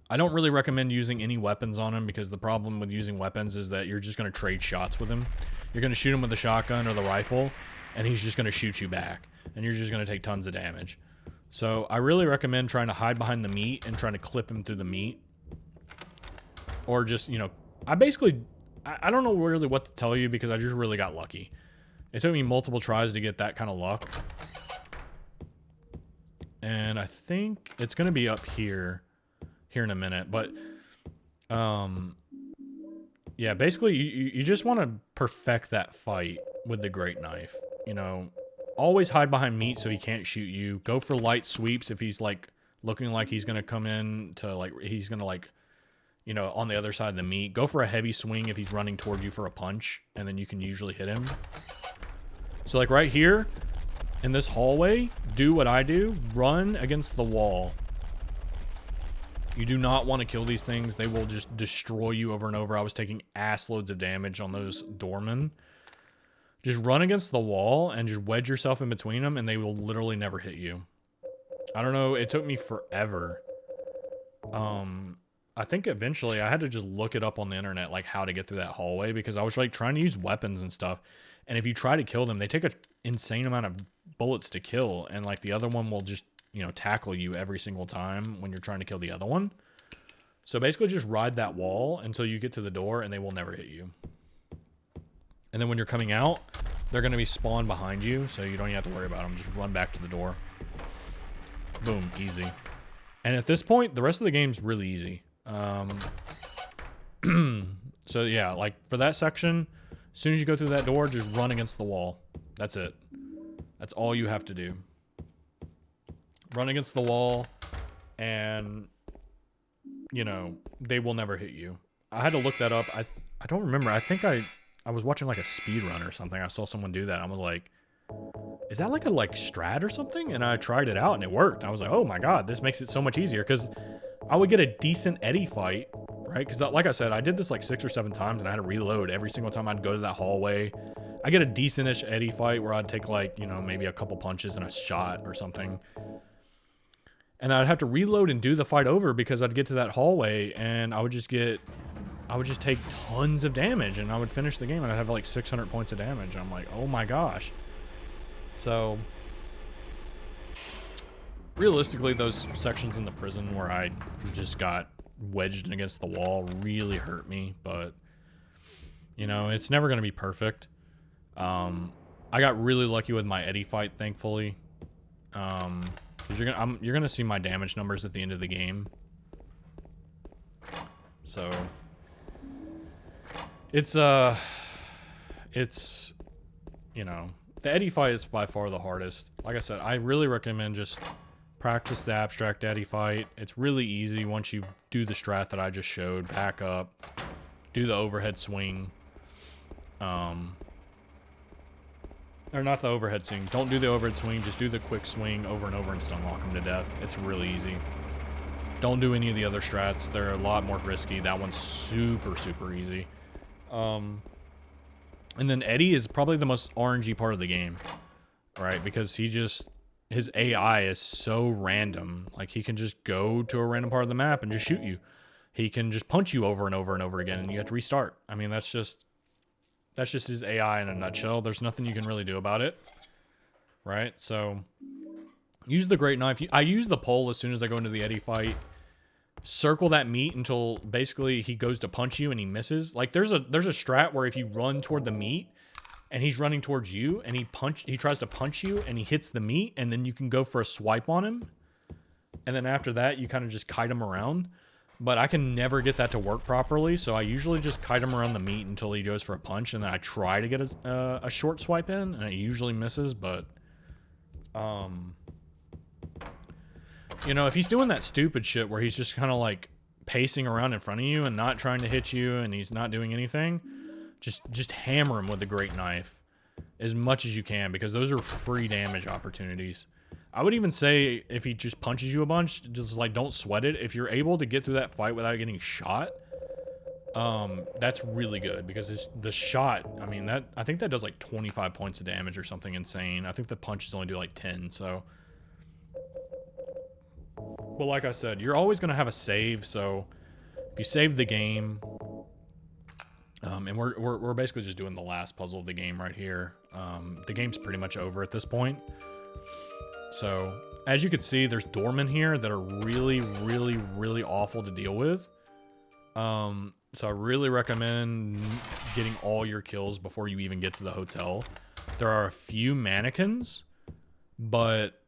I don't really recommend using any weapons on him because the problem with using weapons is that you're just going to trade shots with him. You're going to shoot him with the shotgun or the rifle, and he's just going to shoot you back. And you're just going to take tons of damage. So I really recommend trying to hide behind the meat and trying to clip him through the meat. Or just, you know, I don't know really what to tell you because I just really got lucky. It took me multiple tries to get that kind of luck. And I think it's going to be up here in a minute. But, yeah, basically you just want to perfect that fight with the great knife. You know, always hide behind meat so he can't shoot you. Go for light sweeps if he's, like, looking like he's going to come in to, like, he's going to, like, you know, on the other side of the meat. Go for a heavy swing if he's running towards you for a punch, and then you can usually hit him. So, like, right here in this hallway, do what I do. Run against the wall. You do not want to kill these things. They will just destroy you over and over. I was taking ass loads of damage on those doormen. Just run against the wall and just wedge yourself in between them, and they will literally never hit you. I don't know. It took me forever. I think eventually I had to just look it up on the internet, like how to get through that hallway, because I was like trying to use weapons and stuff. And if you try to kill them, they take an insane amount of bullets to kill. And like the other one will just, you know, tackle you every single time when you're trying to kill the other one. So basically just ride that wall until you get to the door and they will never hit you. And then when you're coming out, they're going to be spawned behind you. So you don't even have to worry about them. Just run back to the door. Boom. Easy. And at this point, the rest of the game's really easy. So yeah, like for that section, as soon as you go through that door, just run against the wall. That's it. That's all you have to do. Run against the wall, and you know, they will never hit you. I had to look that up. I don't remember. I think I was watching like a speed run or something. I saw someone do that. I was like, is that like a strat or something? And I tried it out and it worked. I was like, oh my god, this makes it so much easier, because I would get a decent Eddie fight, right? Because like I said, I did this like 6 or 7 times and I had to reload every single time I'd go to that hallway. I get a decentish Eddie fight where I'd take like, you know, maybe a couple punches and a shot or something. And then I'd have to reload and do the fight over because I'd get to that hallway and I would just take tons of damage and I would finish the game and I'd have like 600 points of damage. I'm like, oh my gosh. So realistically, those sections in the prison where I just got wedged against the wall really hurt me, but you know, it's never going to be perfect. I got really lucky with my Eddie fight, thankfully. 'Cause you're gonna see my damage numbers at the end of the game. So it's you know, the Eddie fight is by far the hardest. Like I said, I really recommend just practice the abstract Eddie fight. It's really easy once you do the strat that I just showed. Back up, do the overhead swing. Or not the overhead swing. Don't do the overhead swing. Just do the quick swing over and over and stun lock them to death. It's really easy. Don't do any of the other strats. They're a lot more risky. That one's super, super easy. And then Eddie is probably the most RNG part of the game, right? Because his AI is so random. Like, he can just go to a random part of the map and just shoot you. He can just punch you over and over and over again, and you have to restart. I mean, that's just his AI in a nutshell. There's nothing you can really do about it, right? So use the great knife. I use the pole as soon as I go into the Eddie fight. Circle that meat until basically he goes to punch you and he misses. Like, there's a strat where if you run toward the meat and he's running towards you and he tries to punch you and he hits the meat, and then you can go for a swipe on him. And then after that, you kind of just kite him around. But I can never get that to work properly, so I usually just kite him around the meat until he goes for a punch, and then I try to get a short swipe in, and it usually misses, but you know, if he's doing that stupid shit where he's just kind of like pacing around in front of you and not trying to hit you and he's not doing anything, just hammer him with the great knife as much as you can, because those are free damage opportunities. I would even say if he just punches you a bunch, just like don't sweat it. If you're able to get through that fight without getting shot, that's really good, because the shot, I mean, I think that does like 25 points of damage or something insane. I think the punches only do like 10, so. But like I said, you're always going to have a save, so if you save the game, and we're basically just doing the last puzzle of the game right here. The game's pretty much over at this point. So, as you can see, there's doormen here that are really, really, really awful to deal with. So I really recommend getting all your kills before you even get to the hotel. There are a few mannequins, but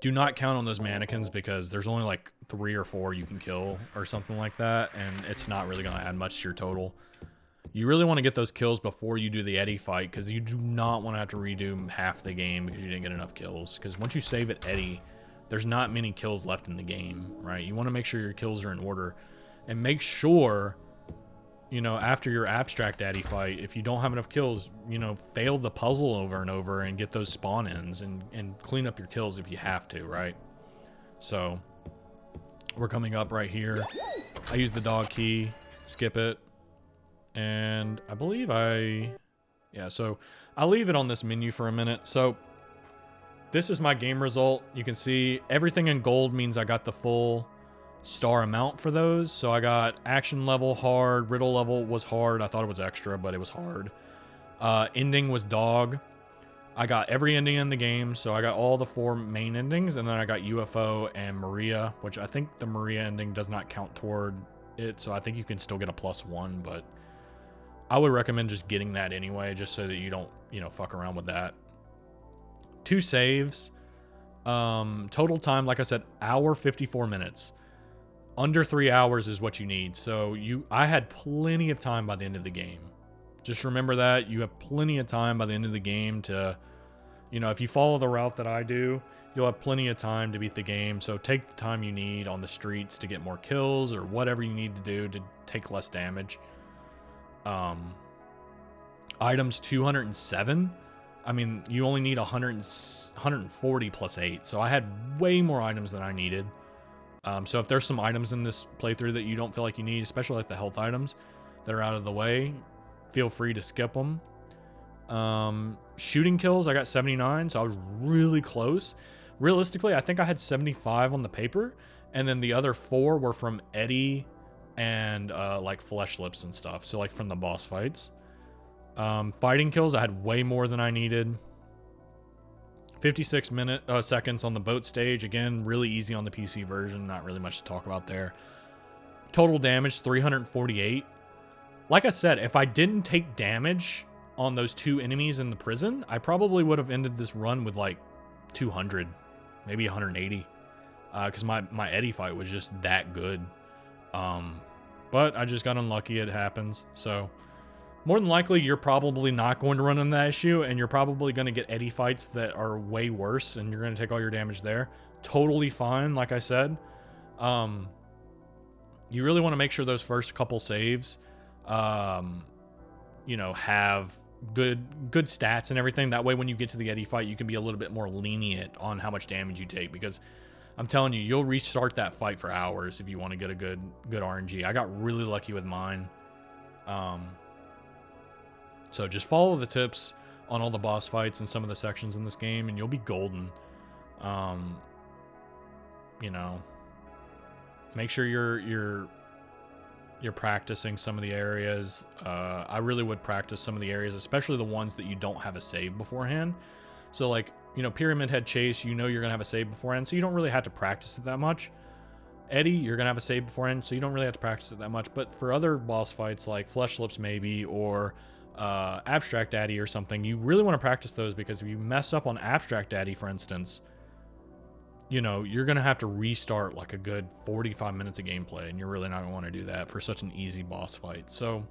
do not count on those mannequins because there's only like 3 or 4 you can kill or something like that, and it's not really going to add much to your total. You really want to get those kills before you do the Eddie fight, because you do not want to have to redo half the game because you didn't get enough kills. Because once you save at Eddie, there's not many kills left in the game, right? You want to make sure your kills are in order. And make sure, you know, after your abstract Eddie fight, if you don't have enough kills, you know, fail the puzzle over and over and get those spawn-ins and clean up your kills if you have to, right? So, we're coming up right here. I use the dog key, skip it. And I believe yeah, so I'll leave it on this menu for a minute. So this is my game result. You can see everything in gold means I got the full star amount for those. So I got action level hard, riddle level was hard. I thought it was extra, but it was hard. Ending was dog. I got every ending in the game. So I got all the 4 main endings, and then I got UFO and Maria, which I think the Maria ending does not count toward it. So I think you can still get a +1, but I would recommend just getting that anyway, just so that you don't, you know, fuck around with that. 2 saves. Total time, like I said, hour 54 minutes. Under 3 hours is what you need. So I had plenty of time by the end of the game. Just remember that. You have plenty of time by the end of the game to, you know, if you follow the route that I do, you'll have plenty of time to beat the game. So take the time you need on the streets to get more kills or whatever you need to do to take less damage. Items 207. I mean, you only need 140 plus 8. So I had way more items than I needed. So if there's some items in this playthrough that you don't feel like you need, especially like the health items that are out of the way, feel free to skip them. Shooting kills, I got 79, so I was really close. realistically, I think I had 75 on the paper, and then the other 4 were from Eddie and like flesh lips and stuff. So like from the boss fights. Fighting kills, I had way more than I needed. 56 seconds on the boat stage. Again, really easy on the PC version. Not really much to talk about there. Total damage, 348. Like I said, if I didn't take damage on those 2 enemies in the prison, I probably would have ended this run with like 200, maybe 180. Because my Eddie fight was just that good. But I just got unlucky. It happens. So more than likely, you're probably not going to run into that issue, and you're probably going to get Eddie fights that are way worse, and you're going to take all your damage there. Totally fine, like I said. You really want to make sure those first couple saves, you know, have good stats and everything. That way, when you get to the Eddie fight, you can be a little bit more lenient on how much damage you take, because I'm telling you, you'll restart that fight for hours if you want to get a good RNG. I got really lucky with mine. So just follow the tips on all the boss fights and some of the sections in this game, and you'll be golden. You know, make sure you're practicing some of the areas. I really would practice some of the areas, especially the ones that you don't have a save beforehand. So like, you know, Pyramid Head Chase, you know you're gonna have a save beforehand, so you don't really have to practice it that much. Eddie, you're gonna have a save beforehand, so you don't really have to practice it that much. But for other boss fights like Flesh Lips maybe, or Abstract Daddy or something, you really want to practice those, because if you mess up on Abstract Daddy, for instance, you know, you're going to have to restart like a good 45 minutes of gameplay, and you're really not going to want to do that for such an easy boss fight. So,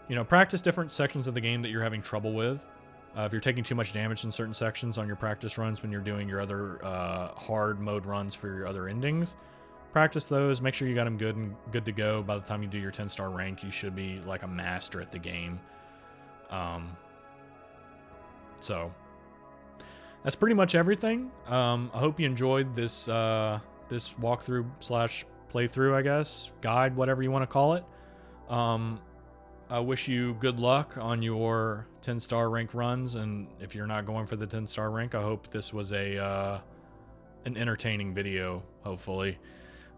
you know, practice different sections of the game that you're having trouble with. If you're taking too much damage in certain sections on your practice runs when you're doing your other hard mode runs for your other endings, practice those. Make sure you got them good to go. By the time you do your 10-star rank, you should be like a master at the game. So that's pretty much everything. I hope you enjoyed this this walkthrough slash playthrough, I guess, guide, whatever you want to call it. I wish you good luck on your 10-star rank runs, and if you're not going for the 10-star rank, I hope this was an entertaining video, hopefully.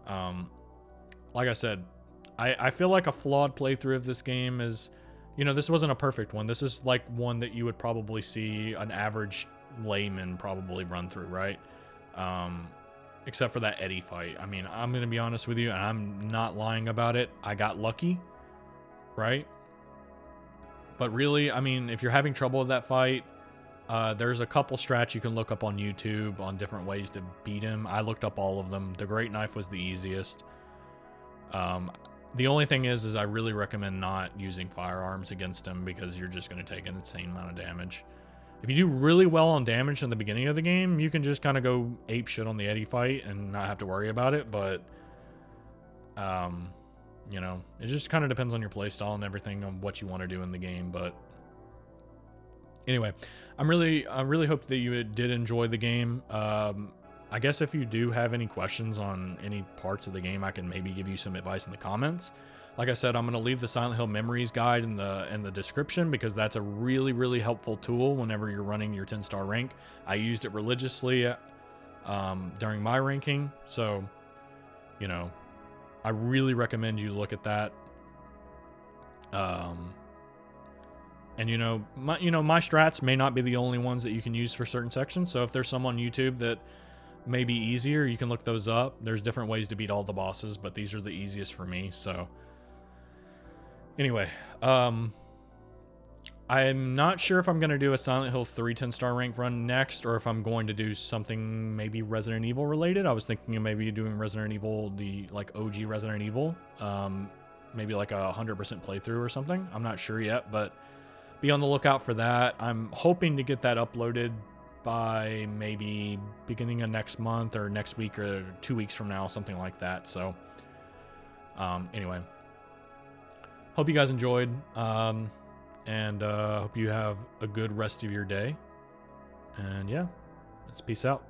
Like I said, I feel like a flawed playthrough of this game is, you know, this wasn't a perfect one. This is like one that you would probably see an average layman probably run through, right? Except for that Eddie fight. I mean, I'm going to be honest with you, and I'm not lying about it. I got lucky, right? But really, I mean, if you're having trouble with that fight, there's a couple strats you can look up on YouTube on different ways to beat him. I looked up all of them. The Great Knife was the easiest. The only thing is I really recommend not using firearms against him, because you're just going to take an insane amount of damage. If you do really well on damage in the beginning of the game, you can just kind of go ape shit on the Eddie fight and not have to worry about it. But, you know, it just kind of depends on your playstyle and everything, on what you want to do in the game. But anyway, I really hope that you did enjoy the game. I guess if you do have any questions on any parts of the game, I can maybe give you some advice in the comments. Like I said, I'm going to leave the Silent Hill Memories guide in the description, because that's a really helpful tool whenever you're running your 10-star rank. I used it religiously during my ranking, so, you know, I really recommend you look at that. And you know, my strats may not be the only ones that you can use for certain sections. So if there's some on YouTube that may be easier, you can look those up. There's different ways to beat all the bosses, but these are the easiest for me. So anyway, I'm not sure if I'm going to do a Silent Hill 3 10-star rank run next, or if I'm going to do something maybe Resident Evil related. I was thinking of maybe doing Resident Evil, the like OG Resident Evil, maybe like a 100% playthrough or something. I'm not sure yet, but be on the lookout for that. I'm hoping to get that uploaded by maybe beginning of next month, or next week, or 2 weeks from now, something like that. So anyway, hope you guys enjoyed, and hope you have a good rest of your day. And yeah, let's peace out.